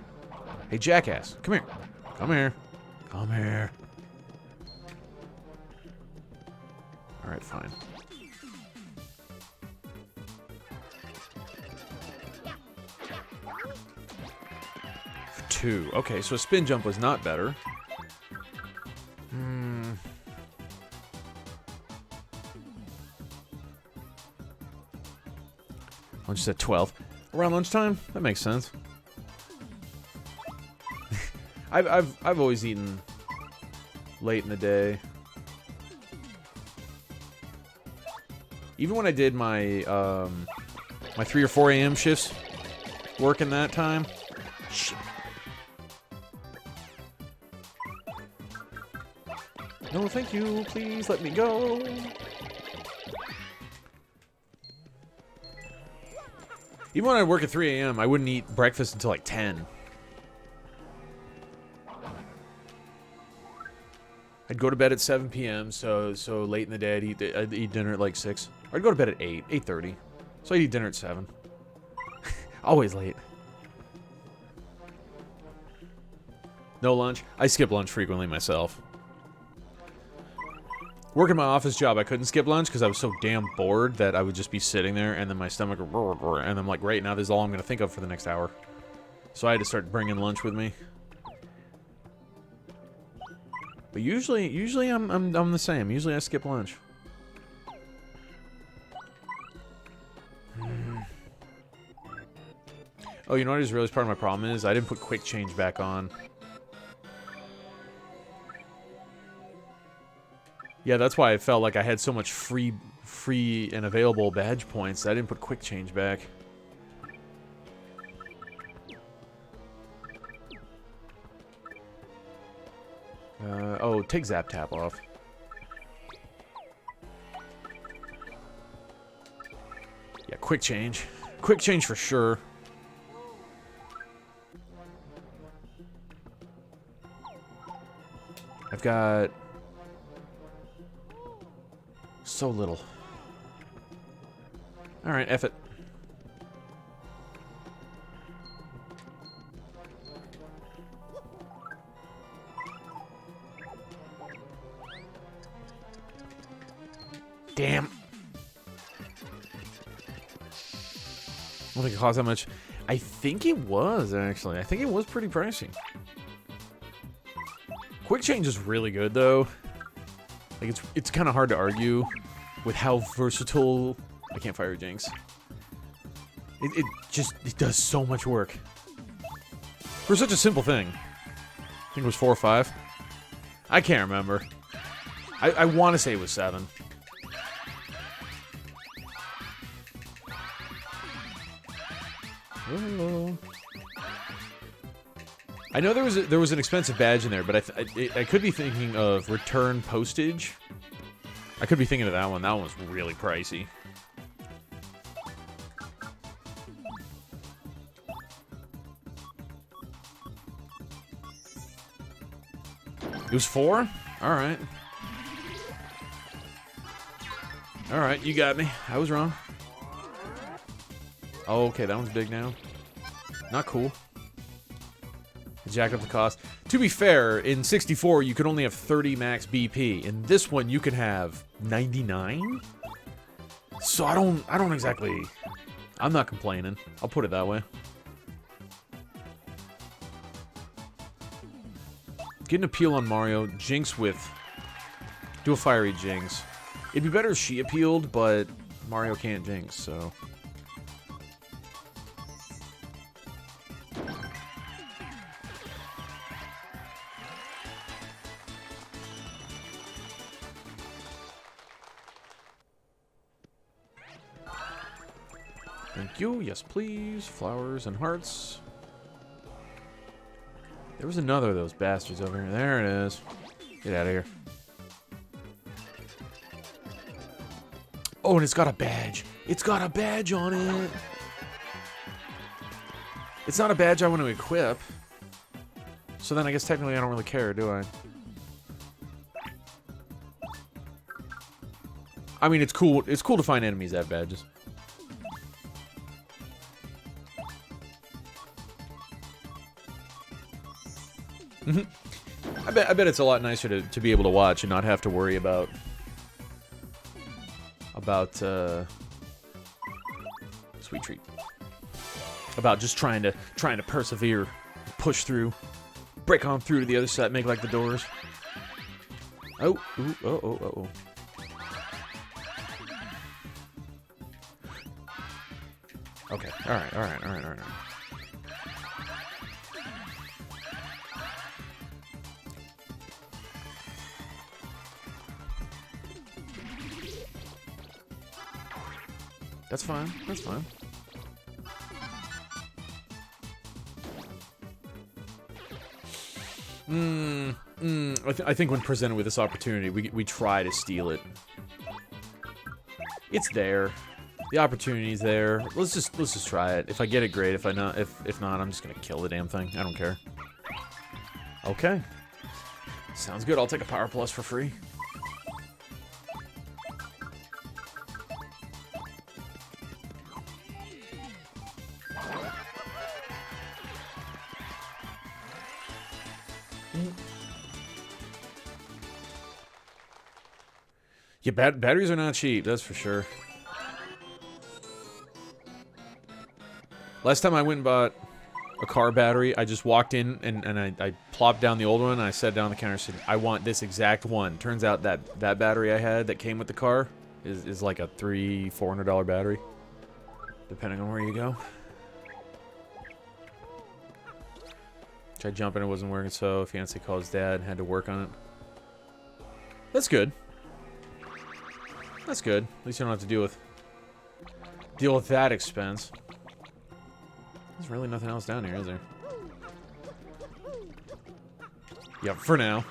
jackass. Come here. Alright, fine. For 2. Okay, so a spin jump was not better. Lunch is at 12. Around lunchtime? That makes sense. I've always eaten late in the day. Even when I did my my 3 or 4 a.m. shifts, working that time. Shit. No, thank you. Please let me go. Even when I work at 3 a.m., I wouldn't eat breakfast until like 10. I'd go to bed at 7 p.m., so late in the day I'd eat dinner at like 6. Or I'd go to bed at 8, 8:30. So I'd eat dinner at 7. Always late. No lunch. I skip lunch frequently myself. Working my office job, I couldn't skip lunch because I was so damn bored that I would just be sitting there and then my stomach would... And I'm like, right now this is all I'm going to think of for the next hour. So I had to start bringing lunch with me. But usually I'm the same. Usually I skip lunch. Oh, you know what is really part of my problem is? I didn't put quick change back on. Yeah, that's why I felt like I had so much free and available badge points. I didn't put quick change back. Oh, take Zap Tap off. Yeah, quick change. Quick change for sure. I've got so little. Alright, F it. Damn. I don't think it cost that much. I think it was, actually. I think it was pretty pricey. Quick change is really good, though. Like, it's kind of hard to argue with how versatile... I can't fire Jinx. It does so much work. For such a simple thing. I think it was 4 or 5. I can't remember. I want to say it was 7. Oh. I know there was an expensive badge in there, but I could be thinking of return postage. I could be thinking of that one. That one was really pricey. It was 4? Alright. Alright, you got me. I was wrong. Oh, okay, that one's big now. Not cool. Jack up the cost. To be fair, in 64, you could only have 30 max BP. In this one, you can have 99? So I don't exactly... I'm not complaining. I'll put it that way. Get an appeal on Mario. Jinx with... Do a fiery Jinx. It'd be better if she appealed, but Mario can't Jinx, so... Thank you. Yes, please. Flowers and hearts. There was another of those bastards over here. There it is. Get out of here. Oh, and it's got a badge. It's got a badge on it. It's not a badge I want to equip. So then I guess technically I don't really care, do I? I mean, it's cool. It's cool to find enemies that have badges. I bet it's a lot nicer to be able to watch and not have to worry about sweet treat. About just trying to persevere, push through, break on through to the other side, make like the doors. Oh, ooh, oh. Okay, all right. That's fine. That's fine. I think when presented with this opportunity, we try to steal it. It's there. The opportunity's there. Let's just try it. If I get it, great. If not, I'm just gonna kill the damn thing. I don't care. Okay. Sounds good. I'll take a Power Plus for free. Yeah, batteries are not cheap, that's for sure. Last time I went and bought a car battery, I just walked in and I plopped down the old one and I sat down on the counter and said, I want this exact one. Turns out that battery I had that came with the car is like a $300-400 battery, depending on where you go. Tried jumping, it wasn't working, so fiance called his dad, had to work on it. That's good. That's good. At least you don't have to deal with that expense. There's really nothing else down here, is there? Yeah, for now.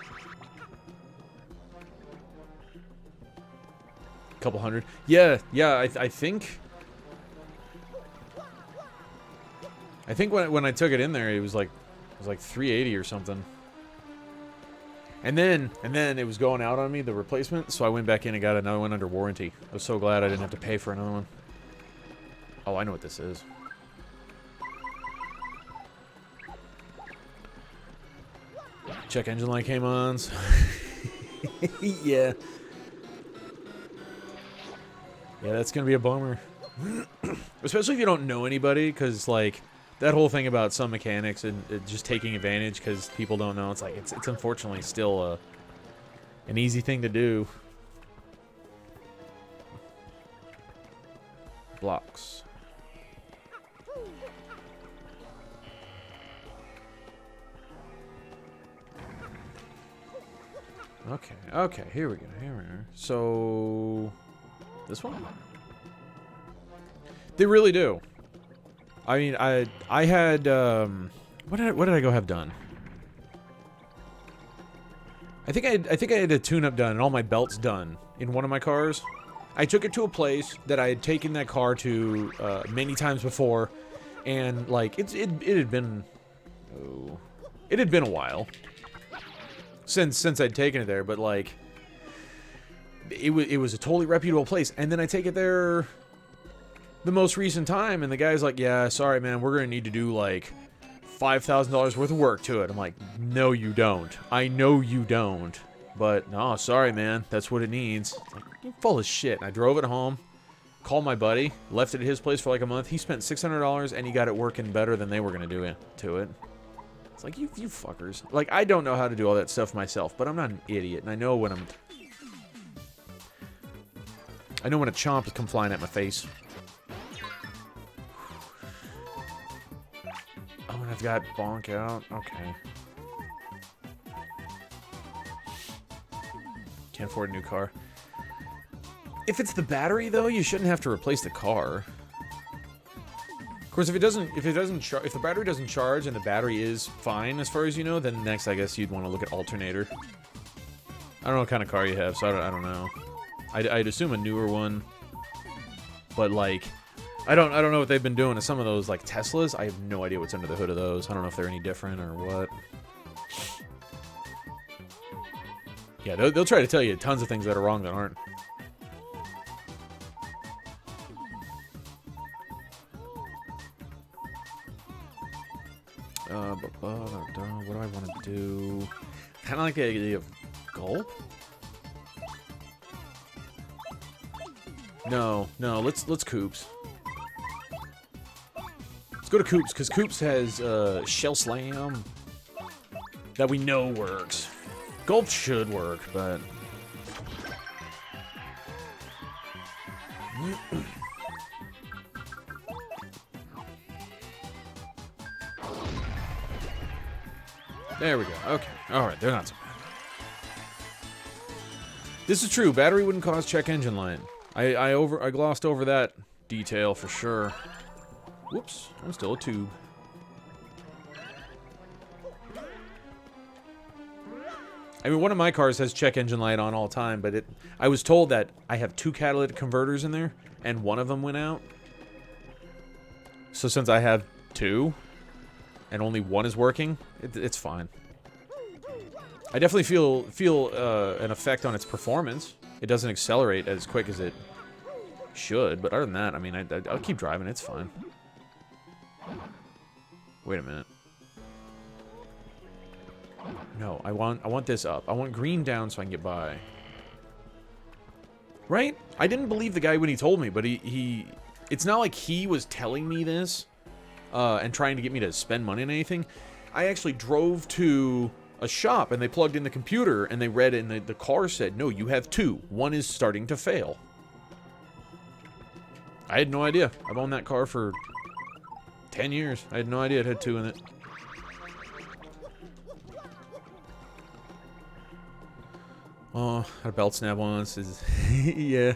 Couple hundred. Yeah, I think when I took it in there, it was like 380 or something. And then it was going out on me, the replacement, so I went back in and got another one under warranty. I was so glad I didn't have to pay for another one. Oh, I know what this is. Check engine light came on. So yeah. Yeah, that's gonna be a bummer. Especially if you don't know anybody, because, like, that whole thing about some mechanics and just taking advantage because people don't know, it's like, it's unfortunately still an easy thing to do. Blocks. Okay, here we go, So, this one? They really do. I mean, I had, what did I go have done? I think I had a tune-up done and all my belts done in one of my cars. I took it to a place that I had taken that car to many times before, and, like, it had been, it had been a while since I'd taken it there, but, like, it was a totally reputable place. And then I take it there the most recent time, and the guy's like, yeah, sorry, man, we're gonna need to do, like, $5,000 worth of work to it. I'm like, no, you don't. I know you don't. But, no, sorry, man. That's what it needs. Like, you're full of shit. And I drove it home, called my buddy, left it at his place for, like, a month. He spent $600, and he got it working better than they were gonna do it to it. It's like, you fuckers. Like, I don't know how to do all that stuff myself, but I'm not an idiot, and I know when a chomp is come flying at my face. Oh, and I've got bonk out. Okay. Can't afford a new car. If it's the battery, though, you shouldn't have to replace the car. Of course, if the battery doesn't charge and the battery is fine, as far as you know, then next, I guess you'd want to look at alternator. I don't know what kind of car you have, so I don't know. I'd assume a newer one, but, like, I don't know what they've been doing to some of those, like, Teslas. I have no idea what's under the hood of those. I don't know if they're any different or what. Yeah, they'll try to tell you tons of things that are wrong that aren't. What do I want to do? Kind of like the idea of gulp? No, let's Coops. Let's go to Coops, because Coops has Shell Slam that we know works. Gulp should work, but... There we go. Okay. Alright, they're not so bad. This is true. Battery wouldn't cause check engine light. I glossed over that detail for sure. Whoops. I'm still a tube. I mean, one of my cars has check engine light on all the time, but I was told that I have 2 catalytic converters in there, and one of them went out. So since I have 2, and only one is working, it's fine. I definitely feel an effect on its performance. It doesn't accelerate as quick as it should, but other than that, I mean, I'll keep driving. It's fine. Wait a minute. No, I want this up. I want green down so I can get by. Right? I didn't believe the guy when he told me, but it's not like he was telling me this and trying to get me to spend money on anything. I actually drove to a shop and they plugged in the computer and they read it and the car said, no, you have 2. One is starting to fail. I had no idea. I've owned that car for 10 years. I had no idea it had 2 in it. Oh, had a belt snap once. Yeah.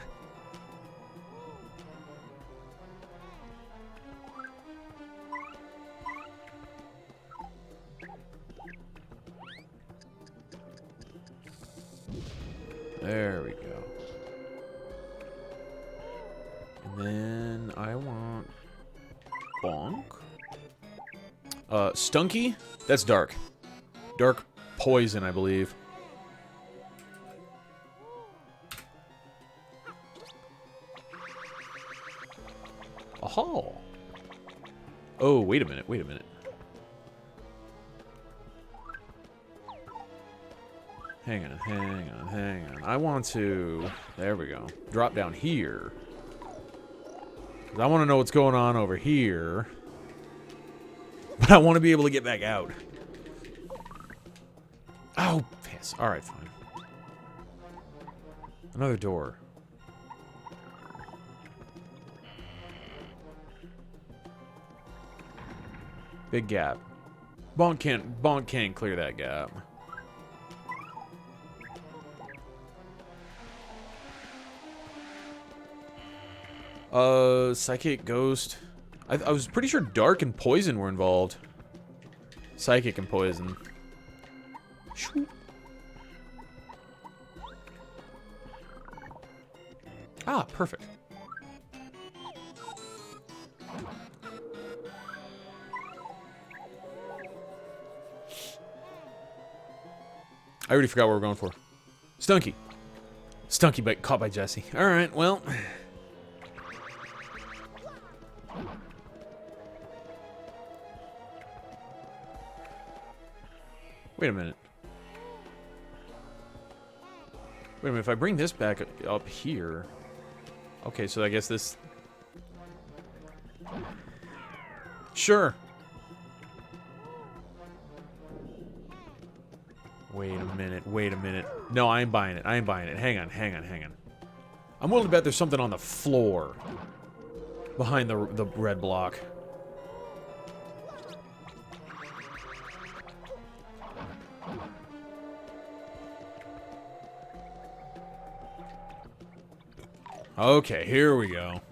There we go. And then I want bonk. Stunky? That's dark. Dark poison, I believe. Aha! Oh, wait a minute, wait a minute. Hang on, hang on, hang on. I want to... There we go. Drop down here. 'Cause I want to know what's going on over here. But I want to be able to get back out. Oh, piss. Alright, fine. Another door. Big gap. Bonk can't clear that gap. Psychic, ghost. I was pretty sure dark and poison were involved. Psychic and poison. Ah, perfect. I already forgot what we're going for. Stunky. Stunky bite caught by Jesse. Alright, well. Wait a minute. Wait a minute, if I bring this back up here... Okay, so I guess this... Sure. Wait a minute, wait a minute. No, I ain't buying it, I ain't buying it. Hang on, hang on, hang on. I'm willing to bet there's something on the floor. Behind the red block. Okay, here we go.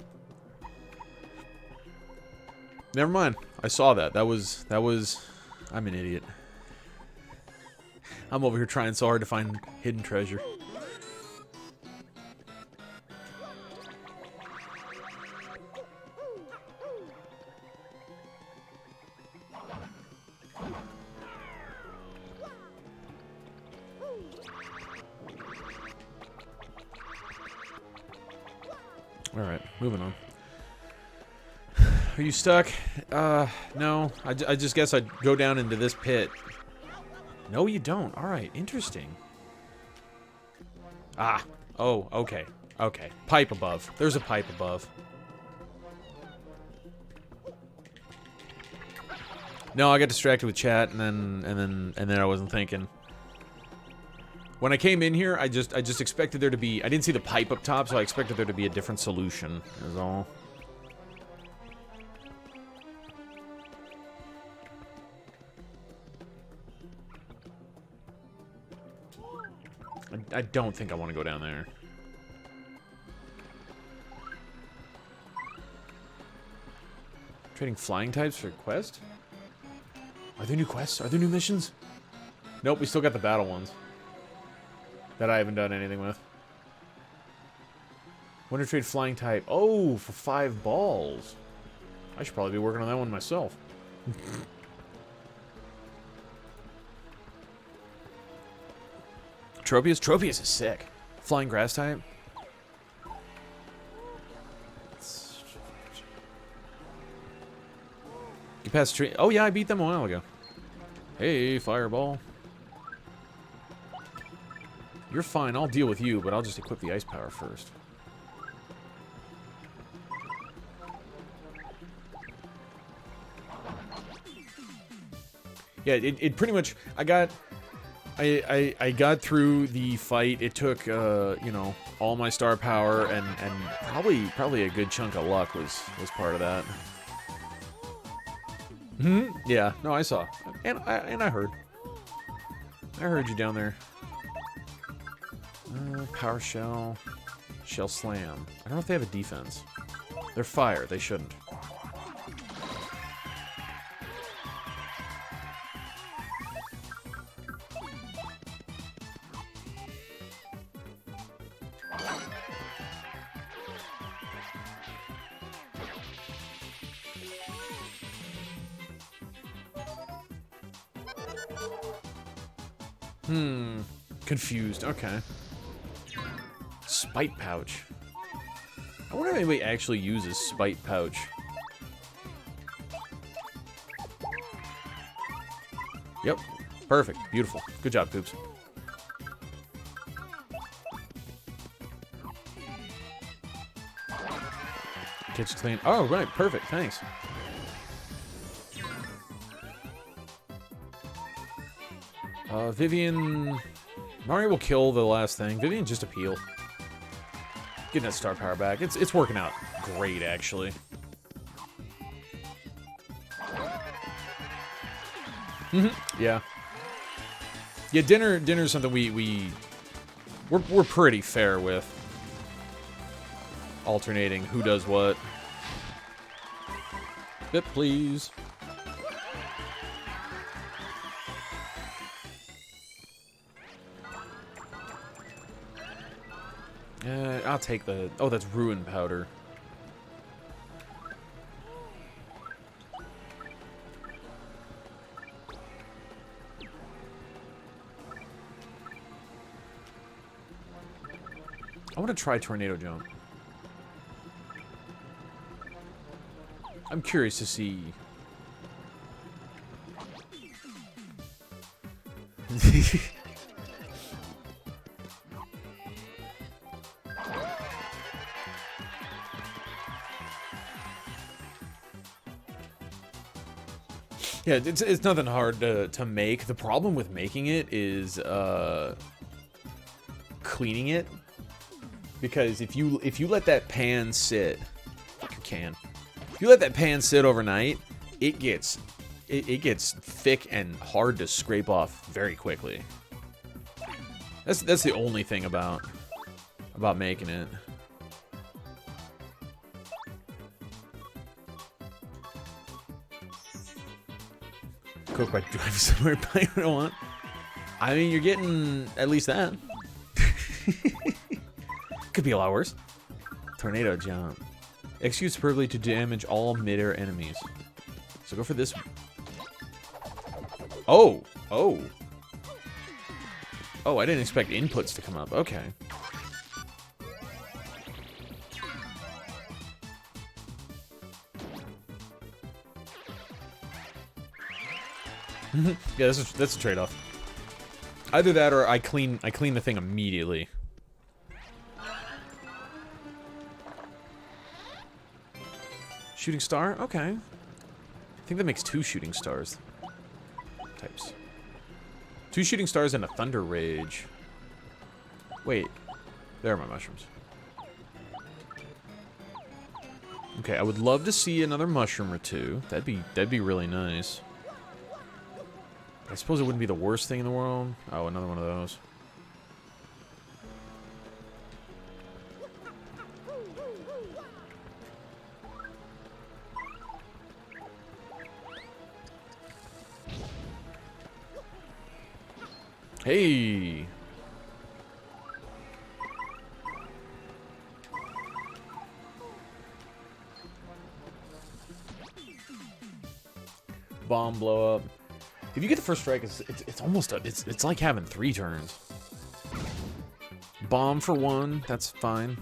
Never mind. I saw that. That was... I'm an idiot. I'm over here trying so hard to find hidden treasure. Alright, moving on. Are you stuck? No. I just guess I'd go down into this pit. No, you don't. Alright, interesting. Ah. Oh, okay. Okay. Pipe above. There's a pipe above. No, I got distracted with chat and then I wasn't thinking. When I came in here, I just expected there to be... I didn't see the pipe up top, so I expected there to be a different solution, is all. I don't think I want to go down there. Trading flying types for quest? Are there new quests? Are there new missions? Nope, we still got the battle ones. That I haven't done anything with. Wonder trade flying type. Oh, for 5 balls. I should probably be working on that one myself. Tropius? Tropius is sick. Flying grass type. You passed tree. Oh yeah, I beat them a while ago. Hey, fireball. You're fine, I'll deal with you, but I'll just equip the ice power first. Yeah, it pretty much... I got through the fight. It took, you know, all my star power and probably a good chunk of luck was part of that. Yeah, no, I saw. And I heard. I heard you down there. Power shell. Shell slam. I don't know if they have a defense. They're fire. They shouldn't. Confused. Okay. Spite pouch. I wonder if anybody actually uses spite pouch. Yep. Perfect. Beautiful. Good job, Poops. Kitchen's clean. Oh, right. Perfect. Thanks. Vivian... Mario will kill the last thing. Vivian just appeal. Getting that star power back. It's working out great, actually. Yeah. Yeah, dinner's something we're pretty fair with. Alternating who does what. Bit, please. I'll take the... Oh, that's ruin powder. I want to try tornado jump. I'm curious to see... Yeah, it's nothing hard to make. The problem with making it is cleaning it, because if you let that pan sit, if you let that pan sit overnight, it gets thick and hard to scrape off very quickly. That's the only thing about making it. Cook by driving somewhere, but I don't want. I mean, you're getting at least that. Could be a lot worse. Tornado jump. Executes perfectly to damage all mid-air enemies. So go for this. Oh! Oh! Oh, I didn't expect inputs to come up. Okay. Yeah, that's a trade-off. Either that or I clean the thing immediately. Shooting star? Okay. I think that makes 2 shooting stars. Types. 2 shooting stars and a thunder rage. Wait. There are my mushrooms. Okay, I would love to see another mushroom or 2. That'd be really nice. I suppose it wouldn't be the worst thing in the world. Oh, another one of those. Hey! Bomb blow up. If you get the first strike, it's almost it's like having 3 turns. Bomb for 1, that's fine.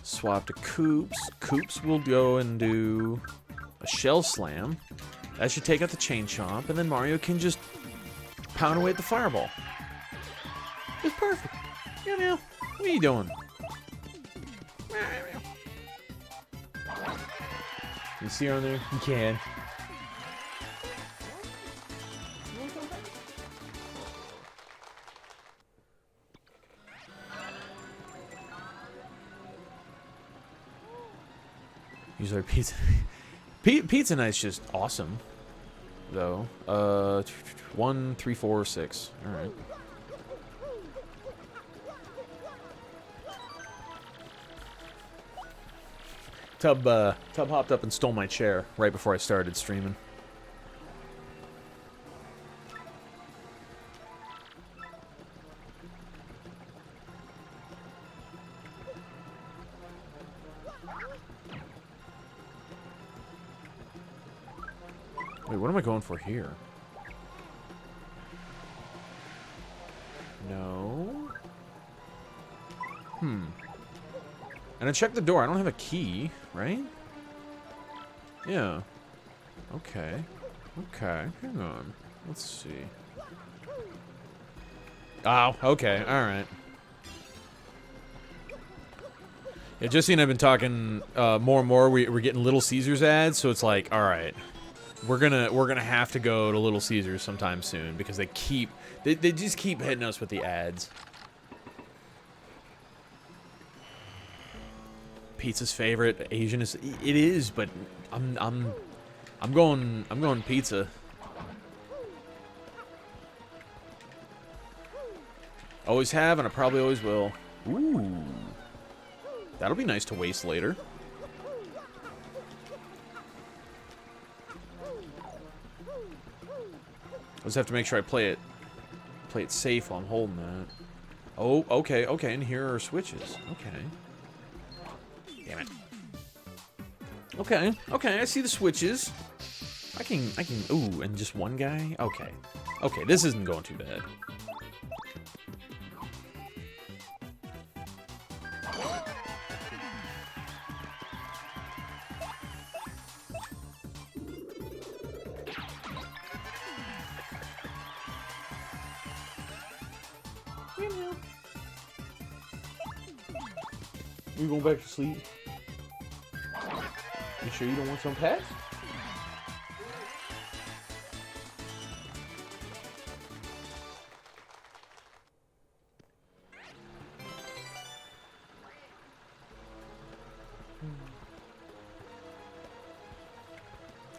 Swap to Koops. Koops will go and do a shell slam. That should take out the chain chomp, and then Mario can just pound away at the fireball. It's perfect. Meow meow. What are you doing? You see her on there? You can. Use our pizza. Pizza night's just awesome, though. 1, 3, 4, 6. All right. Tub hopped up and stole my chair right before I started streaming. Wait, what am I going for here? No. And I checked the door. I don't have a key, right? Yeah. Okay. Okay. Hang on. Let's see. Oh, okay. All right. Yeah, Jesse and I have been talking more and more. We're getting Little Caesars ads, so it's like, all right, we're gonna have to go to Little Caesars sometime soon because they just keep hitting us with the ads. Pizza's favorite. Asian is it is, but I'm going pizza. Always have, and I probably always will. Ooh. That'll be nice to waste later. I just have to make sure I play it safe while I'm holding that. Oh, okay, okay, and here are switches. Okay. Damn it. Okay, okay, I see the switches. I can, ooh, and just one guy? Okay. Okay, this isn't going too bad. You going back to sleep? You sure you don't want some pets?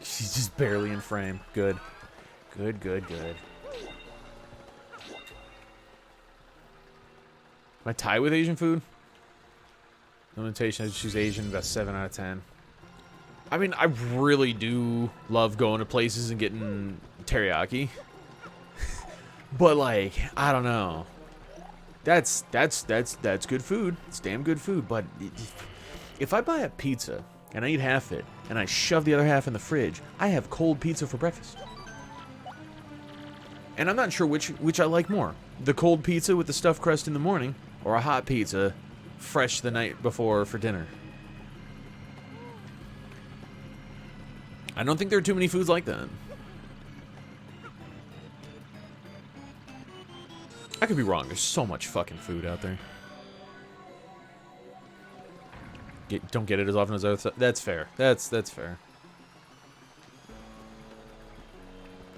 She's just barely in frame. Good. Good, good, good. Am I tied with Asian food? Limitation, I choose Asian, about 7 out of 10. I mean, I really do love going to places and getting teriyaki. But, like, I don't know. That's good food. It's damn good food. But if I buy a pizza and I eat half it and I shove the other half in the fridge, I have cold pizza for breakfast. And I'm not sure which I like more. The cold pizza with the stuffed crust in the morning, or a hot pizza fresh the night before for dinner. I don't think there are too many foods like that. I could be wrong. There's so much fucking food out there. Don't get it as often as I thought. That's fair. That's fair.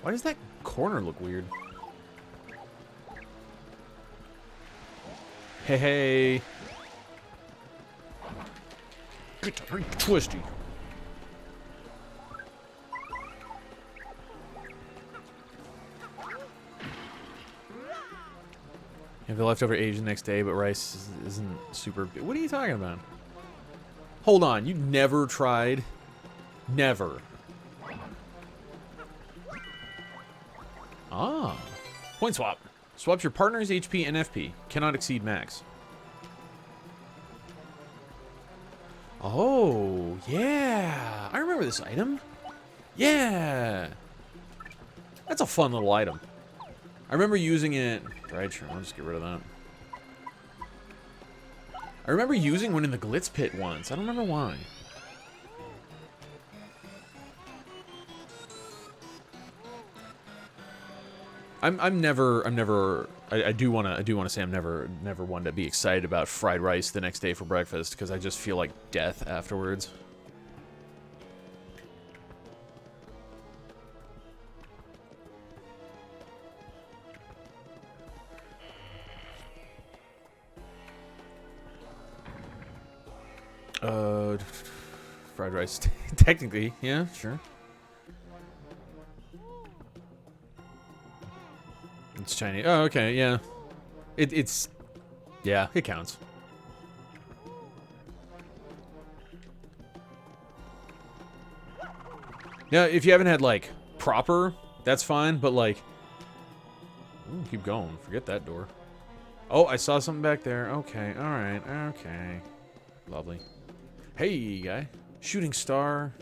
Why does that corner look weird? Hey, hey. Get twisty. Have the leftover Asian next day, but rice isn't super. What are you talking about? Hold on, you never tried? Never. Ah. Point swap. Swaps your partner's HP and FP. Cannot exceed max. Oh, yeah. I remember this item. Yeah. That's a fun little item. I remember using it. Right, sure. I'll just get rid of that. I remember using one in the Glitz Pit once. I don't remember why. I do wanna say I'm never one to be excited about fried rice the next day for breakfast because I just feel like death afterwards. Fried rice. Technically, yeah, sure. It's Chinese. Oh, okay, yeah. It's... Yeah, it counts. Now, if you haven't had, like, proper, that's fine, but, like... Ooh, keep going. Forget that door. Oh, I saw something back there. Okay, alright, okay. Lovely. Hey, guy. Shooting star.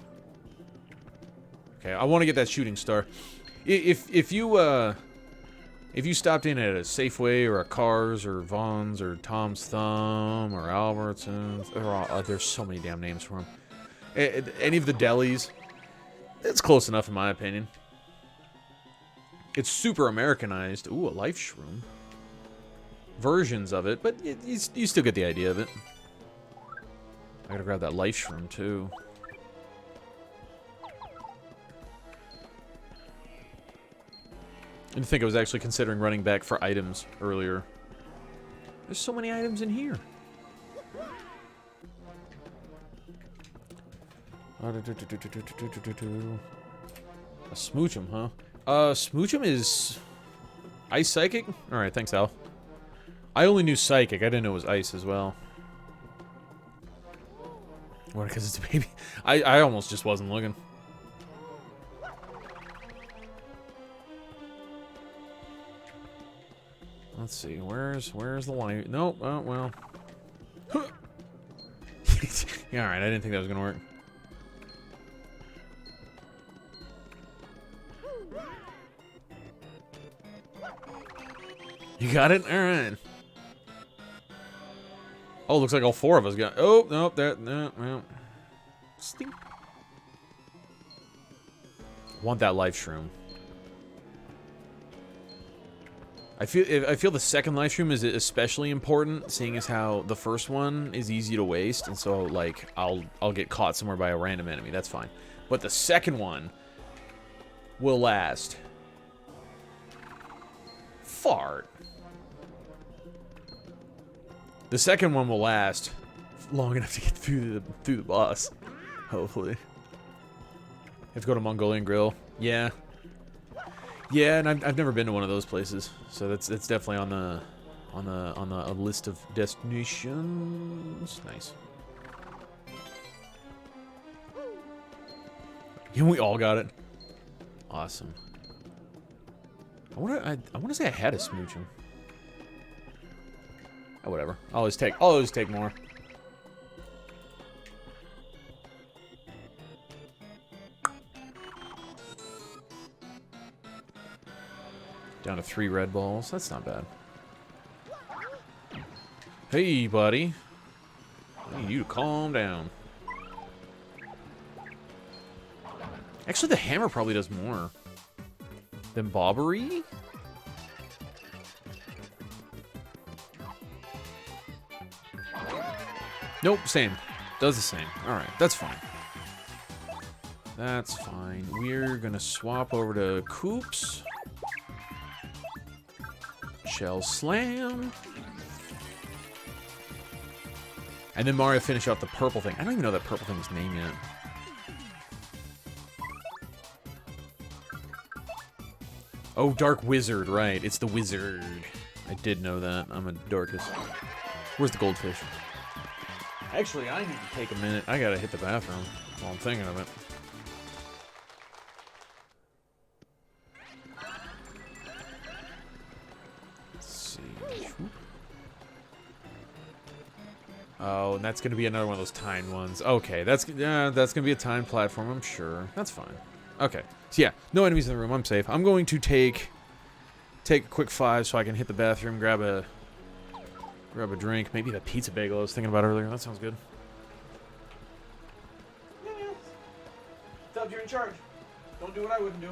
Okay, I want to get that shooting star. If you, If you stopped in at a Safeway or a Cars or Vaughn's or Tom's Thumb or Albertsons, there's so many damn names for them. Any of the delis, it's close enough in my opinion. It's super Americanized. Ooh, a life shroom. Versions of it, but you still get the idea of it. I gotta grab that life shroom too. I didn't think I was actually considering running back for items earlier. There's so many items in here. A Smoochum, huh? Smoochum is Ice Psychic? Alright, thanks, Al. I only knew Psychic. I didn't know it was Ice as well. What, because it's a baby? I almost just wasn't looking. Let's see, where's the line? Nope, oh, well. Yeah, alright, I didn't think that was gonna work. You got it? Alright. Oh, looks like all four of us got. Oh, nope, no. Stink. Want that life shroom. I feel the second life shroom is especially important, seeing as how the first one is easy to waste, and so like I'll get caught somewhere by a random enemy. That's fine. But the second one will last. Fart. The second one will last long enough to get through the boss, hopefully. Have to go to Mongolian Grill. Yeah. Yeah, and I've never been to one of those places, so that's definitely on the list of destinations. Nice. Yeah, we all got it. Awesome. I want to say I had a Smoochum. Oh, whatever. I'll always take more. Down to 3 red balls. That's not bad. Hey, buddy. I need you to calm down. Actually, the hammer probably does more than Bobbery. Nope, same. Does the same. Alright, that's fine. That's fine. We're gonna swap over to Coops. Shell Slam. And then Mario finish off the purple thing. I don't even know that purple thing's name yet. Oh, Dark Wizard, right. It's the wizard. I did know that. I'm a Darkus. Where's the goldfish? Actually, I need to take a minute. I gotta hit the bathroom while I'm thinking of it. Oh, and that's gonna be another one of those timed ones. Okay, that's gonna be a timed platform, I'm sure. That's fine. Okay, so yeah, no enemies in the room. I'm safe. I'm going to take a quick 5 so I can hit the bathroom, grab a drink, maybe the pizza bagel I was thinking about earlier. That sounds good. Tubbs, you're in charge. Don't do what I wouldn't do.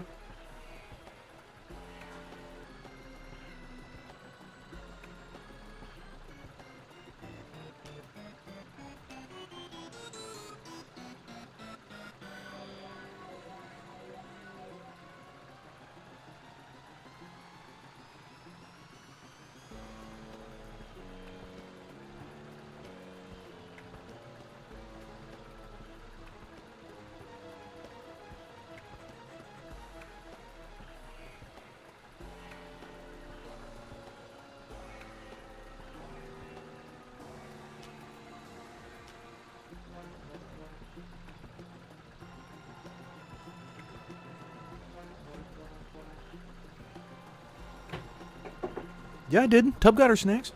Yeah, I did. Tub got her snacks.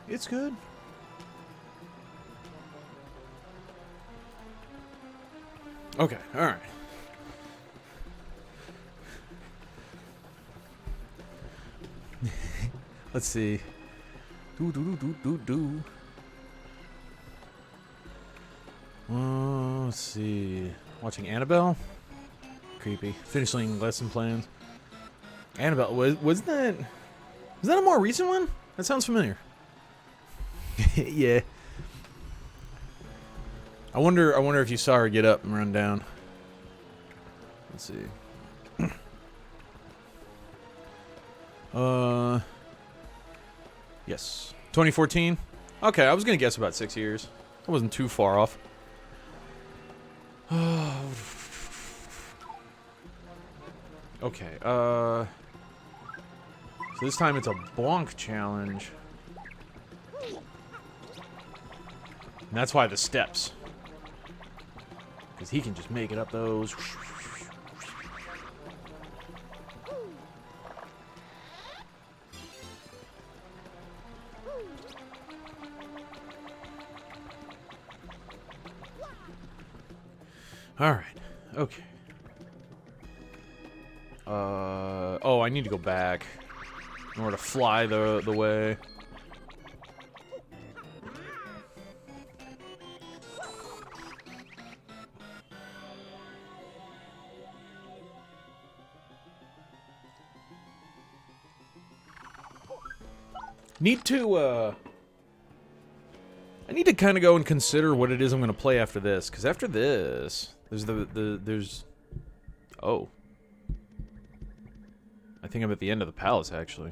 It's good. Okay, alright. Let's see. Let's see. Watching Annabelle? Creepy. Finishing lesson plans. Annabelle, was that a more recent one? That sounds familiar. Yeah. I wonder if you saw her get up and run down. Let's see. Yes. 2014? Okay, I was gonna guess about 6 years. I wasn't too far off. Okay, so this time it's a Blanc challenge. And that's why the steps. Because he can just make it up those. Alright, okay. Oh, I need to go back in order to fly the way. I need to kind of go and consider what it is I'm going to play after this, because after this, there's oh. I think I'm at the end of the palace, actually.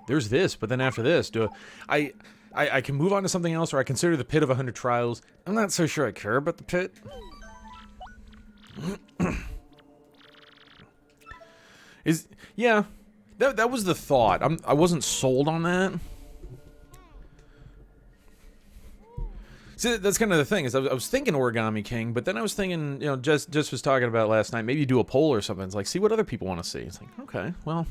There's this, but then after this, I can move on to something else, or I consider the Pit of 100 Trials. I'm not so sure I care about the pit. Yeah, that was the thought. I wasn't sold on that. See, that's kind of the thing, is I was thinking Origami King, but then I was thinking, you know, just was talking about last night, maybe do a poll or something. It's like, see what other people want to see. It's like, okay, well,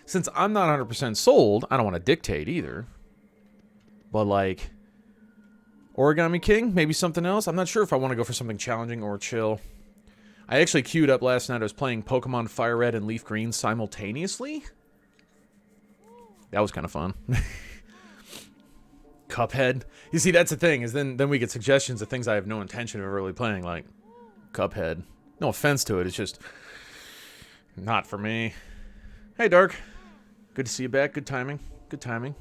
since I'm not 100% sold, I don't want to dictate either. But, like, Origami King, maybe something else. I'm not sure if I want to go for something challenging or chill. I actually queued up last night. I was playing Pokemon Fire Red and Leaf Green simultaneously. That was kind of fun. Cuphead. You see, that's the thing, is then we get suggestions of things I have no intention of really playing, like Cuphead. No offense to it, it's just not for me. Hey, Dark. Good to see you back. Good timing. Good timing.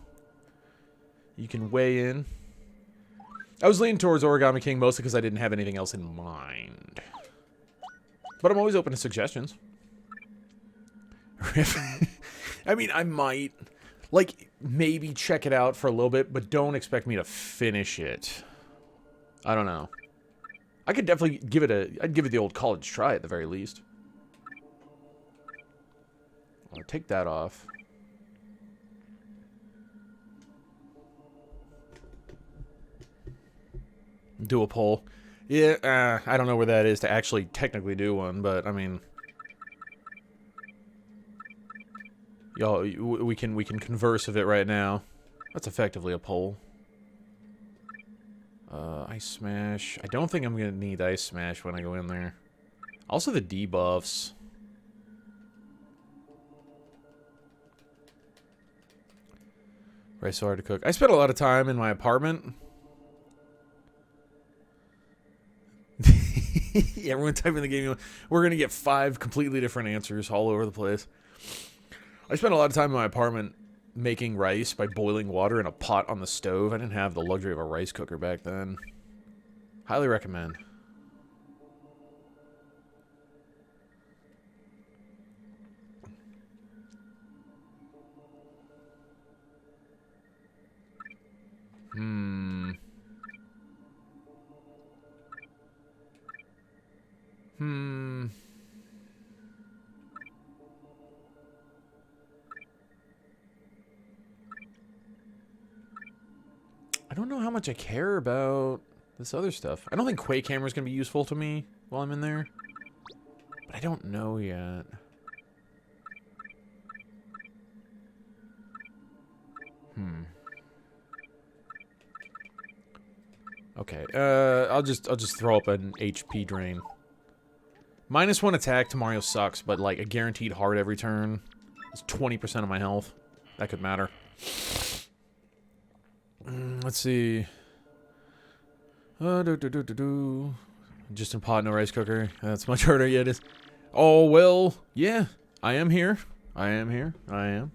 You can weigh in. I was leaning towards Origami King mostly because I didn't have anything else in mind. But I'm always open to suggestions. I mean, I might, like, maybe check it out for a little bit, but don't expect me to finish it. I don't know. I could definitely give it I'd give it the old college try at the very least. I'll take that off. Do a poll. Yeah, I don't know where that is to actually technically do one, but I mean, y'all, we can converse of it right now. That's effectively a poll. Ice Smash. I don't think I'm gonna need Ice Smash when I go in there. Also the debuffs. Rice so hard to cook. I spent a lot of time in my apartment. Yeah, everyone type in the game. We're gonna get 5 completely different answers all over the place. I spent a lot of time in my apartment making rice by boiling water in a pot on the stove. I didn't have the luxury of a rice cooker back then. Highly recommend. I don't know how much I care about this other stuff. I don't think Quake Hammer is going to be useful to me while I'm in there. But I don't know yet. Okay, I'll just throw up an HP drain. -1 attack to Mario sucks, but like a guaranteed heart every turn. It's 20% of my health. That could matter. Let's see. Just in pot, no rice cooker. That's much harder. Yeah, it is. Oh, well, yeah. I am here. I am here. I am.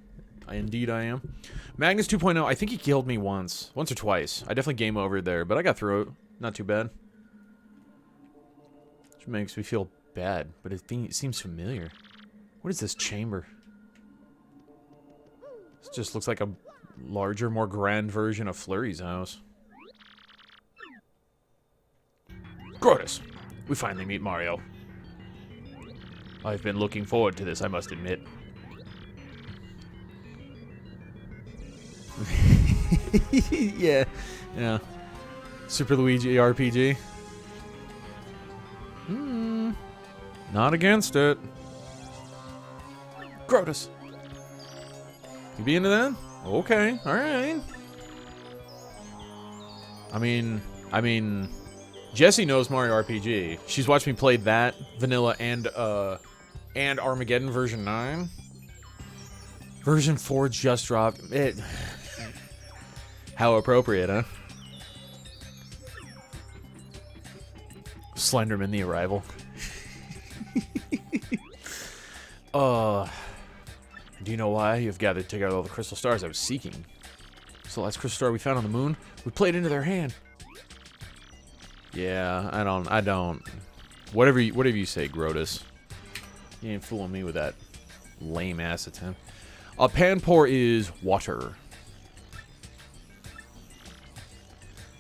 Indeed I am. Magnus 2.0, I think he killed me once. Once or twice. I definitely game over there, but I got through it. Not too bad. Which makes me feel bad, but it seems familiar. What is this chamber? This just looks like a larger, more grand version of Flurry's house. Grotus, we finally meet Mario. I've been looking forward to this, I must admit. Yeah. Super Luigi RPG. Not against it. Grotus. You be into that? Okay, alright. I mean, Jessie knows Mario RPG. She's watched me play that, Vanilla, and Armageddon version 9. Version 4 just dropped. How appropriate, huh? Slenderman the Arrival. Do you know why you've gathered to take out all the crystal stars I was seeking? It's the last crystal star we found on the moon. We played into their hand. Yeah, I don't. Whatever you say, Grotus. You ain't fooling me with that lame ass attempt. Panpour is water.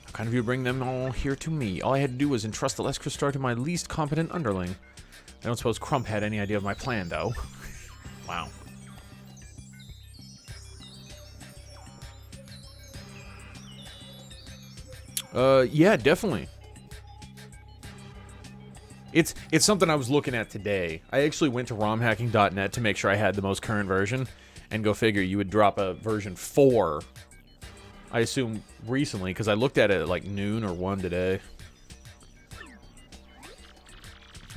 How kind of you bring them all here to me? All I had to do was entrust the last crystal star to my least competent underling. I don't suppose Crump had any idea of my plan, though. Wow. Yeah, definitely. It's something I was looking at today. I actually went to romhacking.net to make sure I had the most current version, and go figure you would drop a version 4. I assume recently, because I looked at it at like noon or 1 today.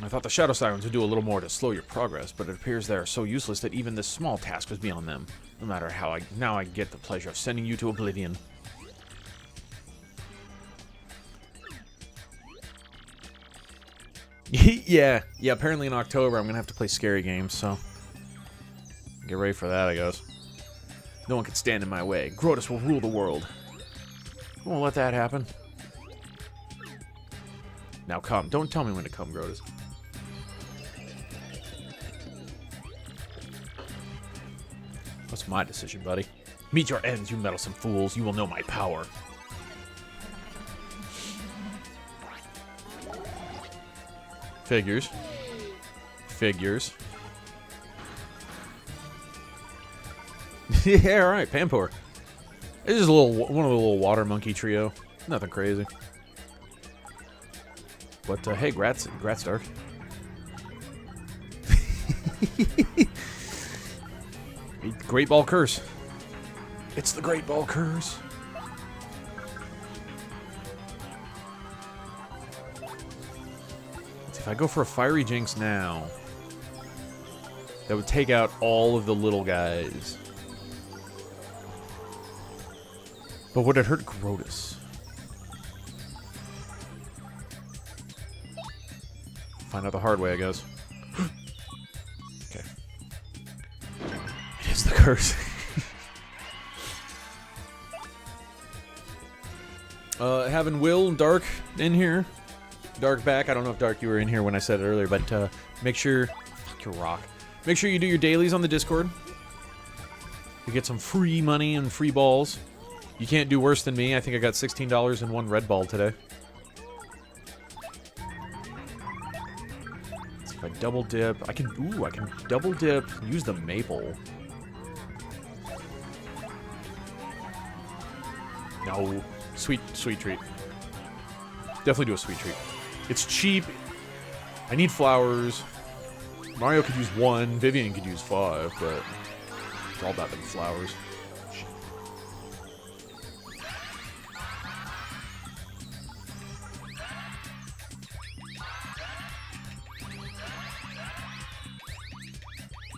I thought the Shadow Sirens would do a little more to slow your progress, but it appears they are so useless that even this small task was beyond them. No matter how now I get the pleasure of sending you to oblivion. yeah, apparently in October I'm gonna have to play scary games, so get ready for that, I guess. No one can stand in my way. Grotus will rule the world. I won't let that happen. Now come. Don't tell me when to come, Grotus. What's my decision, buddy? Meet your ends, you meddlesome fools. You will know my power. Figures. Yeah, alright, Panpour. This is one of the little water monkey trio. Nothing crazy. But, hey, grats, Dark. Great Ball Curse. It's the Great Ball Curse. If I go for a Fiery Jinx now, that would take out all of the little guys. But would it hurt Grotus? Find out the hard way, I guess. Okay. It is the curse. Having Will and Dark in here. Dark back. I don't know if Dark you were in here when I said it earlier, but make sure... Fuck your rock. Make sure you do your dailies on the Discord. You get some free money and free balls. You can't do worse than me. I think I got $16 in one red ball today. So if I double dip... I can double dip. Use the maple. No. Sweet treat. Definitely do a sweet treat. It's cheap. I need flowers. Mario could use 1. Vivian could use 5, but it's all about them flowers.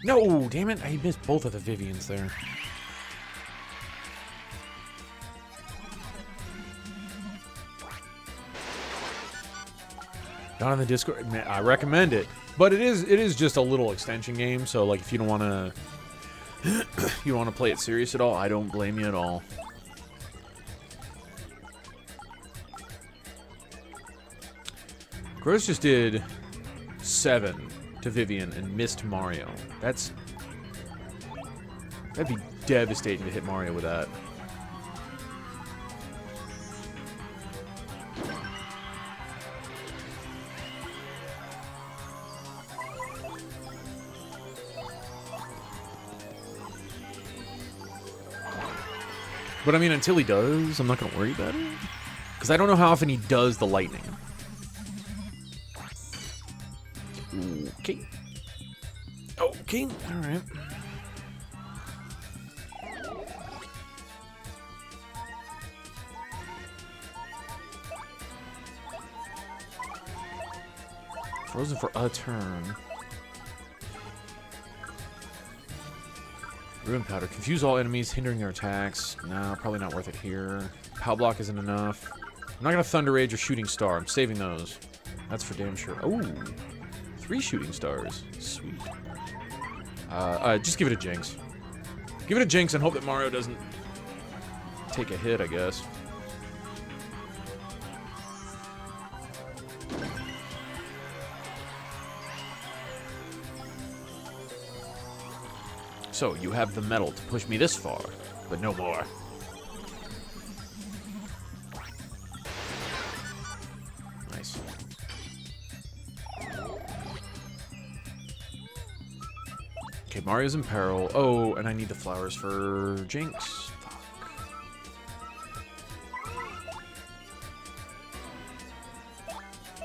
No, damn it. I missed both of the Vivians there. Not on the Discord. Man, I recommend it. But it is just a little extension game, so like if you don't want to you don't want to play it serious at all, I don't blame you at all. Gross just did 7 to Vivian and missed Mario. That'd be devastating to hit Mario with that. But I mean, until he does, I'm not going to worry about it. Because I don't know how often he does the lightning. Okay. Okay, alright. Frozen for a turn. Ruin powder. Confuse all enemies, hindering their attacks. Nah, probably not worth it here. Pow block isn't enough. I'm not gonna Thunder Rage or Shooting Star. I'm saving those. That's for damn sure. Oh, 3 Shooting Stars. Sweet. Just give it a Jinx. Give it a Jinx and hope that Mario doesn't take a hit, I guess. So, you have the metal to push me this far, but no more. Nice. Okay, Mario's in peril. Oh, and I need the flowers for Jinx. Fuck.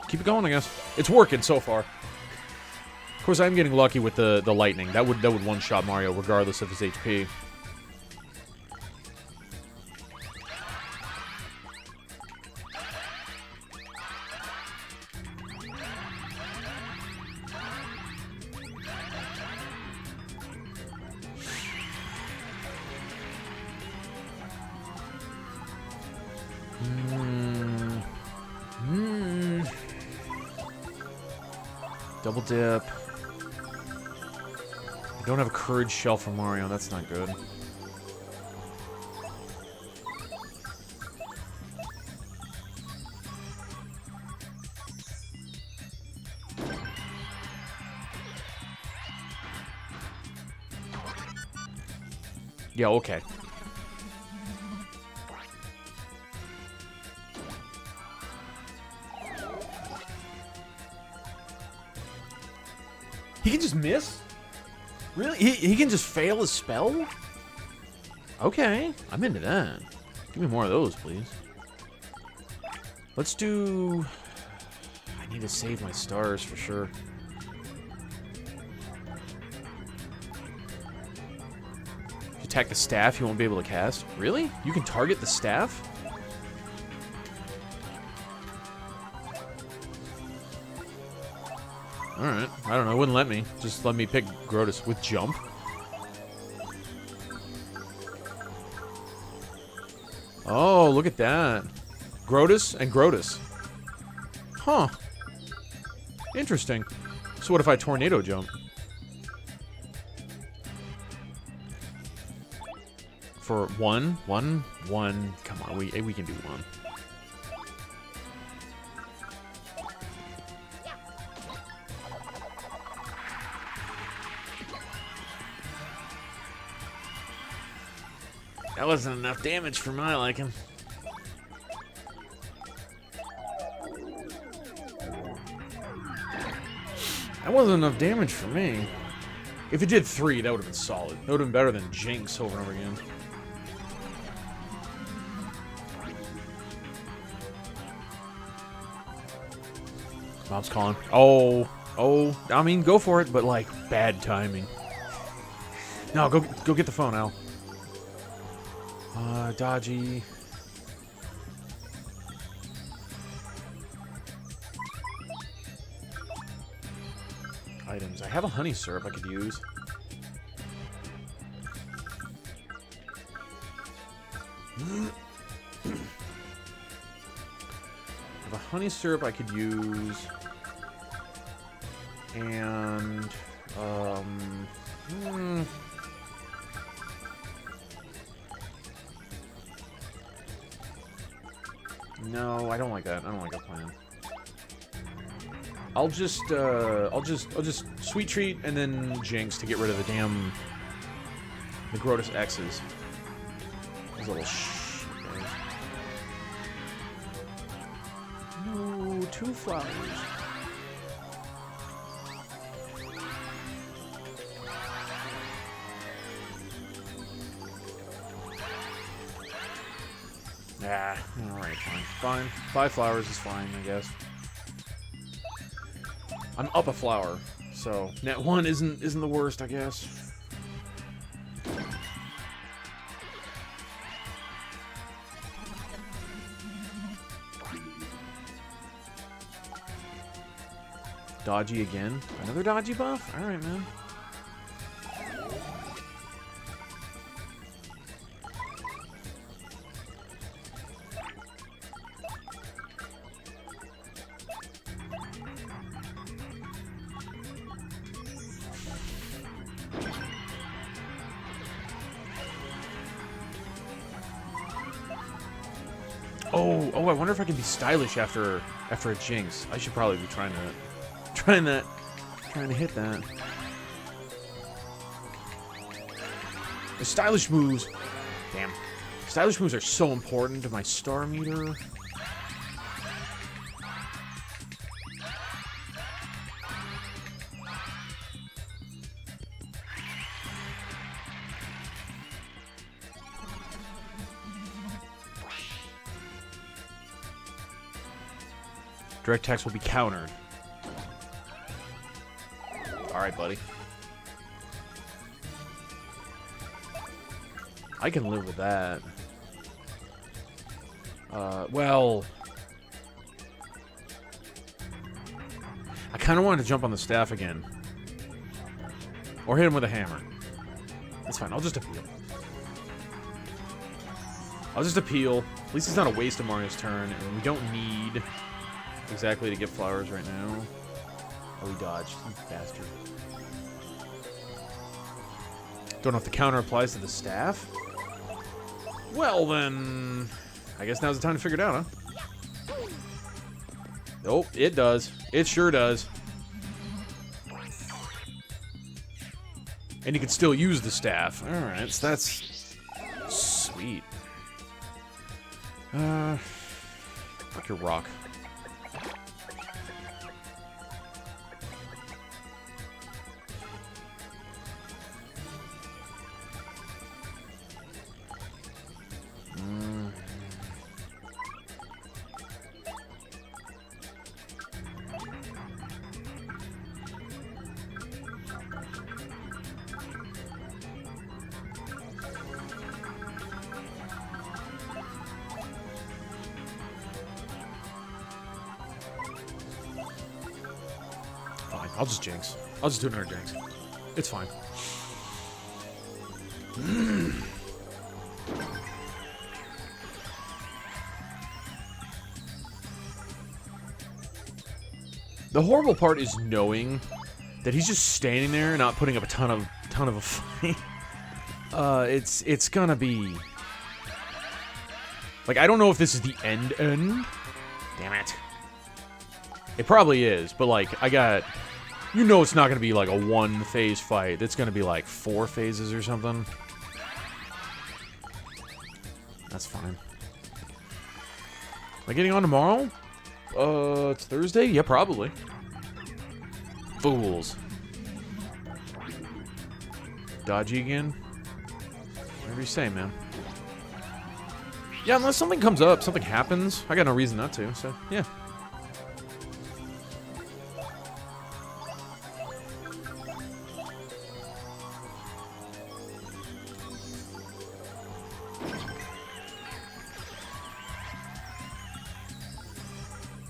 Keep it going, I guess. It's working so far. Of course, I'm getting lucky with the lightning. That would one-shot Mario regardless of his HP. Double dip. I don't have a courage shell for Mario. That's not good. Yeah, okay. He can just miss? Really? He can just fail his spell? Okay, I'm into that. Give me more of those, please. Let's do... I need to save my stars for sure. If you attack the staff, you won't be able to cast? Really? You can target the staff? Alright, I don't know, it wouldn't let me. Just let me pick Grotus with jump. Oh, look at that. Grotus and Grotus. Huh. Interesting. So what if I tornado jump? For one. Come on, we can do one. That wasn't enough damage for my liking. That wasn't enough damage for me. If it did 3, that would have been solid. That would have been better than Jinx over and over again. Mom's calling. Oh, I mean, go for it, but like, bad timing. No, go get the phone, Al. Dodgy. Items. I have a honey syrup I could use. I have a honey syrup I could use. And, no, I don't like that. I don't like that plan. I'll just sweet treat and then jinx to get rid of the damn the Grotus X's. Those little no, 2 flowers. Ah, alright, fine. Fine. 5 flowers is fine, I guess. I'm up a flower, so net 1 isn't the worst, I guess. Dodgy again? Another dodgy buff? Alright, man. Oh, I wonder if I can be stylish after a jinx. I should probably be trying to hit that. The stylish moves. Damn. Stylish moves are so important to my star meter. Direct attacks will be countered. Alright, buddy. I can live with that. Well... I kind of wanted to jump on the staff again. Or hit him with a hammer. That's fine, I'll just appeal. At least it's not a waste of Mario's turn, and we don't need... exactly to get flowers right now. Oh, he dodged. You bastard. Don't know if the counter applies to the staff? Well, then... I guess now's the time to figure it out, huh? Nope, it does. It sure does. And you can still use the staff. Alright, so that's... sweet. Fuck your rock. I'll just jinx. I'll just do another jinx. It's fine. The horrible part is knowing that he's just standing there and not putting up a ton of a fight. It's gonna be like, I don't know if this is the end. Damn it. It probably is, but like, you know it's not going to be like a 1-phase fight. It's going to be like 4 phases or something. That's fine. Am I getting on tomorrow? It's Thursday? Yeah, probably. Fools. Dodgy again? Whatever you say, man. Yeah, unless something comes up, something happens. I got no reason not to, so yeah.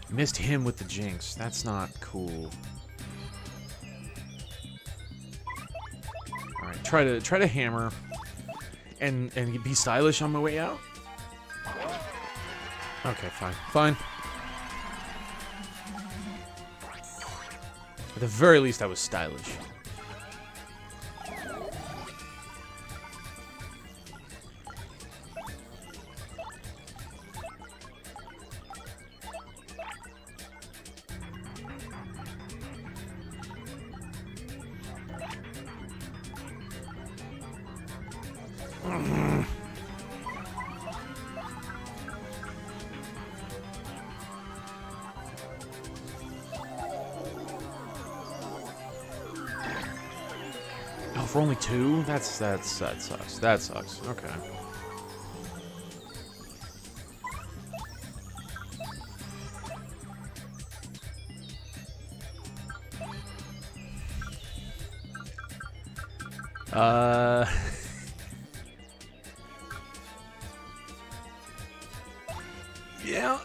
Missed him with the jinx. That's not cool. All right, try to hammer, and be stylish on my way out. Okay, fine. Fine. At the very least, I was stylish. Oh, for only 2? That sucks. That sucks. Okay.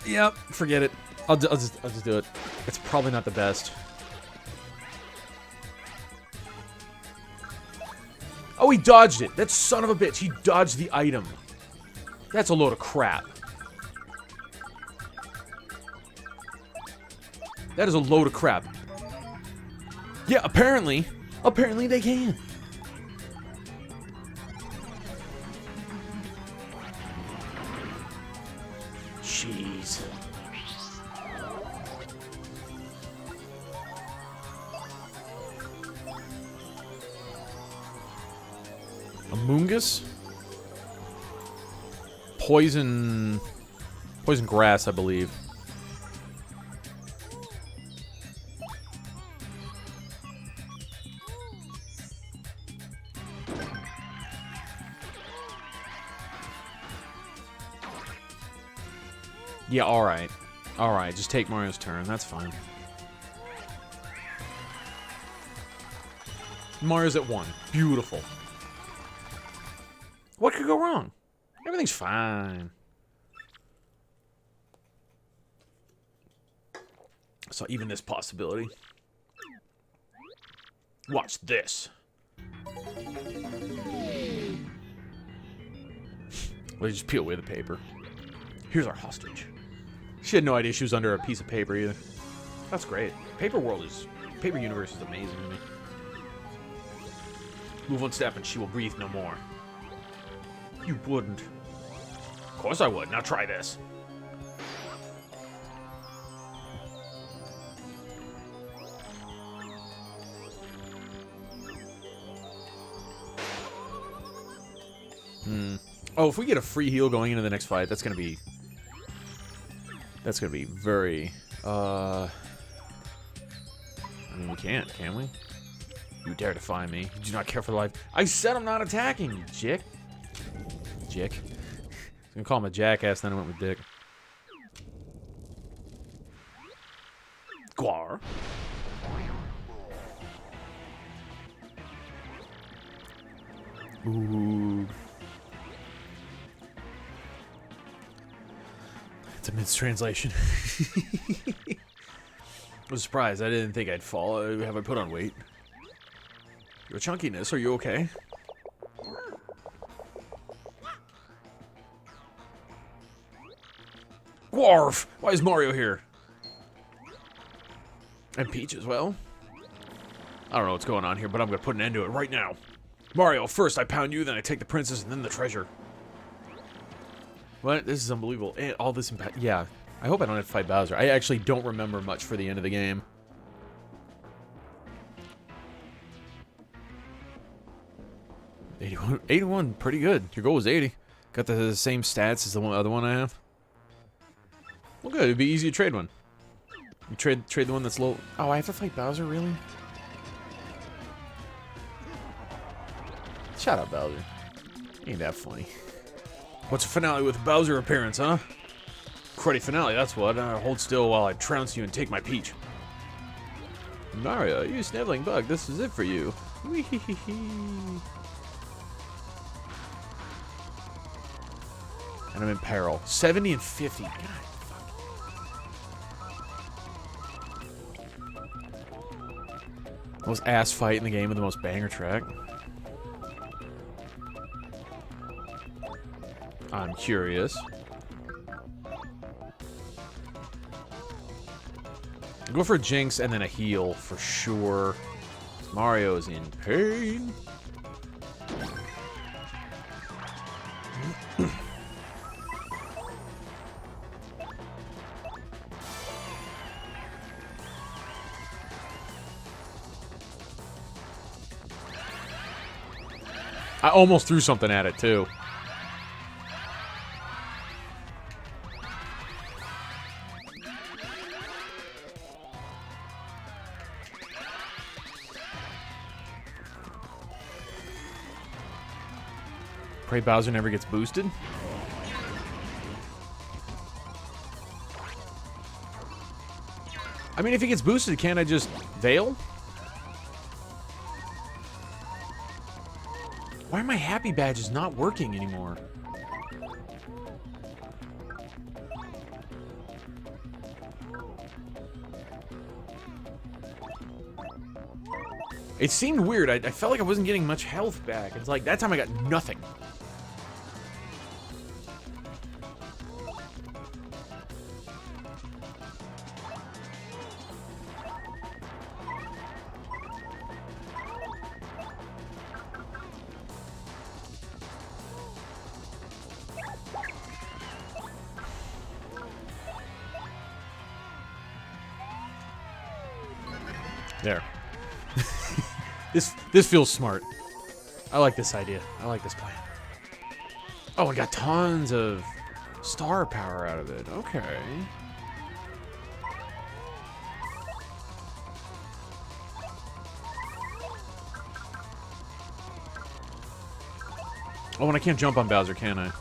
Yeah, forget it. I'll just do it. It's probably not the best. Oh, he dodged it. That son of a bitch. He dodged the item. That's a load of crap. That is a load of crap. Yeah, apparently. Apparently they can. Jeez. Amoongus? Poison grass, I believe. Yeah, alright. Alright, just take Mario's turn. That's fine. Mario's at 1. Beautiful. What could go wrong? Everything's fine. So even this possibility. Watch this. Let's just peel away the paper. Here's our hostage. She had no idea she was under a piece of paper either. That's great. Paper universe is amazing to me. Move one step and she will breathe no more. You wouldn't. Of course I would. Now try this. Oh, if we get a free heal going into the next fight, that's gonna be very, I mean, we can't, can we? You dare defy me. You do not care for life. I said I'm not attacking, you jick. Jick. I was gonna call him a jackass, then I went with dick. Guar. Ooh. It's a mistranslation. I was surprised. I didn't think I'd fall. Have I put on weight? Your chunkiness, are you okay? Gwarf! Why is Mario here? And Peach as well? I don't know what's going on here, but I'm gonna put an end to it right now. Mario, first I pound you, then I take the princess, and then the treasure. What? This is unbelievable. And all this impact. Yeah. I hope I don't have to fight Bowser. I actually don't remember much for the end of the game. $81, pretty good. Your goal was 80. Got the same stats as the other one I have. Well, good. It'd be easy to trade one. You trade the one that's low. Oh, I have to fight Bowser, really? Shut up, Bowser. Ain't that funny. What's a finale with a Bowser appearance, huh? Cruddy finale, that's what. Hold still while I trounce you and take my Peach. Mario, you sniveling bug, this is it for you. And I'm in peril. 70 and 50. God, fuck. Most ass fight in the game with the most banger track. I'm curious. Go for a Jinx and then a heal for sure. Mario's in pain. I almost threw something at it, too. Pray Bowser never gets boosted. I mean, if he gets boosted, can't I just Veil? Why are my happy badges not working anymore? It seemed weird. I felt like I wasn't getting much health back. It's like, that time I got nothing. There. This feels smart. I like this idea. I like this plan. Oh, I got tons of star power out of it. Okay. Oh, and I can't jump on Bowser, can I?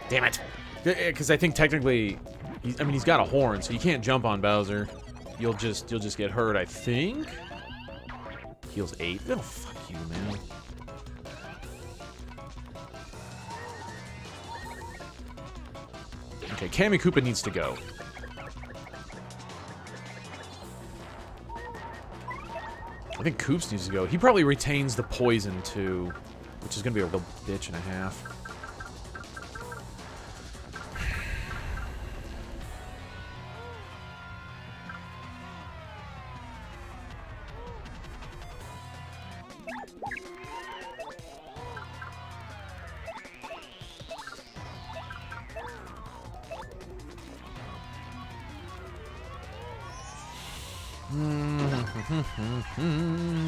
Damn it. Because I think technically, he's got a horn, so you can't jump on Bowser. You'll just get hurt, I think. Heals 8. Oh, fuck you, man. Okay, Kammy Koopa needs to go. I think Koops needs to go. He probably retains the poison, too, which is going to be a real bitch and a half.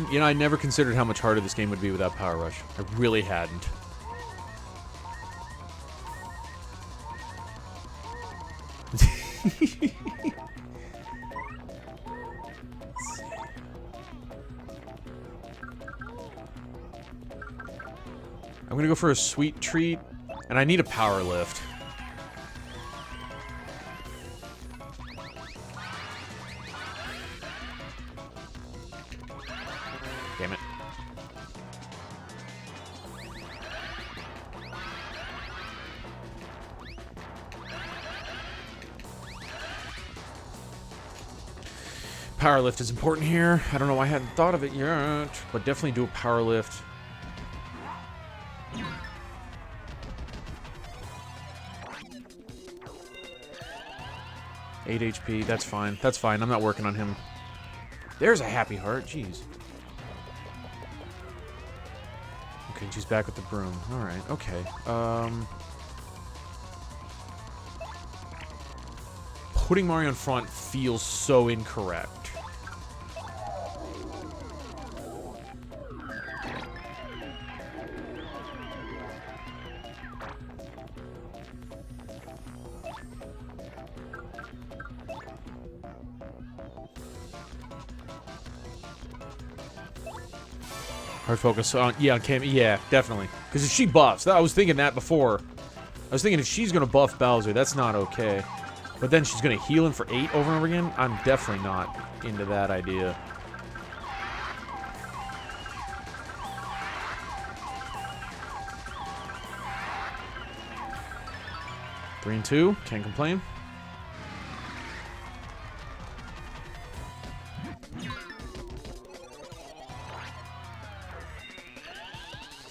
You know, I never considered how much harder this game would be without Power Rush. I really hadn't. I'm gonna go for a sweet treat, and I need a power lift. Damn it. Power lift is important here. I don't know why I hadn't thought of it yet, but definitely do a power lift. Eight HP, that's fine. That's fine. I'm not working on him. There's a happy heart. Jeez. Okay, she's back with the broom. Alright, okay. Putting Mario in front feels so incorrect. Hard focus on, yeah, on Kammy, yeah, definitely. Because if she buffs, I was thinking that before. I was thinking if she's going to buff Bowser, that's not okay. But then she's going to heal him for 8 over and over again? I'm definitely not into that idea. Three and 2, can't complain.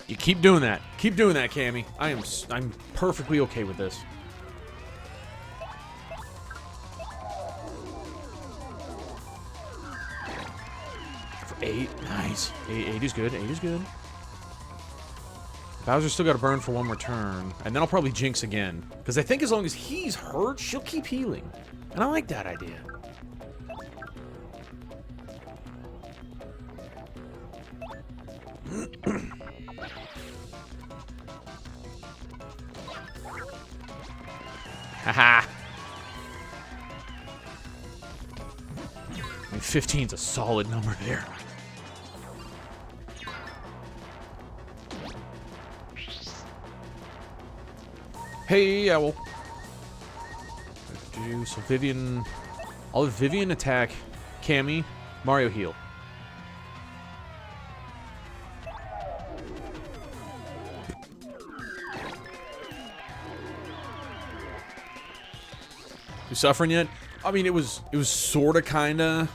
You Keep doing that. Keep doing that, Cammy. I'm perfectly okay with this. For 8. Nice. 8 is good. 8 is good. Bowser's still got to burn for one more turn. And then I'll probably Jinx again. Because I think as long as he's hurt, she'll keep healing. And I like that idea. Haha. I mean, 15's a solid number there. Hey, Owl. So Vivian... I'll have Vivian attack, Cammy, Mario heal. You suffering yet? I mean, it was sorta kinda...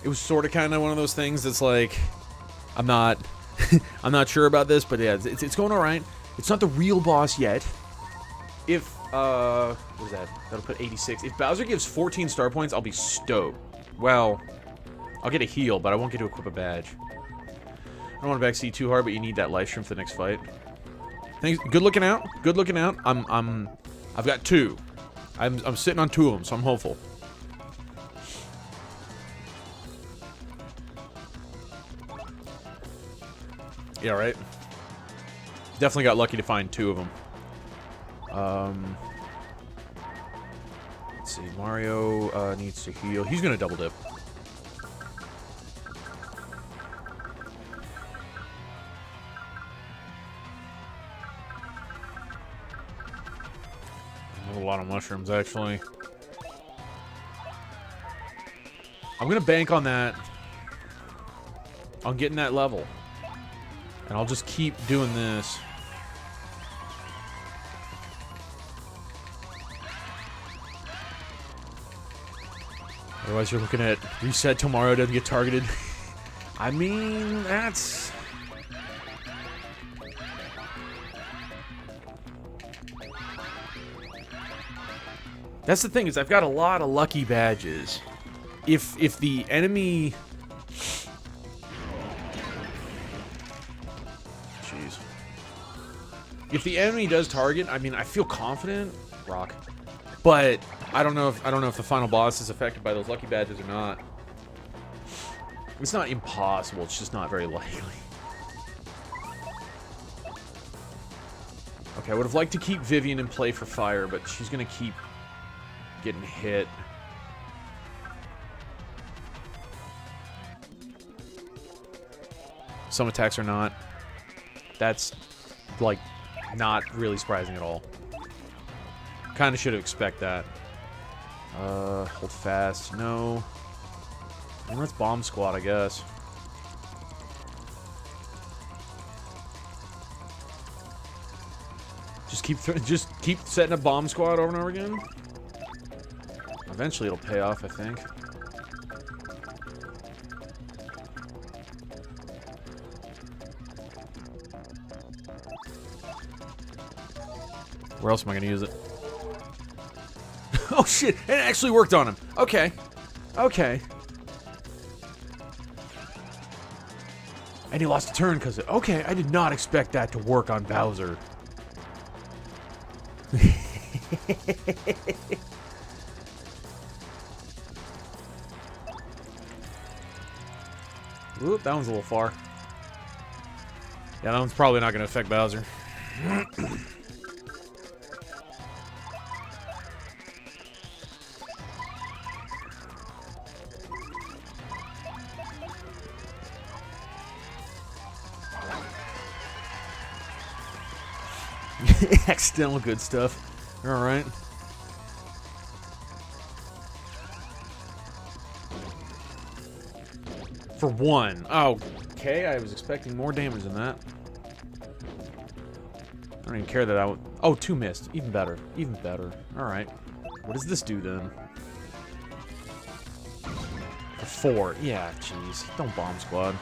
It was sorta kinda one of those things that's like... I'm not... I'm not sure about this, but yeah, it's going alright. It's not the real boss yet. If, what is that? That'll put 86. If Bowser gives 14 star points, I'll be stoked. Well, I'll get a heal, but I won't get to equip a badge. I don't want to backseat too hard, but you need that life stream for the next fight. Thanks. Good looking out. Good looking out. I've got 2. I'm sitting on 2 of them, so I'm hopeful. Yeah, right. Definitely got lucky to find 2 of them. Let's see. Mario needs to heal. He's gonna double dip. A lot of mushrooms, actually. I'm gonna bank on that. On getting that level. And I'll just keep doing this. Otherwise, you're looking at reset tomorrow doesn't get targeted. I mean, that's... That's the thing, is I've got a lot of lucky badges. If the enemy... Jeez. If the enemy does target, I mean, I feel confident. Rock. But I don't know if the final boss is affected by those lucky badges or not. It's not impossible, it's just not very likely. Okay, I would have liked to keep Vivian in play for fire, but she's gonna keep getting hit. Some attacks are not. That's, like, not really surprising at all. Kind of should have expected that. Hold fast. No. And let's bomb squad, I guess. Just keep setting a bomb squad over and over again. Eventually it'll pay off, I think. Where else am I gonna use it? Oh shit! It actually worked on him. Okay. Okay. And he lost a turn because of... Okay, I did not expect that to work on Bowser. Oop, that one's a little far. Yeah, that one's probably not going to affect Bowser. Accidental good stuff. Alright. For 1. Oh, okay. I was expecting more damage than that. I don't even care that I would... Oh, 2 missed. Even better. Even better. Alright. What does this do then? For 4. Yeah, jeez. Don't bomb squad.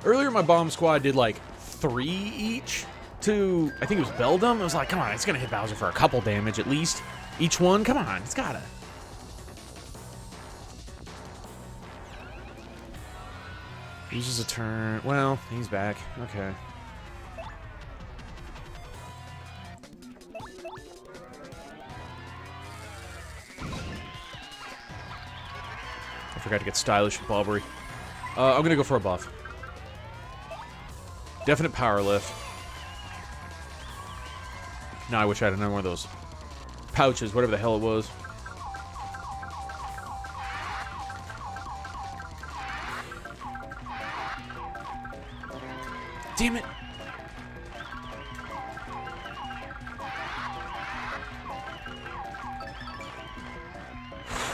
Earlier, my bomb squad did like 3 each to, I think it was Beldum. I was like, come on, it's gonna hit Bowser for a couple damage at least. Each one, come on, it's gotta. Uses a turn. Well, he's back. Okay. I forgot to get stylish with Bobbery. I'm gonna go for a buff. Definite power lift. Now I wish I had another one of those pouches, whatever the hell it was. Damn it!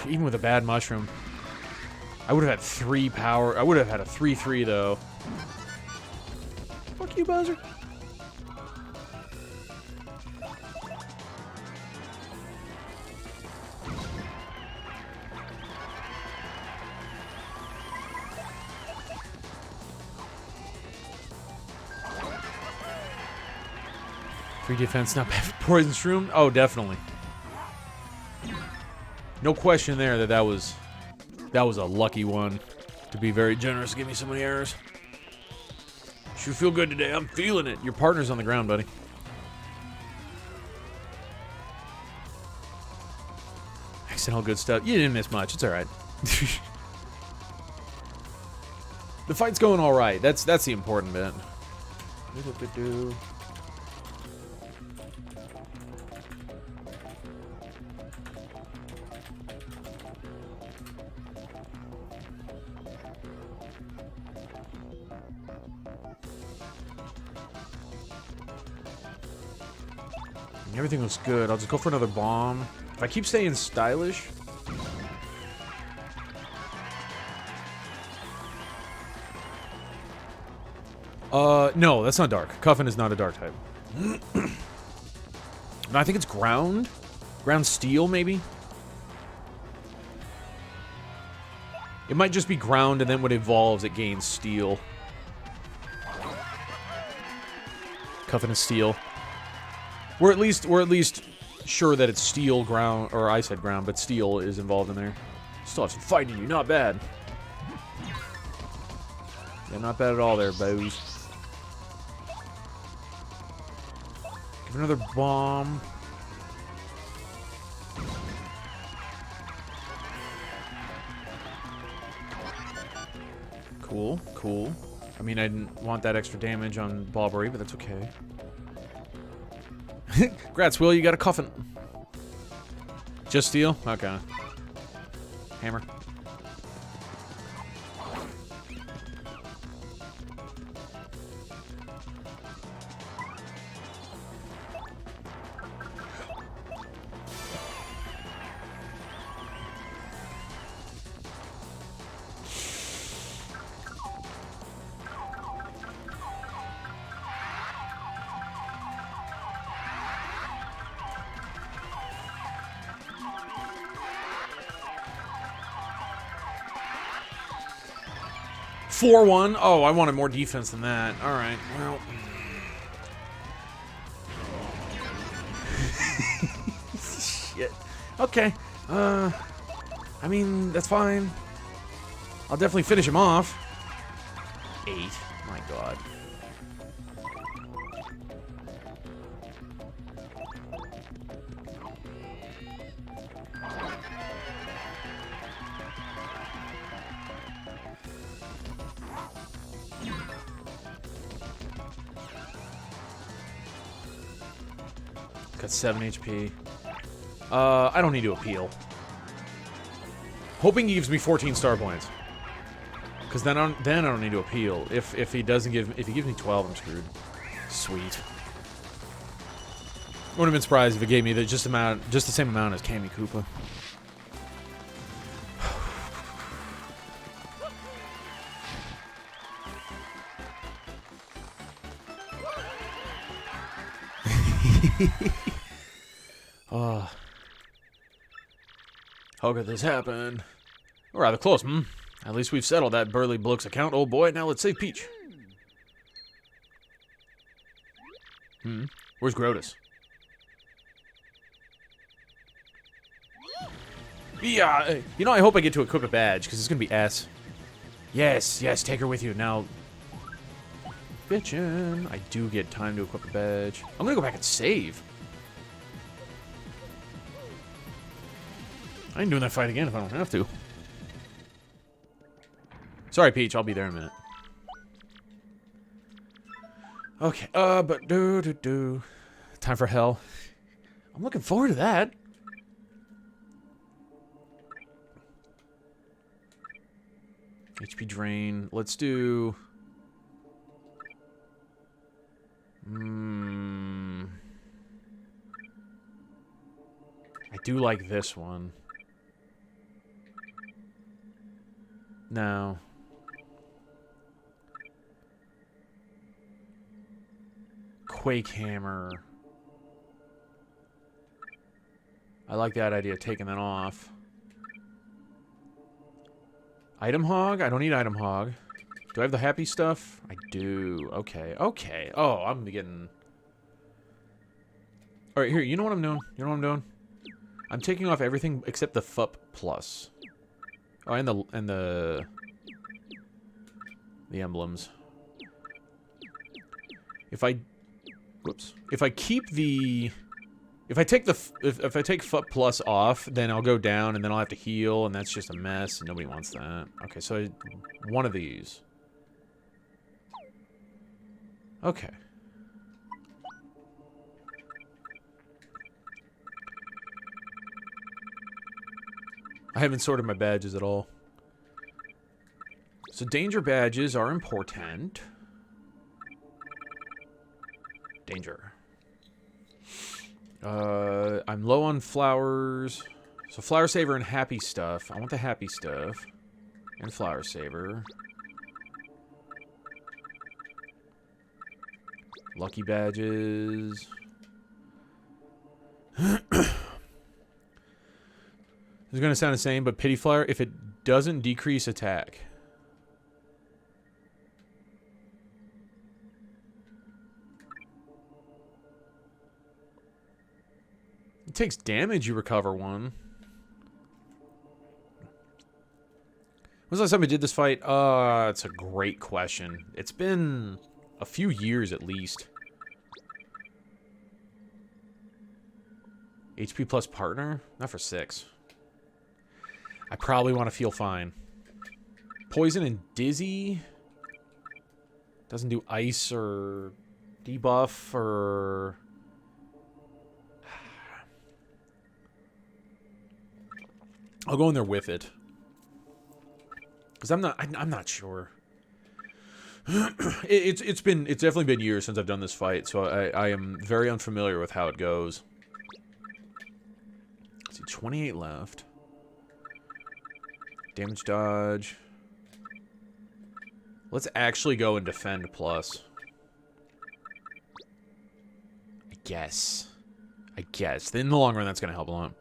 Even with a bad mushroom, I would have had 3 power. I would have had a 3-3 though. Fuck you, Bowser. Free defense, not bad for Poison Shroom. Oh, definitely. No question there that was a lucky one. To be very generous, give me so many errors. Sure feel good today. I'm feeling it. Your partner's on the ground, buddy. Accidental good stuff. You didn't miss much. It's all right. The fight's going all right. That's the important bit. Everything looks good. I'll just go for another bomb. If I keep staying stylish... no, that's not dark. Cuffin is not a dark type. No, I think it's ground. Ground steel, maybe? It might just be ground, and then when it evolves, it gains steel. Cuffin is steel. We're at least sure that it's steel ground, or I said ground, but steel is involved in there. Still have some fighting you, not bad. Yeah, not bad at all there, bows. Give another bomb. Cool, cool. I mean, I didn't want that extra damage on Bobbery, but that's okay. Grats, Will, you got a coffin. Just steel? Okay. Hammer. (4-1). Oh, I wanted more defense than that. All right. Well. Shit. Okay. I mean, that's fine. I'll definitely finish him off. 8. My God. Got 7 HP. I don't need to appeal. Hoping he gives me 14 star points. Because then I don't need to appeal. If he gives me 12, I'm screwed. Sweet. Wouldn't have been surprised if it gave me just the same amount as Kammy Koopa. How could this happen? We're rather close, hmm? At least we've settled that burly bloke's account, old boy. Now let's save Peach. Where's Grotus? Yeah, you know, I hope I get to equip a badge, because it's going to be S. Yes, yes, take her with you. Now, bitchin', I do get time to equip a badge. I'm going to go back and save. I ain't doing that fight again if I don't have to. Sorry, Peach, I'll be there in a minute. Okay, but time for hell. I'm looking forward to that. HP drain. Let's do... I do like this one. No. Quake Hammer. I like that idea, taking that off. Item Hog? I don't need Item Hog. Do I have the happy stuff? I do. Okay. Okay. Oh, I'm getting... Alright, here. You know what I'm doing? You know what I'm doing? I'm taking off everything except the FUP plus. Oh, and the emblems. If I... Whoops. If I keep the... If I take if I take FUP plus off, then I'll go down and then I'll have to heal, and that's just a mess, and nobody wants that. Okay, so one of these. Okay. I haven't sorted my badges at all. So danger badges are important. Danger. I'm low on flowers. So flower saver and happy stuff. I want the happy stuff. And flower saver. Lucky badges. This is going to sound the same, but pity flower, if it doesn't decrease attack. It takes damage, you recover one. When's the last time I did this fight? It's a great question. It's been a few years at least. HP plus partner? Not for 6. I probably want to feel fine. Poison and dizzy? Doesn't do ice or debuff or... I'll go in there with it. Because I'm not sure. It's definitely been years since I've done this fight, so I am very unfamiliar with how it goes. Let's see, 28 left. Damage dodge. Let's actually go and defend plus. I guess. In the long run, that's going to help a lot.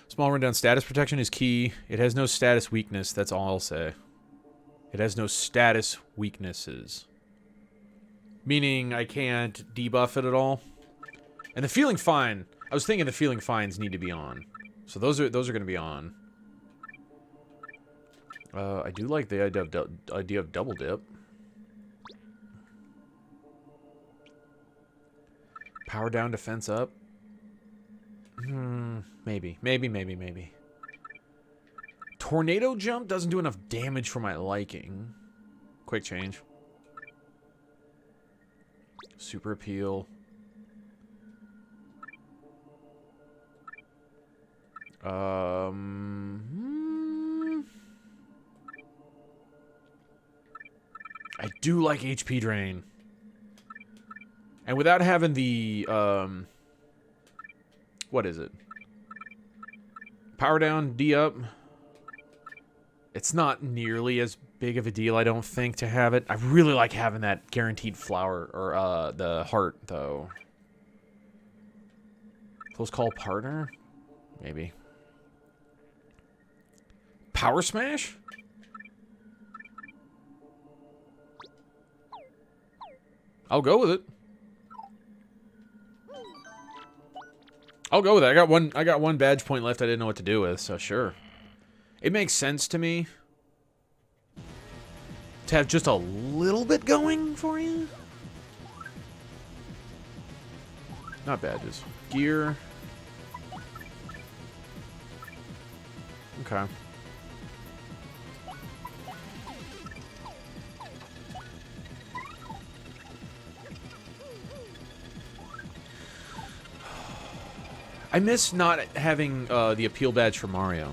Small rundown status protection is key. It has no status weakness. That's all I'll say. It has no status weaknesses. Meaning I can't debuff it at all. And the feeling fine. I was thinking the feeling fines need to be on. So those are going to be on. I do like the idea of double dip. Power down, defense up. Maybe. Tornado jump doesn't do enough damage for my liking. Quick change. Super appeal. I do like HP drain. And without having the, what is it? Power down, D up. It's not nearly as big of a deal, I don't think, to have it. I really like having that guaranteed flower, or, the heart, though. Close call partner? Maybe. Power smash? I'll go with it. I'll go with it. I got one badge point left I didn't know what to do with, so sure. It makes sense to me to have just a little bit going for you. Not badges. Gear. Okay. I miss not having the appeal badge for Mario.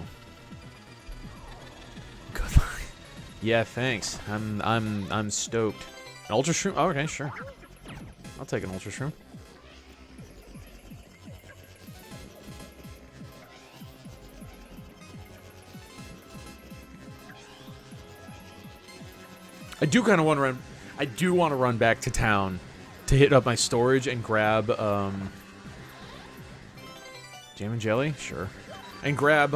Good luck. Yeah, thanks. I'm stoked. An Ultra Shroom? Oh, okay, sure. I'll take an Ultra Shroom. I do kind of want to run. I do want to run back to town to hit up my storage and grab jam and jelly, sure, and grab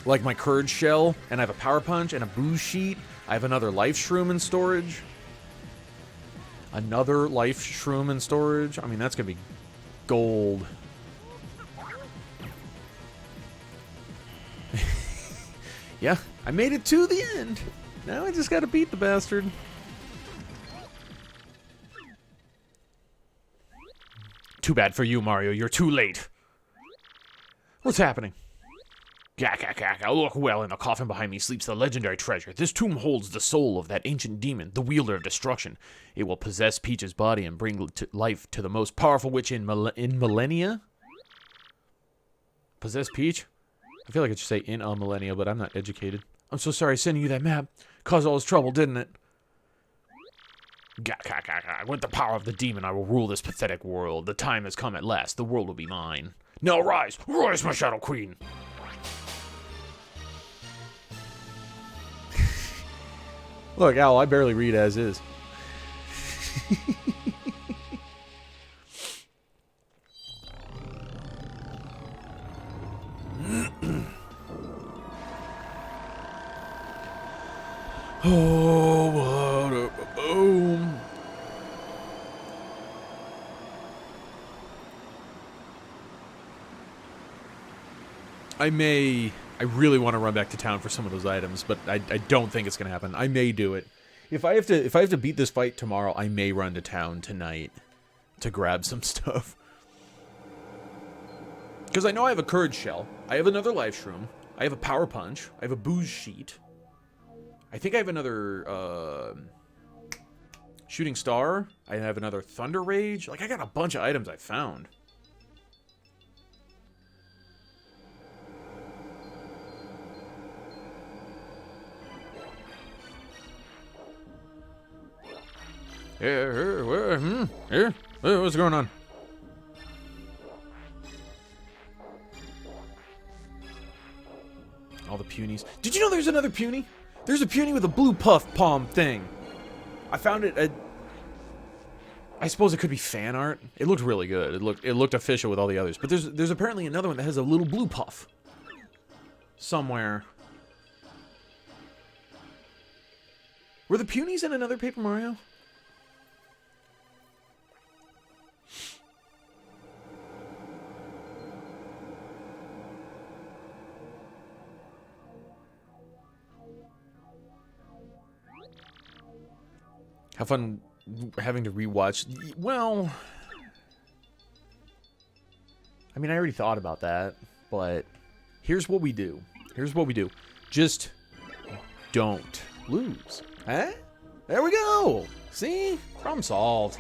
like my courage shell, and I have a power punch and a booze sheet. I have another life shroom in storage. Another life shroom in storage. I mean, that's gonna be gold. Yeah, I made it to the end. Now I just gotta beat the bastard. Too bad for you, Mario. You're too late. What's happening? Gak, gak, gak. Oh, look well, in the coffin behind me sleeps the legendary treasure. This tomb holds the soul of that ancient demon, the wielder of destruction. It will possess Peach's body and bring life to the most powerful witch in millennia. Possess Peach? I feel like it should say in a millennia, but I'm not educated. I'm so sorry sending you that map. Caused all this trouble, didn't it? Gak, gak, gak, gak. With the power of the demon, I will rule this pathetic world. The time has come at last. The world will be mine. Now rise! Rise, my Shadow Queen! Look, Al, I barely read as is. Oh, what a boom. I really want to run back to town for some of those items, but I don't think it's going to happen. I may do it. If I have to beat this fight tomorrow, I may run to town tonight to grab some stuff. Because I know I have a courage shell. I have another life shroom. I have a power punch. I have a booze sheet. I think I have another shooting star. I have another thunder rage. Like, I got a bunch of items I found. What's going on? All the punies. Did you know there's another puny? There's a puny with a blue puff palm thing. I found it. I suppose it could be fan art. It looked really good. It looked official with all the others. But there's apparently another one that has a little blue puff somewhere. Were the punies in another Paper Mario? Have fun having to rewatch. Well, I mean, I already thought about that, but here's what we do. Here's what we do. Just don't lose. Huh? There we go. See? Problem solved.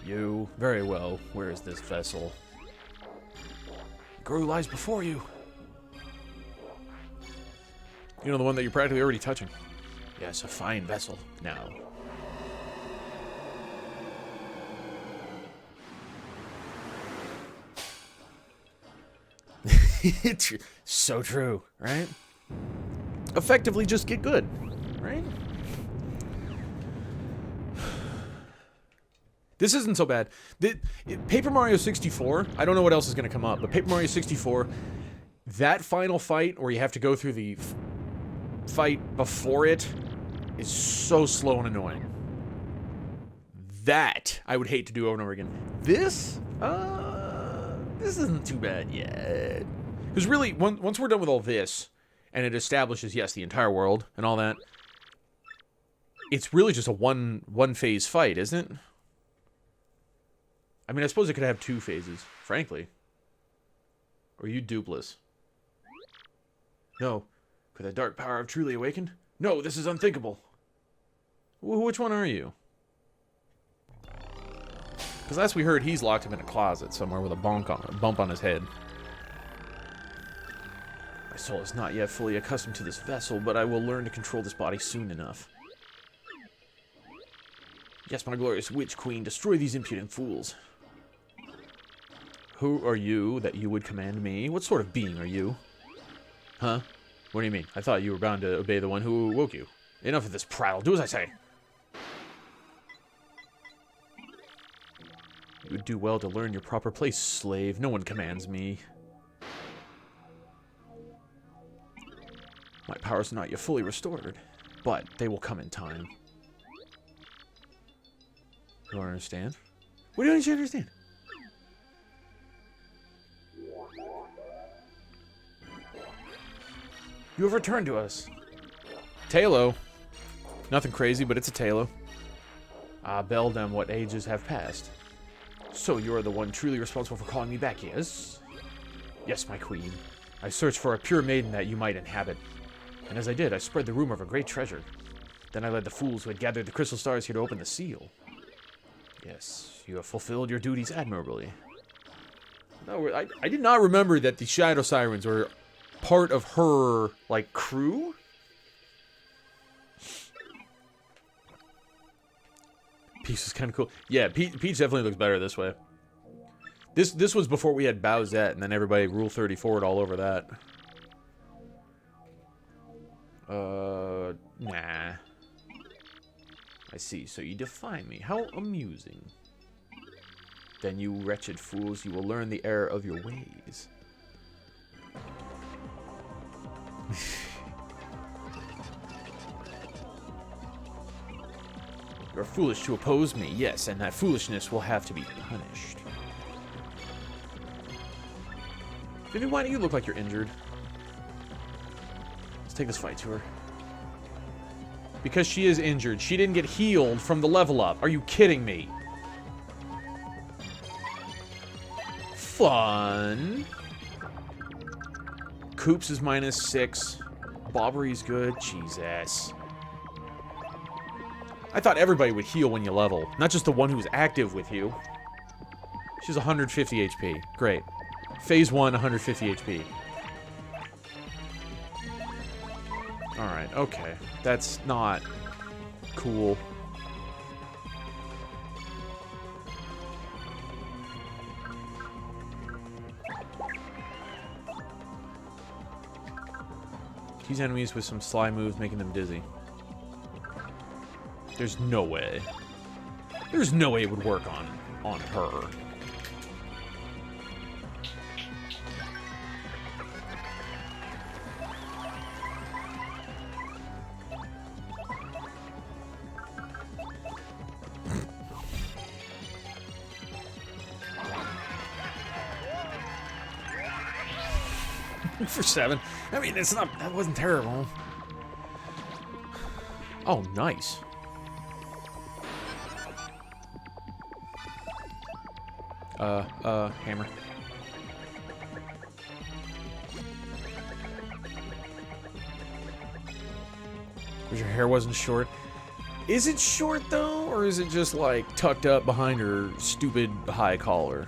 You. Very well. Where is this vessel? The girl who lies before you. You know, the one that you're practically already touching. Yes, a fine vessel. Now. It's so true, right? Effectively just get good, right? This isn't so bad. Paper Mario 64, I don't know what else is going to come up, but Paper Mario 64, that final fight where you have to go through the fight before it is so slow and annoying. That I would hate to do over and over again. This isn't too bad yet. Because really, once we're done with all this, and it establishes, yes, the entire world and all that, it's really just a one-phase fight, isn't it? I mean, I suppose it could have 2 phases, frankly. Or you dupless. No. Could that dark power have truly awakened? No, this is unthinkable. Which one are you? Because last we heard, he's locked him in a closet somewhere with a bump on his head. My soul is not yet fully accustomed to this vessel, but I will learn to control this body soon enough. Yes, my glorious witch queen, destroy these impudent fools. Who are you that you would command me? What sort of being are you? Huh? What do you mean? I thought you were bound to obey the one who woke you. Enough of this prattle. Do as I say. You would do well to learn your proper place, slave. No one commands me. My powers are not yet fully restored, but they will come in time. You don't understand? What don't you understand? You have returned to us. Talo. Nothing crazy, but it's a Talo. Ah, Beldam, what ages have passed. So you are the one truly responsible for calling me back, yes? Yes, my queen. I searched for a pure maiden that you might inhabit. And as I did, I spread the rumor of a great treasure. Then I led the fools who had gathered the crystal stars here to open the seal. Yes, you have fulfilled your duties admirably. No, I did not remember that the Shadow Sirens were part of her, like, crew? Peach is kind of cool. Yeah, Peach definitely looks better this way. This was before we had Bowsette, and then everybody Rule 34'd all over that. Nah. I see, so you defy me. How amusing. Then you wretched fools, you will learn the error of your ways. You are foolish to oppose me, yes, and that foolishness will have to be punished. Vivian, why do you look like you're injured? Let's take this fight to her. Because she is injured. She didn't get healed from the level up. Are you kidding me? Fun. Coops is -6. Bobbery's good. Jesus. I thought everybody would heal when you level. Not just the one who's active with you. She's 150 HP. Great. Phase 1, 150 HP. Alright, okay. That's not cool. Tease enemies with some sly moves, making them dizzy. There's no way. There's no way it would work on her. For 7. I mean, it's not. That wasn't terrible. Oh, nice. Hammer. Because your hair wasn't short. Is it short, though? Or is it just, like, tucked up behind her stupid high collar?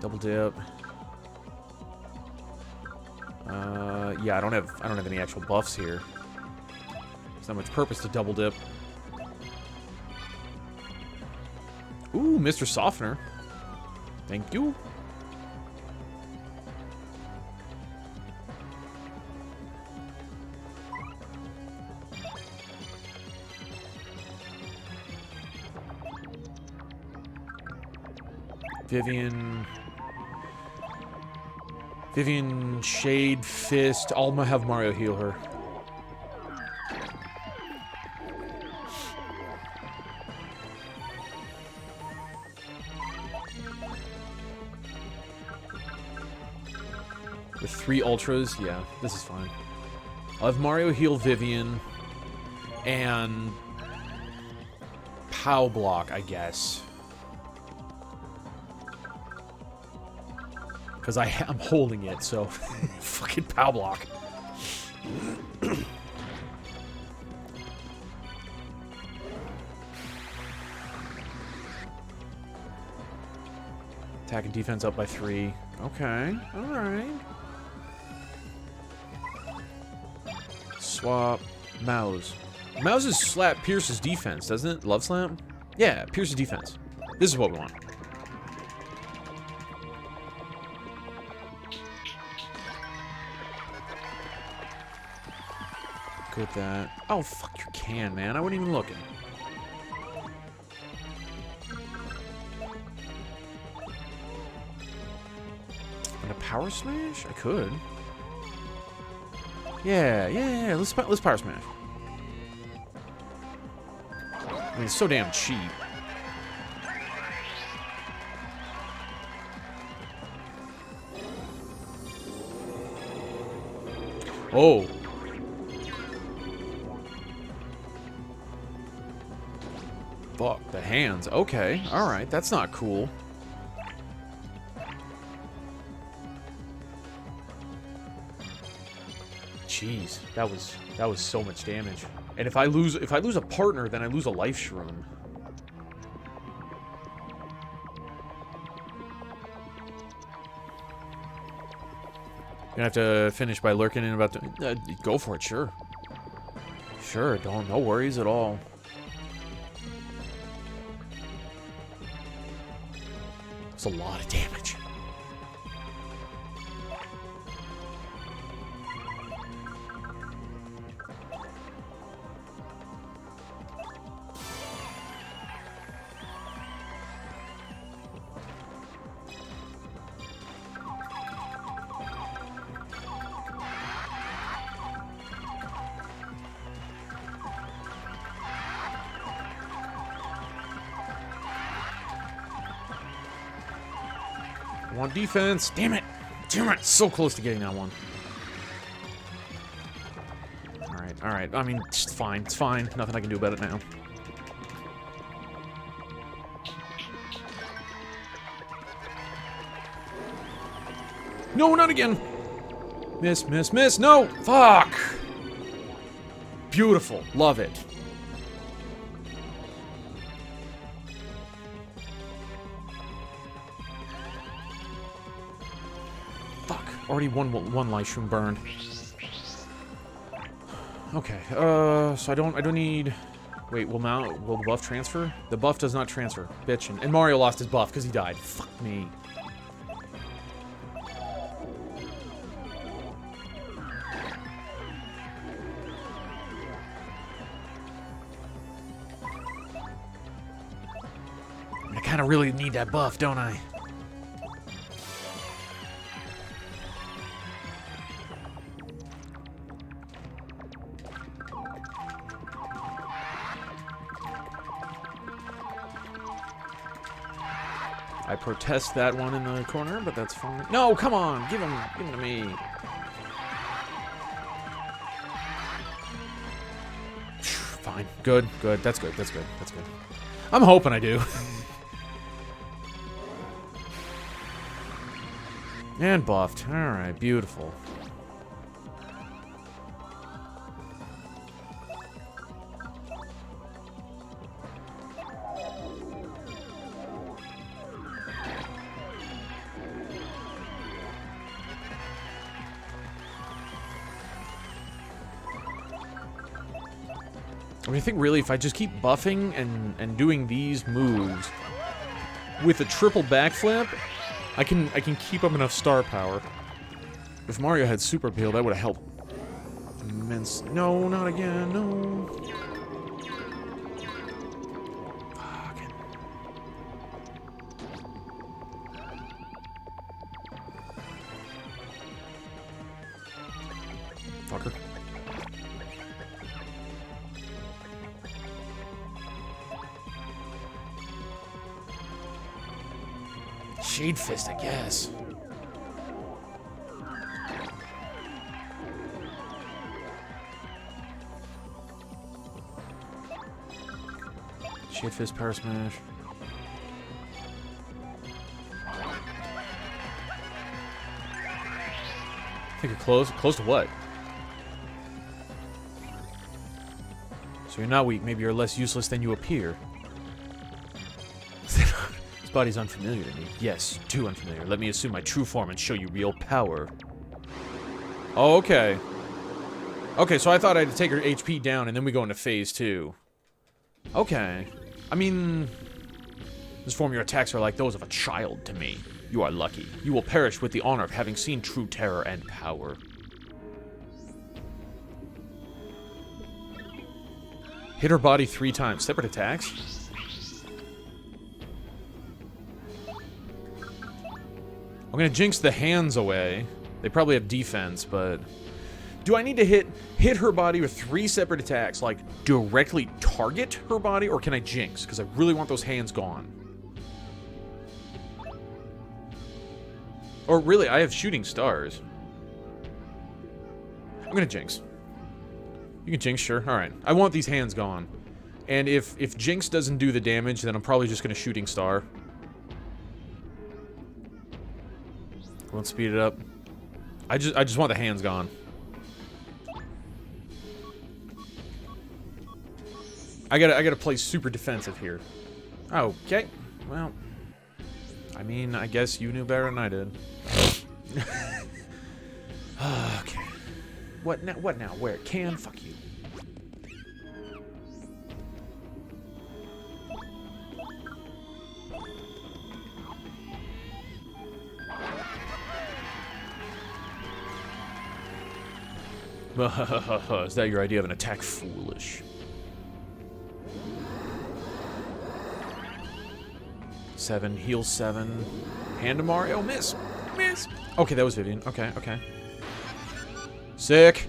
Double dip. Yeah, I don't have any actual buffs here. There's not much purpose to double dip. Ooh, Mr. Softener. Thank you. Vivian, Shade, Fist. I'll have Mario heal her. with 3 ultras. Yeah, this is fine. I'll have Mario heal Vivian and POW block, I guess. Because I'm holding it, so fucking POW block. Attack and defense up by 3. Okay, alright. Swap. Mouse. Mouse's slap pierces defense, doesn't it? Love slam? Yeah, pierces defense. This is what we want. Good with that. Oh, fuck, you can, man. I wasn't even looking. And a power smash? I could. Yeah. Let's power smash. I mean, it's so damn cheap. Oh. Fuck, the hands. Okay, alright, that's not cool. Jeez, that was so much damage. And if I lose a partner, then I lose a life shroom. Gonna have to finish by lurking in about the... go for it, sure. Sure, no worries at all. It's a lot of damage. I want defense. Damn it. So close to getting that one. Alright. I mean, it's fine. It's fine. Nothing I can do about it now. No, not again. Miss. No! Fuck! Beautiful. Love it. Already one life shroom burned. Okay, so I don't need... Wait, will the buff transfer? The buff does not transfer. Bitchin'. And Mario lost his buff because he died. Fuck me. I kind of really need that buff, don't I? I protest that one in the corner, but that's fine. No, come on, give him to me. Fine, good. That's good. I'm hoping I do. And buffed. All right, beautiful. I mean, I think really if I just keep buffing and doing these moves with a triple backflip, I can keep up enough star power. If Mario had super appeal, that would have helped immensely. No, not again. No. Fucking. Fucker. Shade Fist, I guess. Shade Fist, Power Smash. I think you're close. Close to what? So you're not weak. Maybe you're less useless than you appear. This body's unfamiliar to me. Yes, too unfamiliar. Let me assume my true form and show you real power. Oh, okay. Okay, so I thought I had to take her HP down and then we go into phase 2. Okay. I mean, this form, your attacks are like those of a child to me. You are lucky. You will perish with the honor of having seen true terror and power. Hit her body 3 times. Separate attacks? I'm gonna jinx the hands away. They probably have defense, but... Do I need to hit her body with 3 separate attacks, like, directly target her body, or can I jinx? Because I really want those hands gone. Or really, I have shooting stars. I'm gonna jinx. You can jinx, sure. Alright. I want these hands gone. And if jinx doesn't do the damage, then I'm probably just gonna shooting star. Won't speed it up. I just want the hands gone. I gotta play super defensive here. Okay. Well, I mean, I guess you knew better than I did. Okay. What now? What now? Where? Can? Fuck you. Is that your idea of an attack? Foolish. 7, heal 7. Hand to Mario. Miss. Miss. Okay, that was Vivian. Okay, okay. Sick.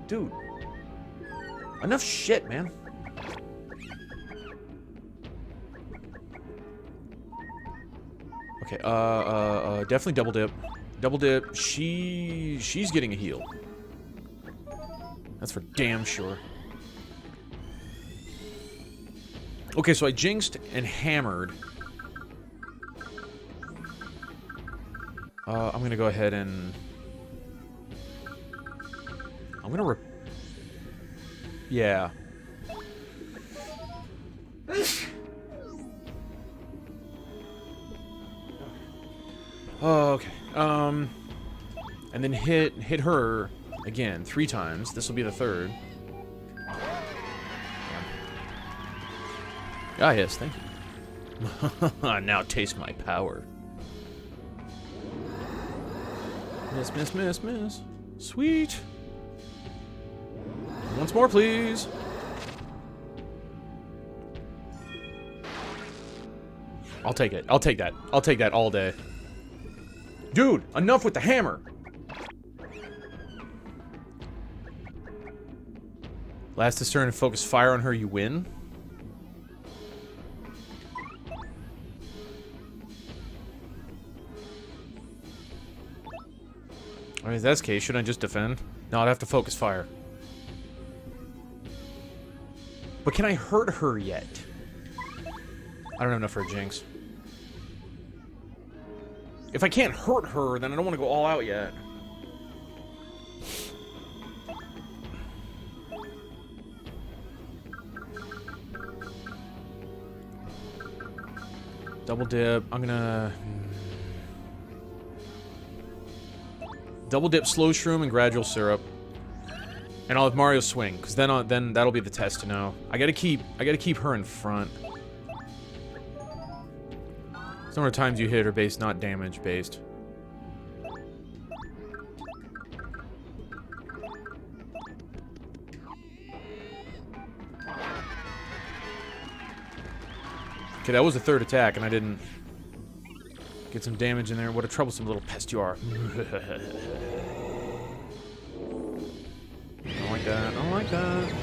Dude. Enough shit, man. Okay, definitely double dip. Double dip. She's getting a heal. That's for damn sure. Okay, so I jinxed and hammered. I'm gonna go ahead and... I'm gonna yeah. Oh, okay. And then hit her again 3 times. This will be the 3rd. Ah, yes, thank you. Now taste my power. Miss, miss, miss, miss. Sweet. Once more, please. I'll take it. I'll take that. I'll take that all day. Dude, enough with the hammer. Last this turn and focus fire on her, you win. Alright, if that's the case, should I just defend? No, I'd have to focus fire. But can I hurt her yet? I don't have enough for a jinx. If I can't hurt her, then I don't want to go all out yet. Double dip. I'm gonna... Double dip slow shroom and gradual syrup. And I'll have Mario swing, because then that'll be the test to know. I gotta keep her in front. There's number of times you hit her based, not damage based. Okay, that was the 3rd attack, and I didn't get some damage in there. What a troublesome little pest you are. I don't like that. I don't like that.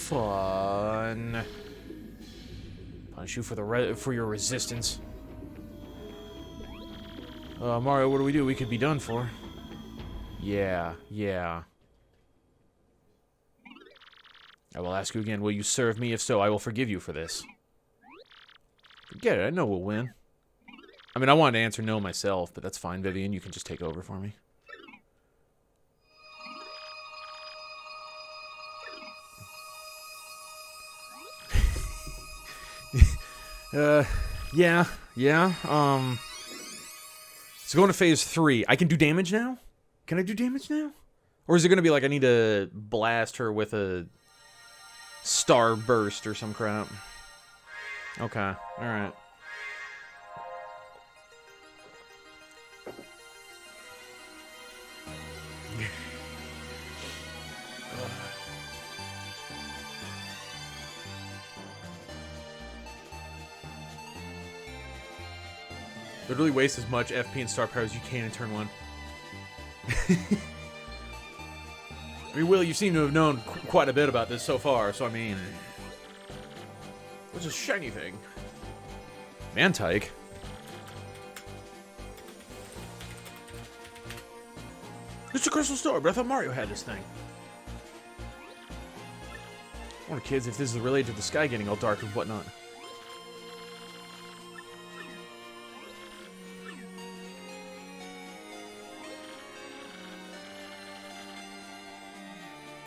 Fun. Punish you for your resistance. Mario, what do? We could be done for. Yeah, yeah. I will ask you again, will you serve me? If so, I will forgive you for this. Forget it, I know we'll win. I mean, I wanted to answer no myself, but that's fine, Vivian. You can just take over for me. Yeah. So going to phase 3. I can do damage now? Can I do damage now? Or is it going to be like I need to blast her with a star burst or some crap? Okay, alright. Literally waste as much FP and star power as you can in turn 1. I mean, Will, you seem to have known quite a bit about this so far, so I mean... What's a shiny thing? Mantike? It's a crystal star, but I thought Mario had this thing. I wonder, kids, if this is related to the sky getting all dark and whatnot.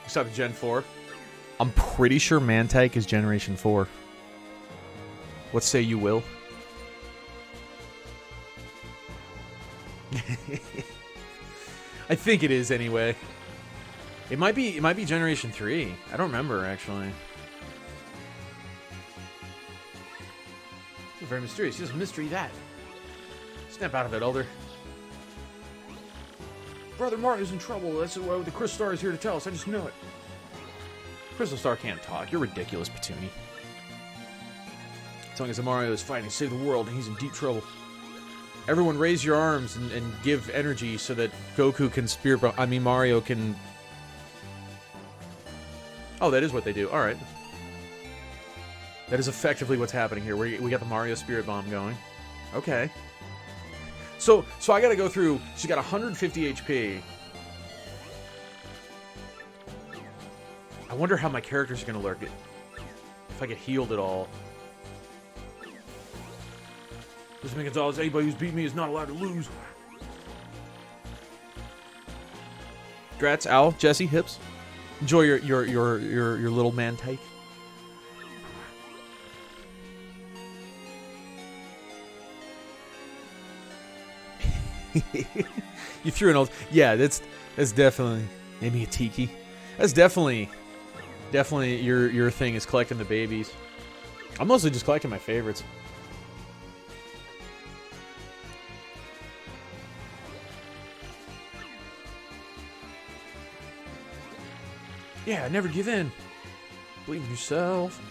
Stop at Gen 4. I'm pretty sure Mantike is Generation 4. What say you, Will? I think it is anyway. It might be Generation 3. I don't remember actually. It's very mysterious. Just mystery that. Snap out of it, Elder. Brother Mario's in trouble. That's what the Crystal Star is here to tell us. I just know it. Crystal Star can't talk. You're ridiculous, Petuni. As long as Mario is fighting to save the world, he's in deep trouble. Everyone raise your arms and give energy so that Goku can Mario can... Oh, that is what they do. Alright. That is effectively what's happening here. We got the Mario Spirit Bomb going. Okay. So I gotta go through... She's got 150 HP. I wonder how my character's gonna lurk it. If I get healed at all. This means Gonzalez, anybody who's beat me is not allowed to lose. Grats, Al, Jesse, Hips. Enjoy your little Mantike. You threw an old... Yeah, that's definitely... Maybe a tiki. That's definitely your thing is collecting the babies. I'm mostly just collecting my favorites. Yeah, never give in. Believe in yourself.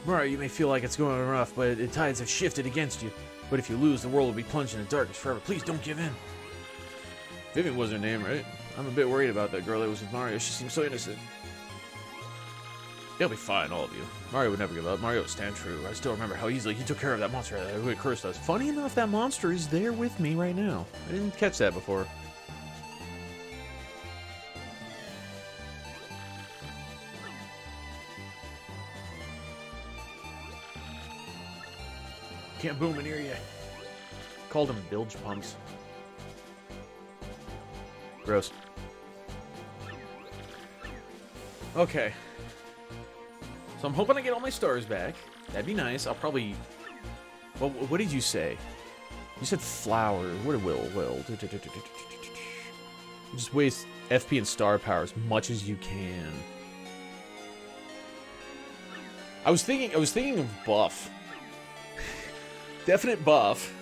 Mario, you may feel like it's going rough, but the tides have shifted against you. But if you lose, the world will be plunged in the darkness forever. Please don't give in. Vivian was her name, right? I'm a bit worried about that girl that was with Mario. She seems so innocent. They'll be fine, all of you. Mario would never give up. Mario would stand true. I still remember how easily he took care of that monster who had cursed us. Funny enough, that monster is there with me right now. I didn't catch that before. Can't boom in here yet. Called them bilge pumps. Gross. Okay. So I'm hoping I get all my stars back. That'd be nice. I'll probably... Well, what did you say? You said flower. What did Will? Just waste FP and star power as much as you can. I was thinking of buff. Definite buff.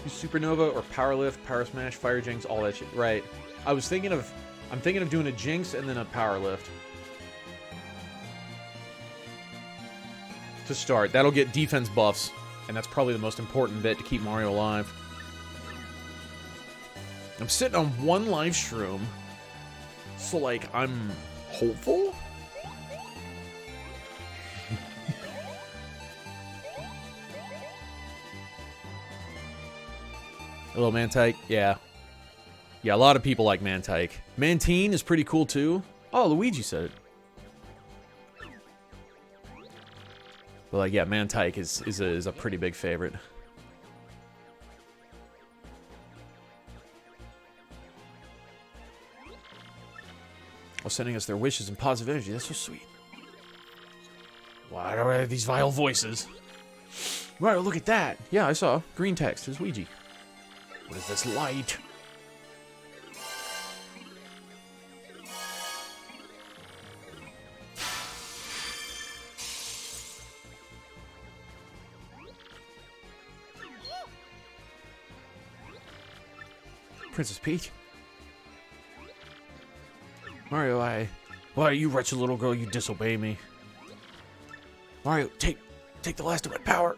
Supernova or Power Lift, Power Smash, Fire Jinx, all that shit. Right. I'm thinking of doing a Jinx and then a Power Lift. to start. That'll get defense buffs, and that's probably the most important bit to keep Mario alive. I'm sitting on one live shroom, so, like, I'm hopeful? Hello, Mantike. Yeah. Yeah, a lot of people like Mantike. Mantine is pretty cool, too. Oh, Luigi said it. But, like, yeah, Mantike is a pretty big favorite. While sending us their wishes and positive energy. That's so sweet. Why do I have these vile voices? Right, look at that. Yeah, I saw. Green text. There's Ouija. What is this light? Princess Peach? Mario, why, you wretched little girl, you disobey me. Mario, take the last of my power.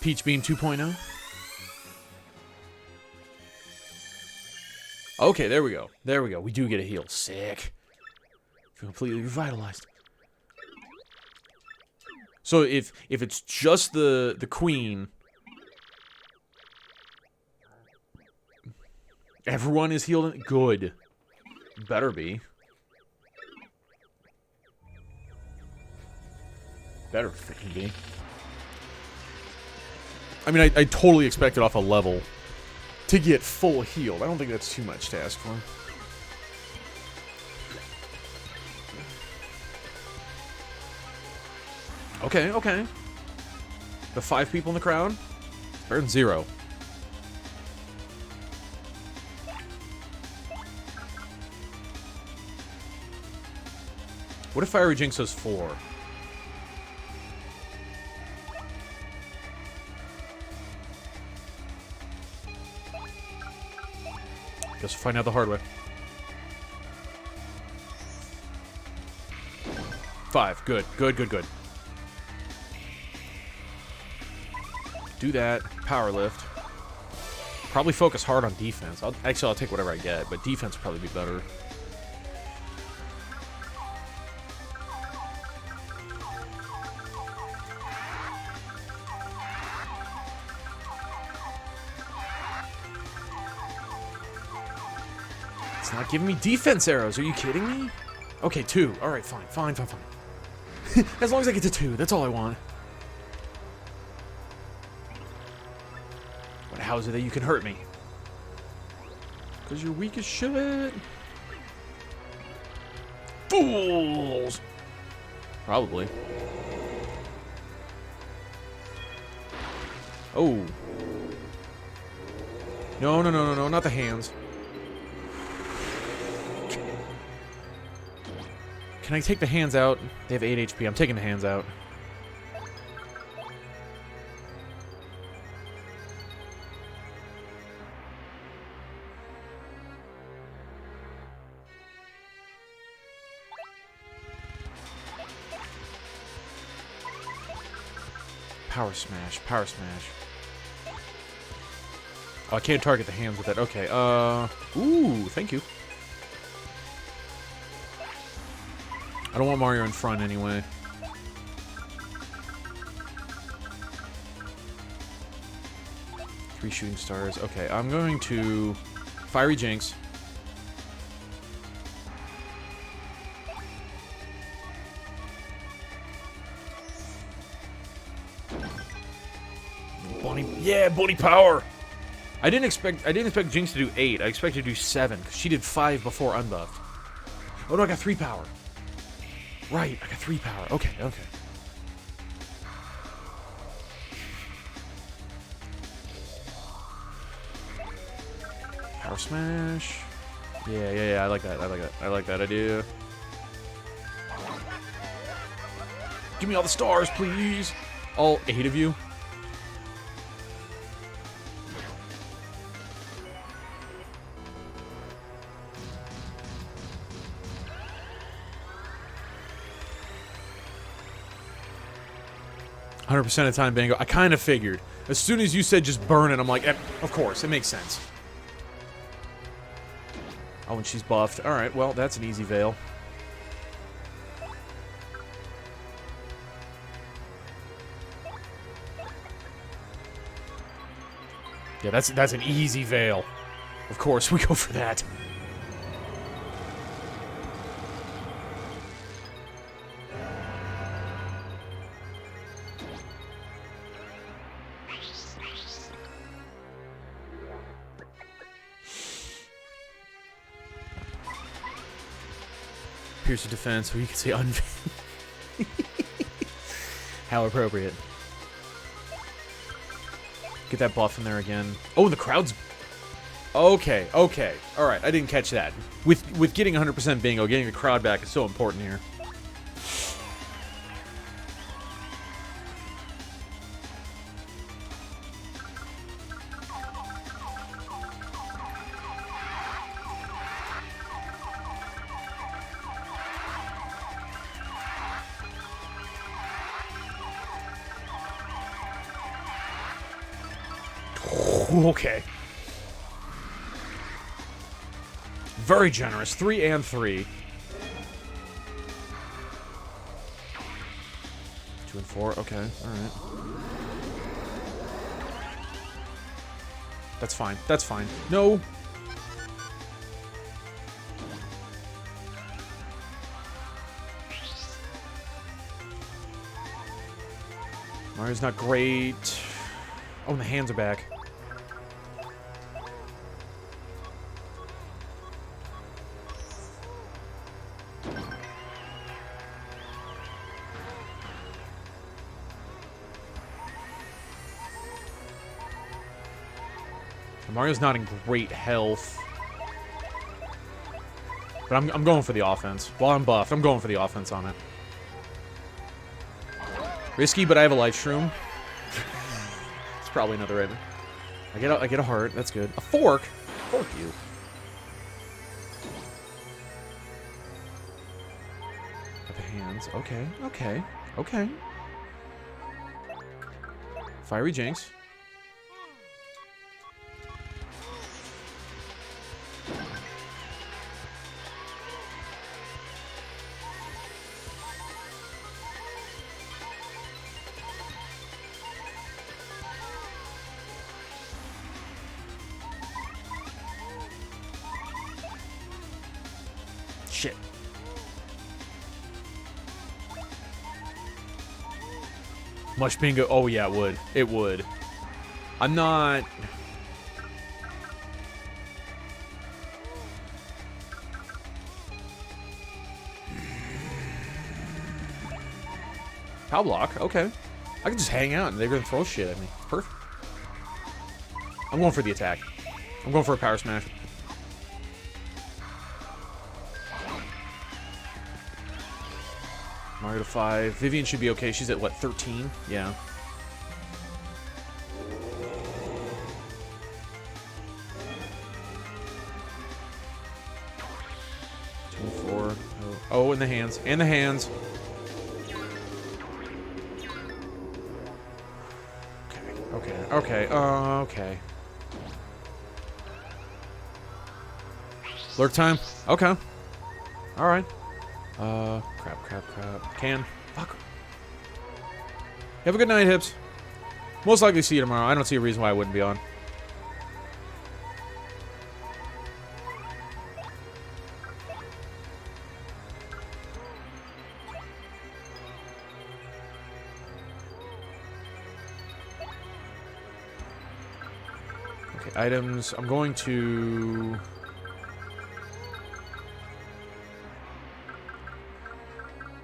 Peach Beam 2.0. Okay, there we go. There we go. We do get a heal. Sick. Completely revitalized. So if it's just the queen, everyone is healed. Good. Better be. Better freaking be. I mean, I totally expected off a level to get full healed. I don't think that's too much to ask for. Okay, okay. The 5 people in the crowd? Better than 0. What if Fiery Jinx does 4? Guess we'll find out the hard way. 5. Good. Good, good, good. Do that. Power lift. Probably focus hard on defense. I'll take whatever I get, but defense would probably be better. It's not giving me defense arrows. Are you kidding me? Okay, 2. Alright, fine, fine, fine, fine. As long as I get to 2, that's all I want. But how is it that you can hurt me? Because you're weak as shit. Fools! Probably. Oh. No, no, no, no, no, not the hands. Can I take the hands out? They have 8 HP. I'm taking the hands out. Power smash. Power smash. Oh, I can't target the hands with that. Okay, ooh, thank you. I don't want Mario in front anyway. Three shooting stars. Okay, I'm going to Fiery Jinx. Bunny, yeah, bunny power. I didn't expect Jinx to do 8. I expected to do 7 because she did 5 before unbuffed. Oh no, I got 3 power. Right, I got 3 power. Okay, okay. Power smash. Yeah, yeah, yeah. I like that. I like that. I like that idea. Give me all the stars, please. All 8 of you. 100% of the time, bingo. I kind of figured. As soon as you said just burn it, I'm like, of course, it makes sense. Oh, and she's buffed. Alright, well, that's an easy veil. Yeah, that's an easy veil. Of course, we go for that. Pierce your defense, or you could say unveil. How appropriate. Get that buff in there again. Oh, the crowd's... Okay, okay. Alright, I didn't catch that. With getting 100% bingo, getting the crowd back is so important here. Okay. Very generous. 3 and 3. 2 and 4. Okay. Alright. That's fine. That's fine. No. Mario's not great. Oh, and the hands are back. Mario's not in great health. But I'm going for the offense. While I'm buffed, I'm going for the offense on it. Risky, but I have a life shroom. It's probably another item. I get a heart. That's good. A fork? Fork you. Got the hands. Okay, okay, okay. Fiery Jinx. Shit. Much bingo. Oh, yeah, it would. It would. I'm not... Power block. Okay. I can just hang out and they're gonna throw shit at me. Perfect. I'm going for the attack. I'm going for a power smash. Mario to 5. Vivian should be okay. She's at, what, 13? Yeah. Oh, in the hands. And the hands. Okay. Okay. Okay. Lurk time? Okay. Alright. Crap. Can. Fuck. Have a good night, Hips. Most likely see you tomorrow. I don't see a reason why I wouldn't be on. Okay, items. I'm going to...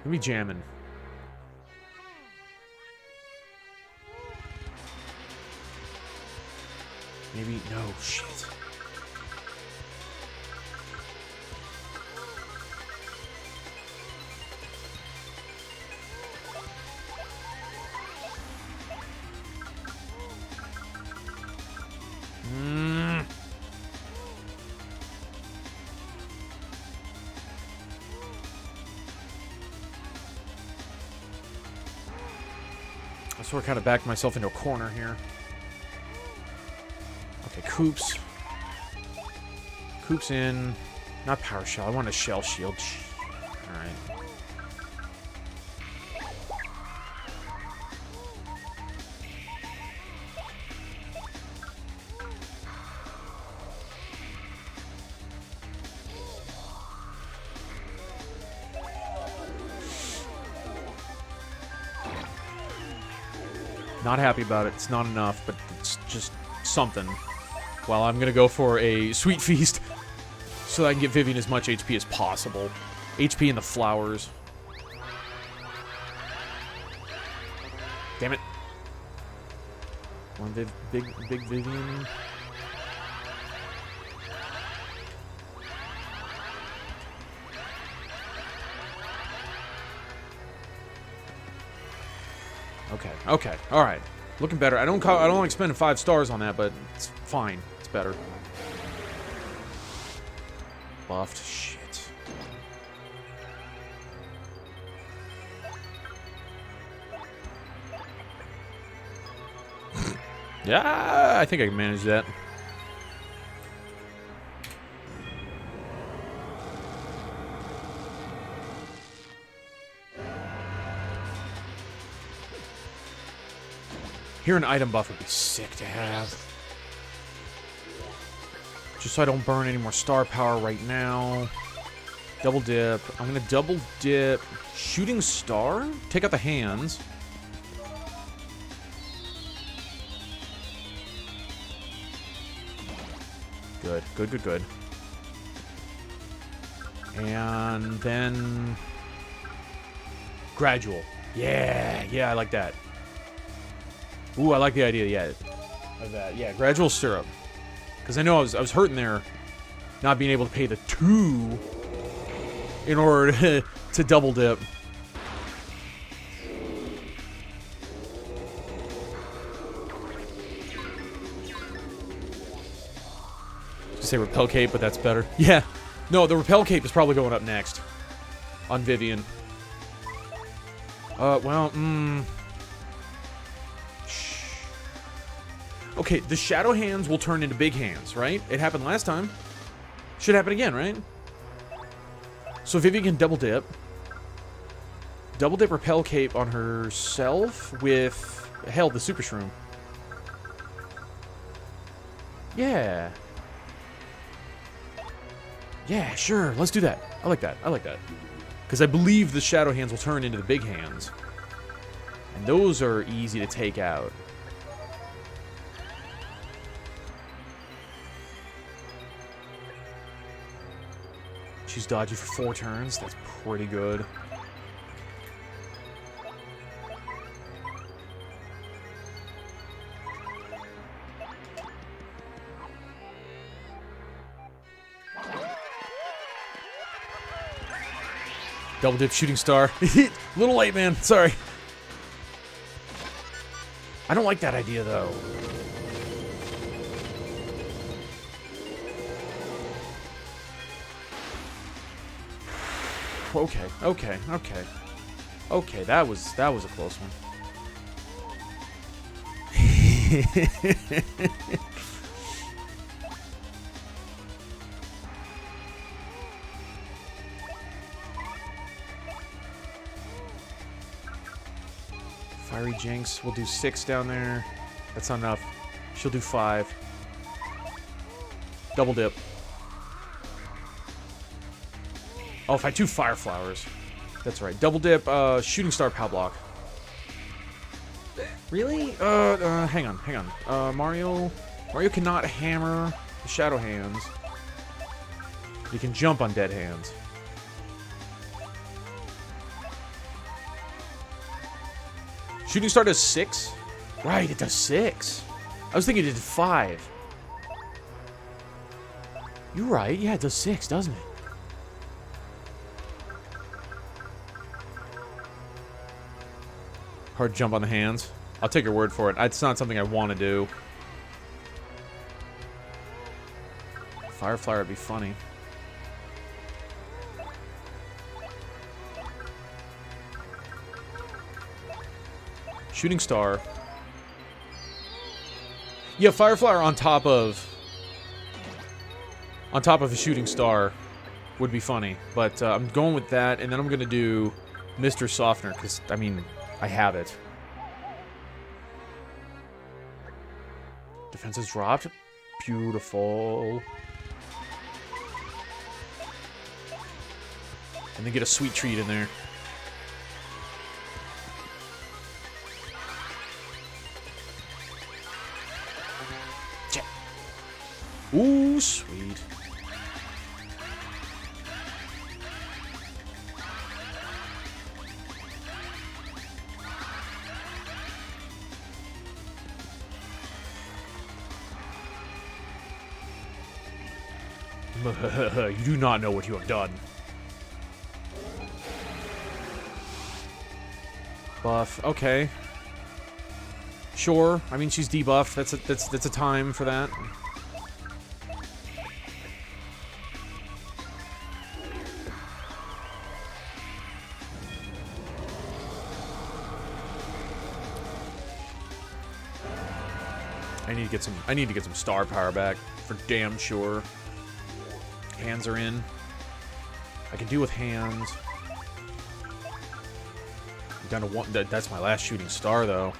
Let me jamming. Maybe no shit. I sort of kind of backed myself into a corner here. Okay, Coops. Coops in. Not Power Shell. I want a Shell Shield. Alright. Not happy about it. It's not enough, but it's just something. Well, I'm gonna go for a Sweet Feast so that I can get Vivian as much HP as possible. HP in the flowers. Damn it. One big Vivian. Okay, alright. Looking better. I don't like spending 5 stars on that, but it's fine. It's better. Buffed. Shit. Yeah, I think I can manage that. Here, an item buff would be sick to have. Just so I don't burn any more star power right now. Double dip. I'm gonna double dip. Shooting star? Take out the hands. Good, good, good, good. And then... Gradual. Yeah, I like that. Ooh, I like the idea, yeah, of that. Yeah, gradual syrup. Because I know I was hurting there, not being able to pay the 2 in order to double dip. Just say repel cape, but that's better. Yeah, no, the repel cape is probably going up next on Vivian. Okay, the shadow hands will turn into big hands, right? It happened last time. Should happen again, right? So Vivian can double dip. Double dip repel cape on herself with... Hell, the super shroom. Yeah. Yeah, sure. Let's do that. I like that. I like that. Because I believe the shadow hands will turn into the big hands. And those are easy to take out. She's dodgy for 4 turns. That's pretty good. Double dip shooting star. A little late, man. Sorry. I don't like that idea, though. Okay. Okay, that was a close one. Fiery Jinx, we'll do 6 down there. That's not enough. She'll do 5. Double dip. Oh, if I do Fire Flowers. That's right. Double dip, Shooting Star Pow Block. Really? Hang on. Mario cannot hammer the Shadow Hands. He can jump on dead hands. Shooting Star does 6? Right, it does 6. I was thinking it did 5. You're right. Yeah, it does 6, doesn't it? Hard jump on the hands. I'll take your word for it. It's not something I want to do. Firefly would be funny. Shooting star. Yeah, fire flower on top of a shooting star would be funny, but I'm going with that, and then I'm gonna do Mr. Softener because I mean I have it. Defense is dropped. Beautiful. And then get a sweet treat in there. Ooh, sweet. You do not know what you have done. Buff. Okay. Sure. I mean, she's debuffed. That's a time for that. I need to get some star power back for damn sure. Hands are in. I can do with hands. I'm down to one. That's my last shooting star though.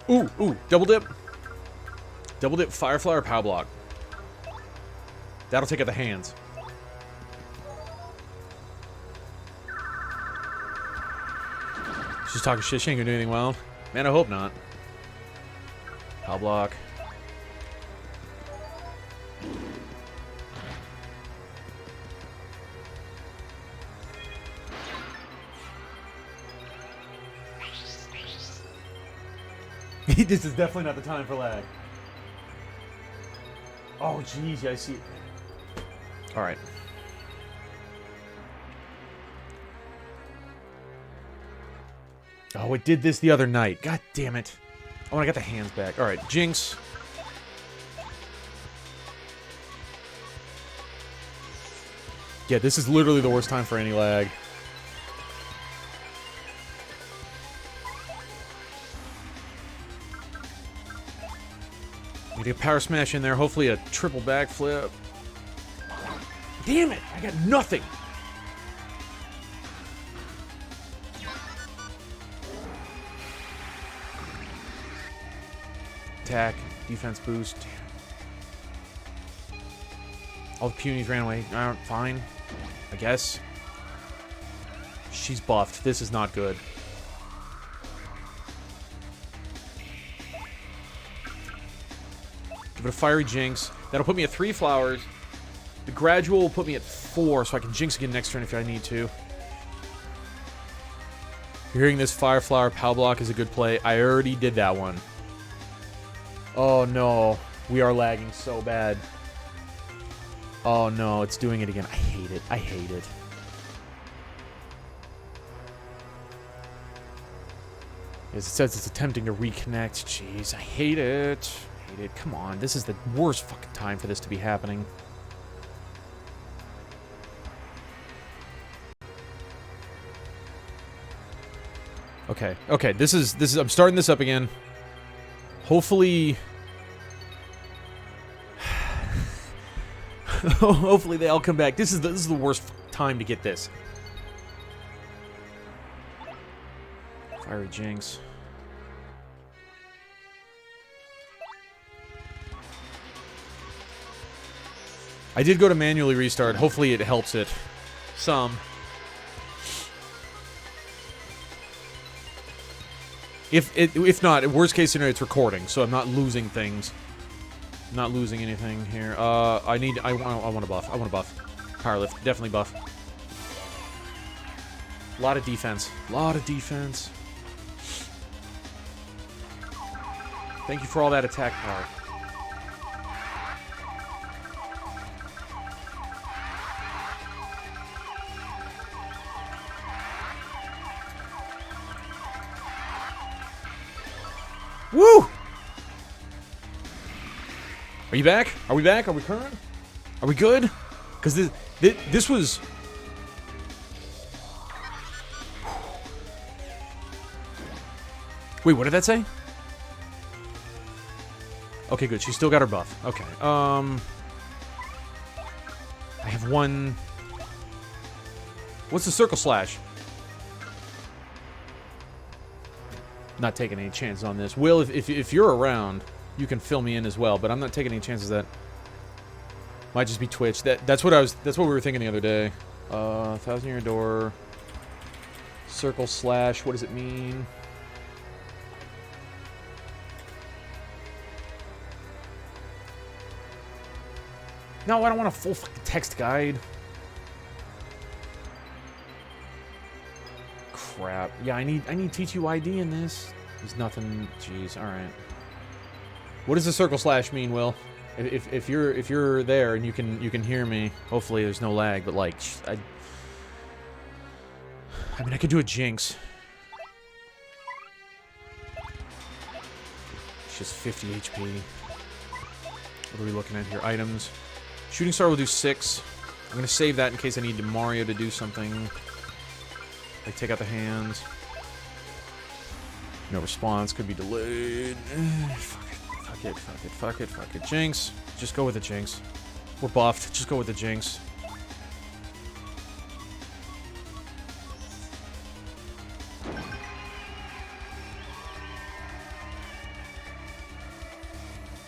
Ooh, double dip. Double dip fire flower power block. That'll take out the hands. She's talking shit. She ain't gonna do anything wild. Man, I hope not. Power block. This is definitely not the time for lag. Oh, jeez, yeah, I see it. All right. Oh, it did this the other night. God damn it. Oh, I got the hands back. All right, Jinx. Yeah, this is literally the worst time for any lag. Need a power smash in there. Hopefully a triple backflip. Damn it! I got nothing! Attack. Defense boost. All the punies ran away. Fine. I guess. She's buffed. This is not good. Give it a Fiery Jinx. That'll put me at 3 flowers. The gradual will put me at 4, so I can Jinx again next turn if I need to. You're hearing this Fire Flower Pow Block is a good play. I already did that one. Oh no. We are lagging so bad. Oh no, it's doing it again. I hate it. I hate it. As it says, it's attempting to reconnect. Jeez, I hate it. I hate it. Come on, this is the worst fucking time for this to be happening. Okay, okay, this is I'm starting this up again. Hopefully hopefully they all come back. This is the worst time to get this. Fiery Jinx. I did go to manually restart. Hopefully it helps it some. If not, worst case scenario, it's recording, so I'm not losing things. I'm not losing anything here. I want to buff. I want to buff. Powerlift, definitely buff. A lot of defense. A lot of defense. Thank you for all that attack power. Woo! Are you back? Are we back? Are we current? Are we good? Because this was... Wait, what did that say? Okay, good. She still got her buff. Okay. I have one... What's the circle slash? Not taking any chances on this. Will, if you're around, you can fill me in as well, but I'm not taking any chances that... Might just be Twitch. That's what we were thinking the other day. 1,000-year door. Circle slash, what does it mean? No, I don't want a full fucking text guide. Crap. Yeah, I need TTYD in this. There's nothing. Jeez. All right. What does the circle slash mean, Will? If you're there and you can hear me, hopefully there's no lag. But like, I mean, I could do a jinx. It's just 50 HP. What are we looking at here? Items. Shooting star will do 6. I'm going to save that in case I need Mario to do something. Like take out the hands. No response. Could be delayed. Fuck it. Jinx. Just go with the Jinx. We're buffed. Just go with the Jinx.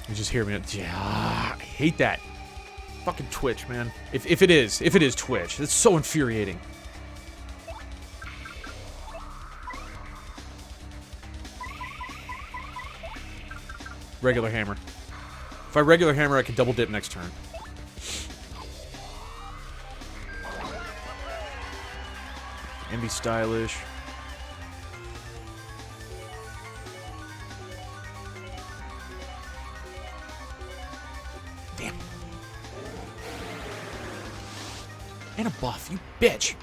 You just hear me. Yeah, I hate that. Fucking Twitch, man. If it is Twitch, it's so infuriating. Regular hammer. If I regular hammer, I can double dip next turn. And be stylish. Damn. And a buff, you bitch.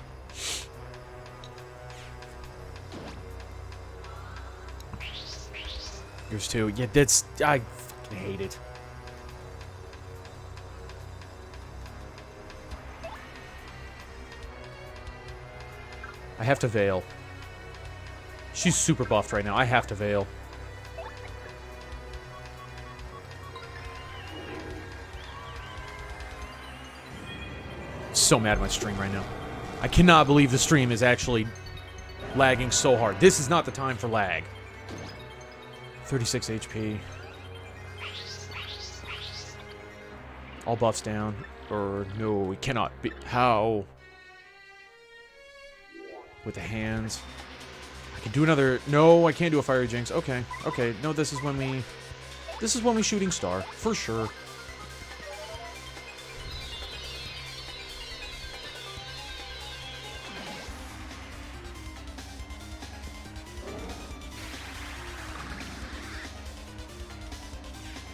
Yours too. Yeah, that's... I fucking hate it. I have to veil. She's super buffed right now. I have to veil. So mad at my stream right now. I cannot believe the stream is actually lagging so hard. This is not the time for lag. 36 HP. All buffs down. Or no, we cannot be. How? With the hands. I can do another. No, I can't do a fiery jinx. Okay, okay. No, this is when we. This is when we shooting star for sure.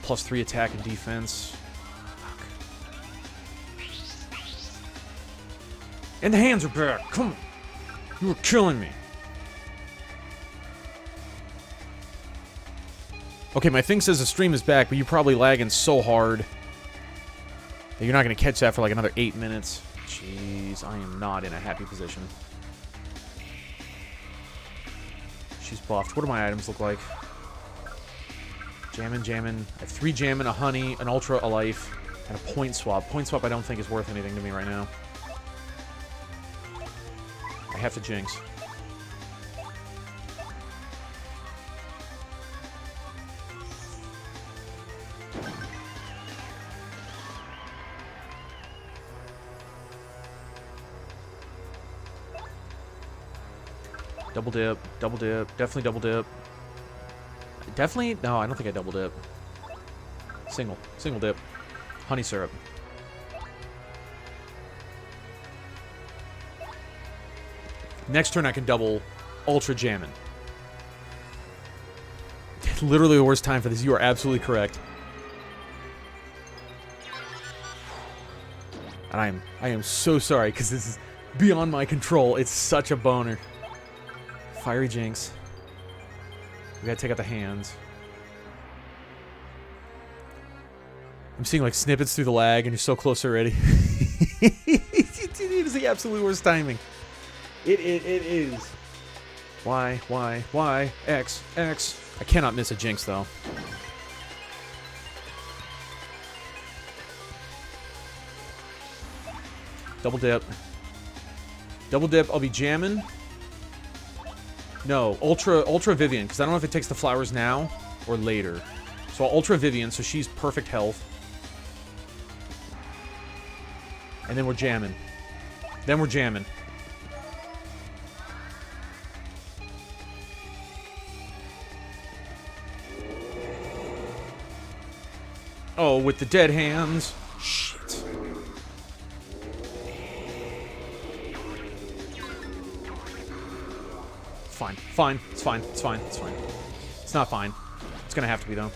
+3 attack and defense. Fuck. And the hands are back. Come on. You were killing me. Okay, my thing says the stream is back, but you're probably lagging so hard that you're not going to catch that for like another 8 minutes. Jeez, I am not in a happy position. She's buffed. What do my items look like? Jammin'. I have 3 jammin', a honey, an ultra, a life, and a point swap. Point swap I don't think is worth anything to me right now. I have to jinx. Double dip, definitely double dip. Definitely? No, I don't think I double dip. Single dip. Honey syrup. Next turn I can double ultra jammin'. Literally the worst time for this. You are absolutely correct. And I am so sorry because this is beyond my control. It's such a boner. Fiery jinx. We gotta take out the hands. I'm seeing like snippets through the lag and you're so close already. It is the absolute worst timing. It is. Y, X, X. I cannot miss a Jinx, though. Double dip. Double dip, I'll be jamming. No, Ultra Vivian, because I don't know if it takes the flowers now or later. So I'll Ultra Vivian, so she's perfect health. And then we're jamming. Then we're jamming. Oh, with the dead hands. Shit. Fine. Fine. It's fine. It's fine. It's fine. It's not fine. It's gonna have to be, though.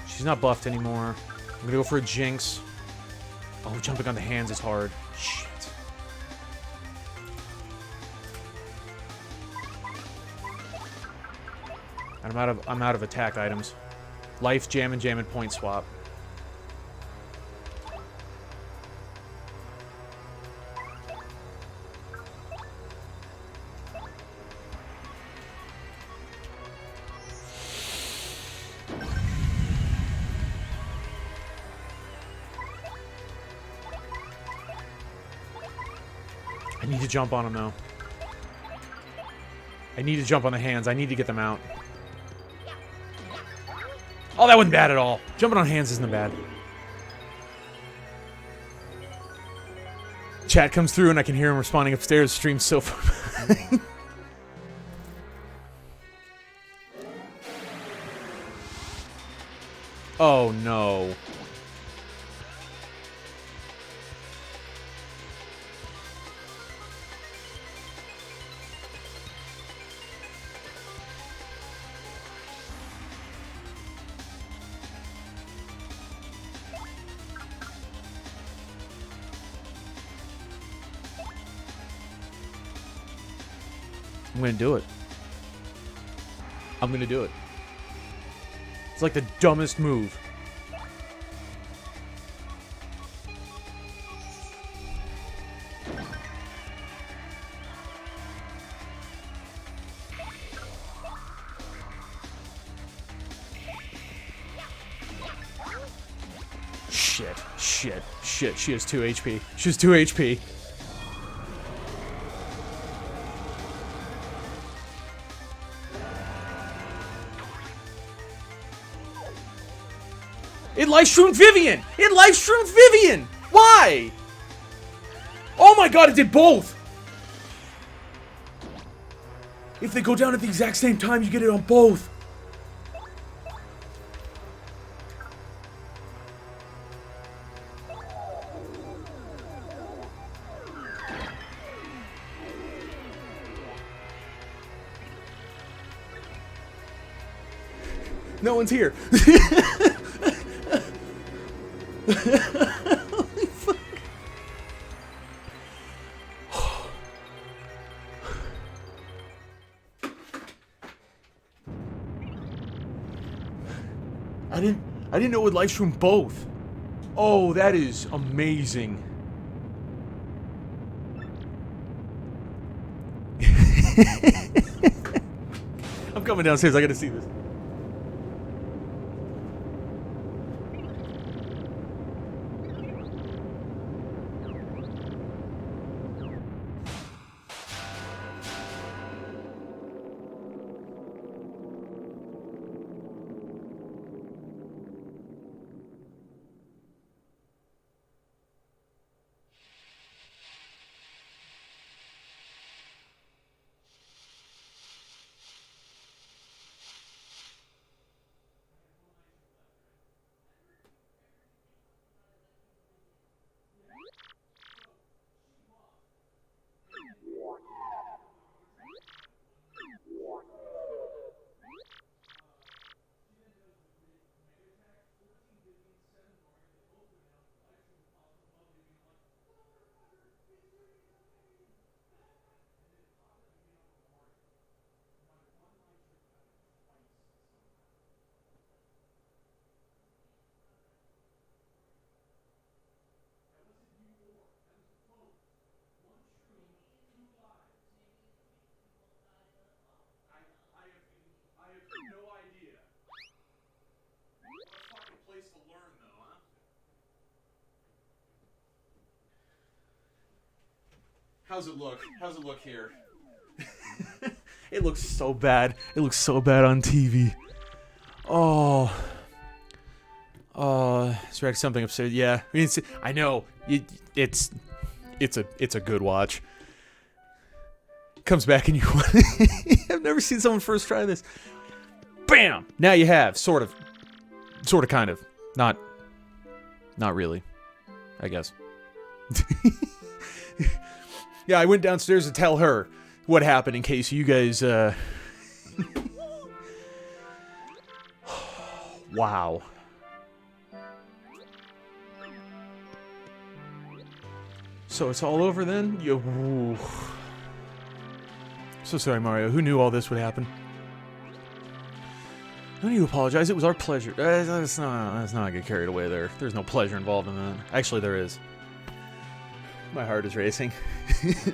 She's not buffed anymore. I'm gonna go for a Jinx. Oh, jumping on the hands is hard. Shit. I'm out of attack items. Life, jam, and point swap. I need to jump on him, though. I need to jump on the hands. I need to get them out. Oh, that wasn't bad at all. Jumping on hands isn't bad. Chat comes through and I can hear him responding upstairs. Stream's so far. Oh, no. I'm gonna do it. I'm gonna do it. It's like the dumbest move. Shit, shit, shit. She has 2 HP. She has 2 HP. It live-streamed Vivian! It live-streamed Vivian! Why? Oh my god, it did both! If they go down at the exact same time, you get it on both. No one's here. Holy fuck. I didn't know it would live stream both. Oh, that is amazing. I'm coming downstairs. I gotta see this. How's it look? How's it look here? It looks so bad. It looks so bad on TV. Oh. It's like something absurd. Yeah, I mean, I know. It's a good watch. Comes back and you. I've never seen someone first try this. Bam! Now you have sort of, kind of, not really, I guess. Yeah, I went downstairs to tell her what happened in case you guys. Wow. So it's all over then? Ooh. So sorry, Mario. Who knew all this would happen? No need to apologize. It was our pleasure. Let's not get carried away there. There's no pleasure involved in that. Actually, there is. My heart is racing.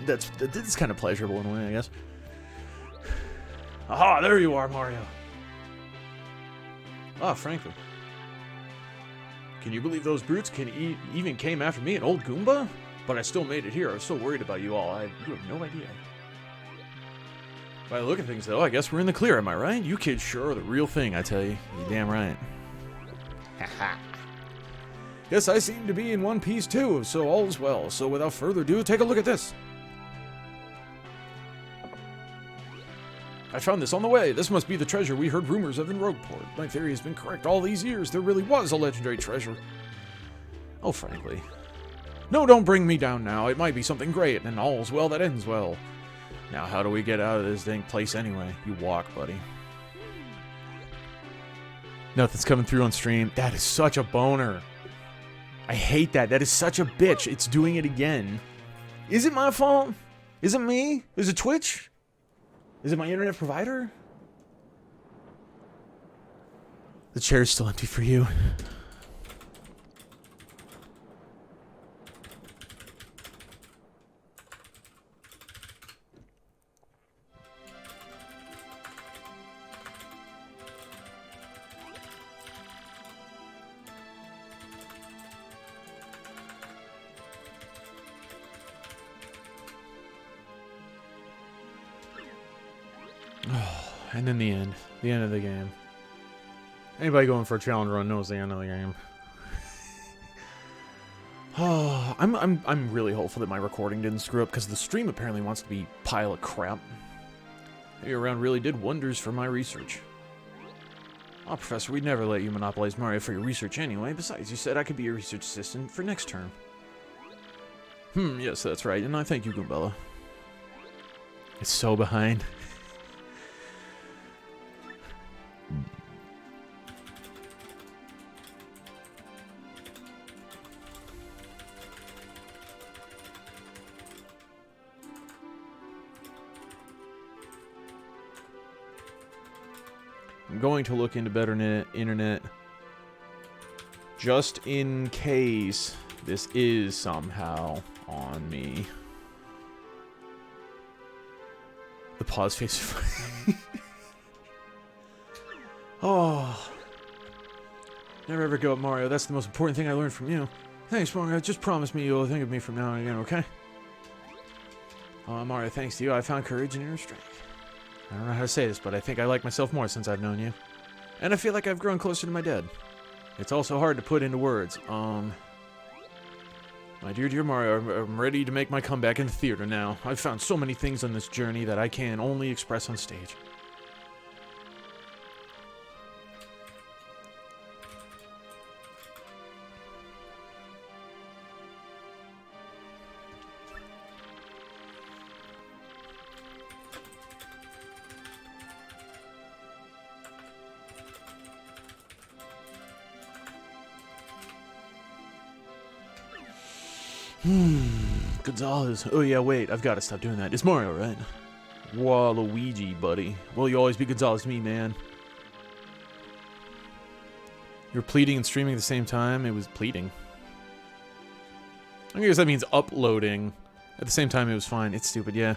That's kind of pleasurable in a way, I guess. Aha! There you are, Mario. Ah, Franklin. Can you believe those brutes even came after me, an old Goomba? But I still made it here. I was so worried about you all. You have no idea. By the look of things, though, I guess we're in the clear, am I right? You kids sure are the real thing, I tell you. You're damn right. Haha. Yes, I seem to be in one piece, too, so all's well. So without further ado, take a look at this. I found this on the way. This must be the treasure we heard rumors of in Rogueport. My theory has been correct all these years. There really was a legendary treasure. Oh, frankly. No, don't bring me down now. It might be something great, and all's well that ends well. Now, how do we get out of this dang place anyway? You walk, buddy. Nothing's coming through on stream. That is such a boner. I hate that. That is such a bitch. It's doing it again. Is it my fault? Is it me? Is it Twitch? Is it my internet provider? The chair is still empty for you. And then the end of the game. Anybody going for a challenge run knows the end of the game. Oh, I'm really hopeful that my recording didn't screw up because the stream apparently wants to be a pile of crap. Hey, around really did wonders for my research. Oh, Professor, we'd never let you monopolize Mario for your research anyway. Besides, you said I could be your research assistant for next term. Yes, that's right, and I thank you, Goombella. It's so behind. I'm going to look into better internet just in case this is somehow on me. The pause face. Oh. Never ever go up, Mario. That's the most important thing I learned from you. Thanks, Mario. Just promise me you'll think of me from now on again, okay? Mario, thanks to you, I found courage and inner strength. I don't know how to say this, but I think I like myself more since I've known you. And I feel like I've grown closer to my dad. It's also hard to put into words. My dear Mario, I'm ready to make my comeback in the theater now. I've found so many things on this journey that I can only express on stage. Gonzalez. Oh yeah, wait, I've got to stop doing that. It's Mario, right? Waluigi, buddy. Well, you always be Gonzalez to me, man. You're pleading and streaming at the same time? It was pleading. I guess that means uploading. At the same time, it was fine. It's stupid, yeah.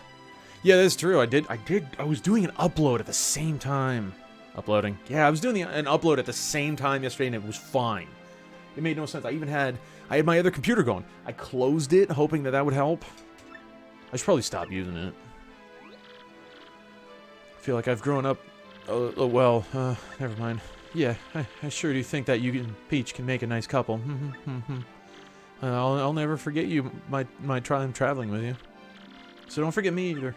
Yeah, that's true. I was doing an upload at the same time. Uploading. Yeah, I was doing an upload at the same time yesterday, and it was fine. It made no sense. I had my other computer going. I closed it, hoping that would help. I should probably stop using it. I feel like I've grown up. Well, never mind. Yeah, I sure do think that you and Peach can make a nice couple. I'll never forget you, my time traveling with you. So don't forget me either.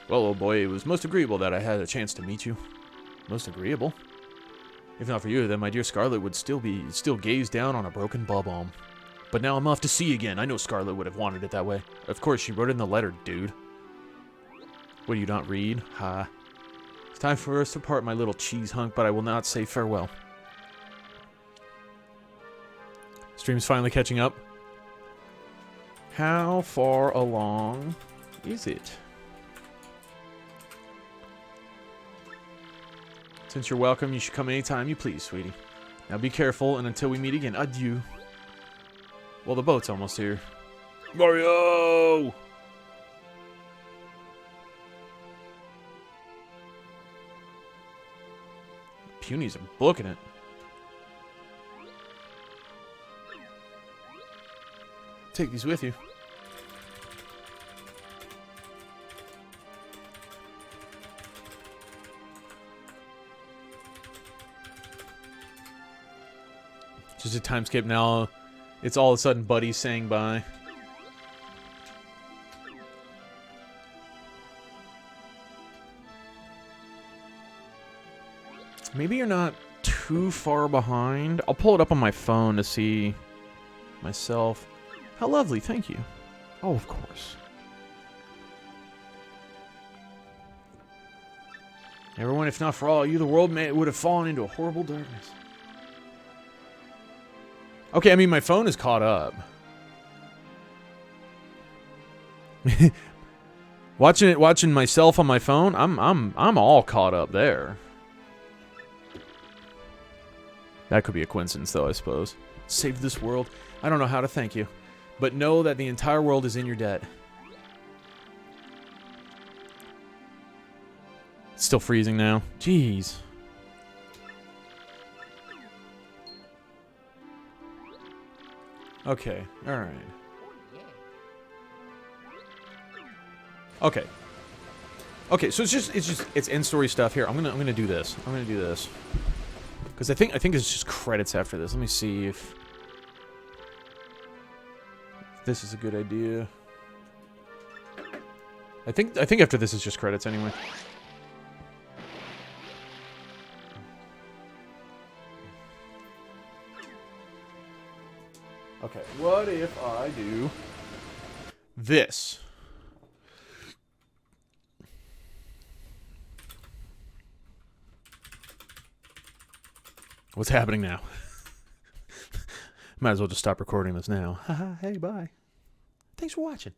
Well, old boy, it was most agreeable that I had a chance to meet you. Most agreeable? If not for you, then my dear Scarlet would still gaze down on a broken bub-omb. But now I'm off to sea again. I know Scarlet would have wanted it that way. Of course, she wrote it in the letter, dude. What, do you not read? Ha. It's time for us to part, my little cheese hunk, but I will not say farewell. Stream's finally catching up. How far along is it? Since you're welcome, you should come anytime you please, sweetie. Now be careful, and until we meet again, adieu. Well, the boat's almost here. Mario! Punies are booking it. Take these with you. Just a time skip now. It's all of a sudden Buddy saying bye. Maybe you're not too far behind. I'll pull it up on my phone to see myself. How lovely, thank you. Oh, of course. Everyone, if not for all you, the world would have fallen into a horrible darkness. Okay, I mean, my phone is caught up. watching myself on my phone, I'm all caught up there. That could be a coincidence, though, I suppose. Save this world. I don't know how to thank you, but know that the entire world is in your debt. It's still freezing now. Jeez. Okay, alright. Okay. Okay, so it's in-story stuff here. I'm gonna do this. I'm gonna do this. Because I think it's just credits after this. Let me see if this is a good idea. I think after this is just credits anyway. Okay, what if I do this? What's happening now? Might as well just stop recording this now. Haha, hey, bye. Thanks for watching.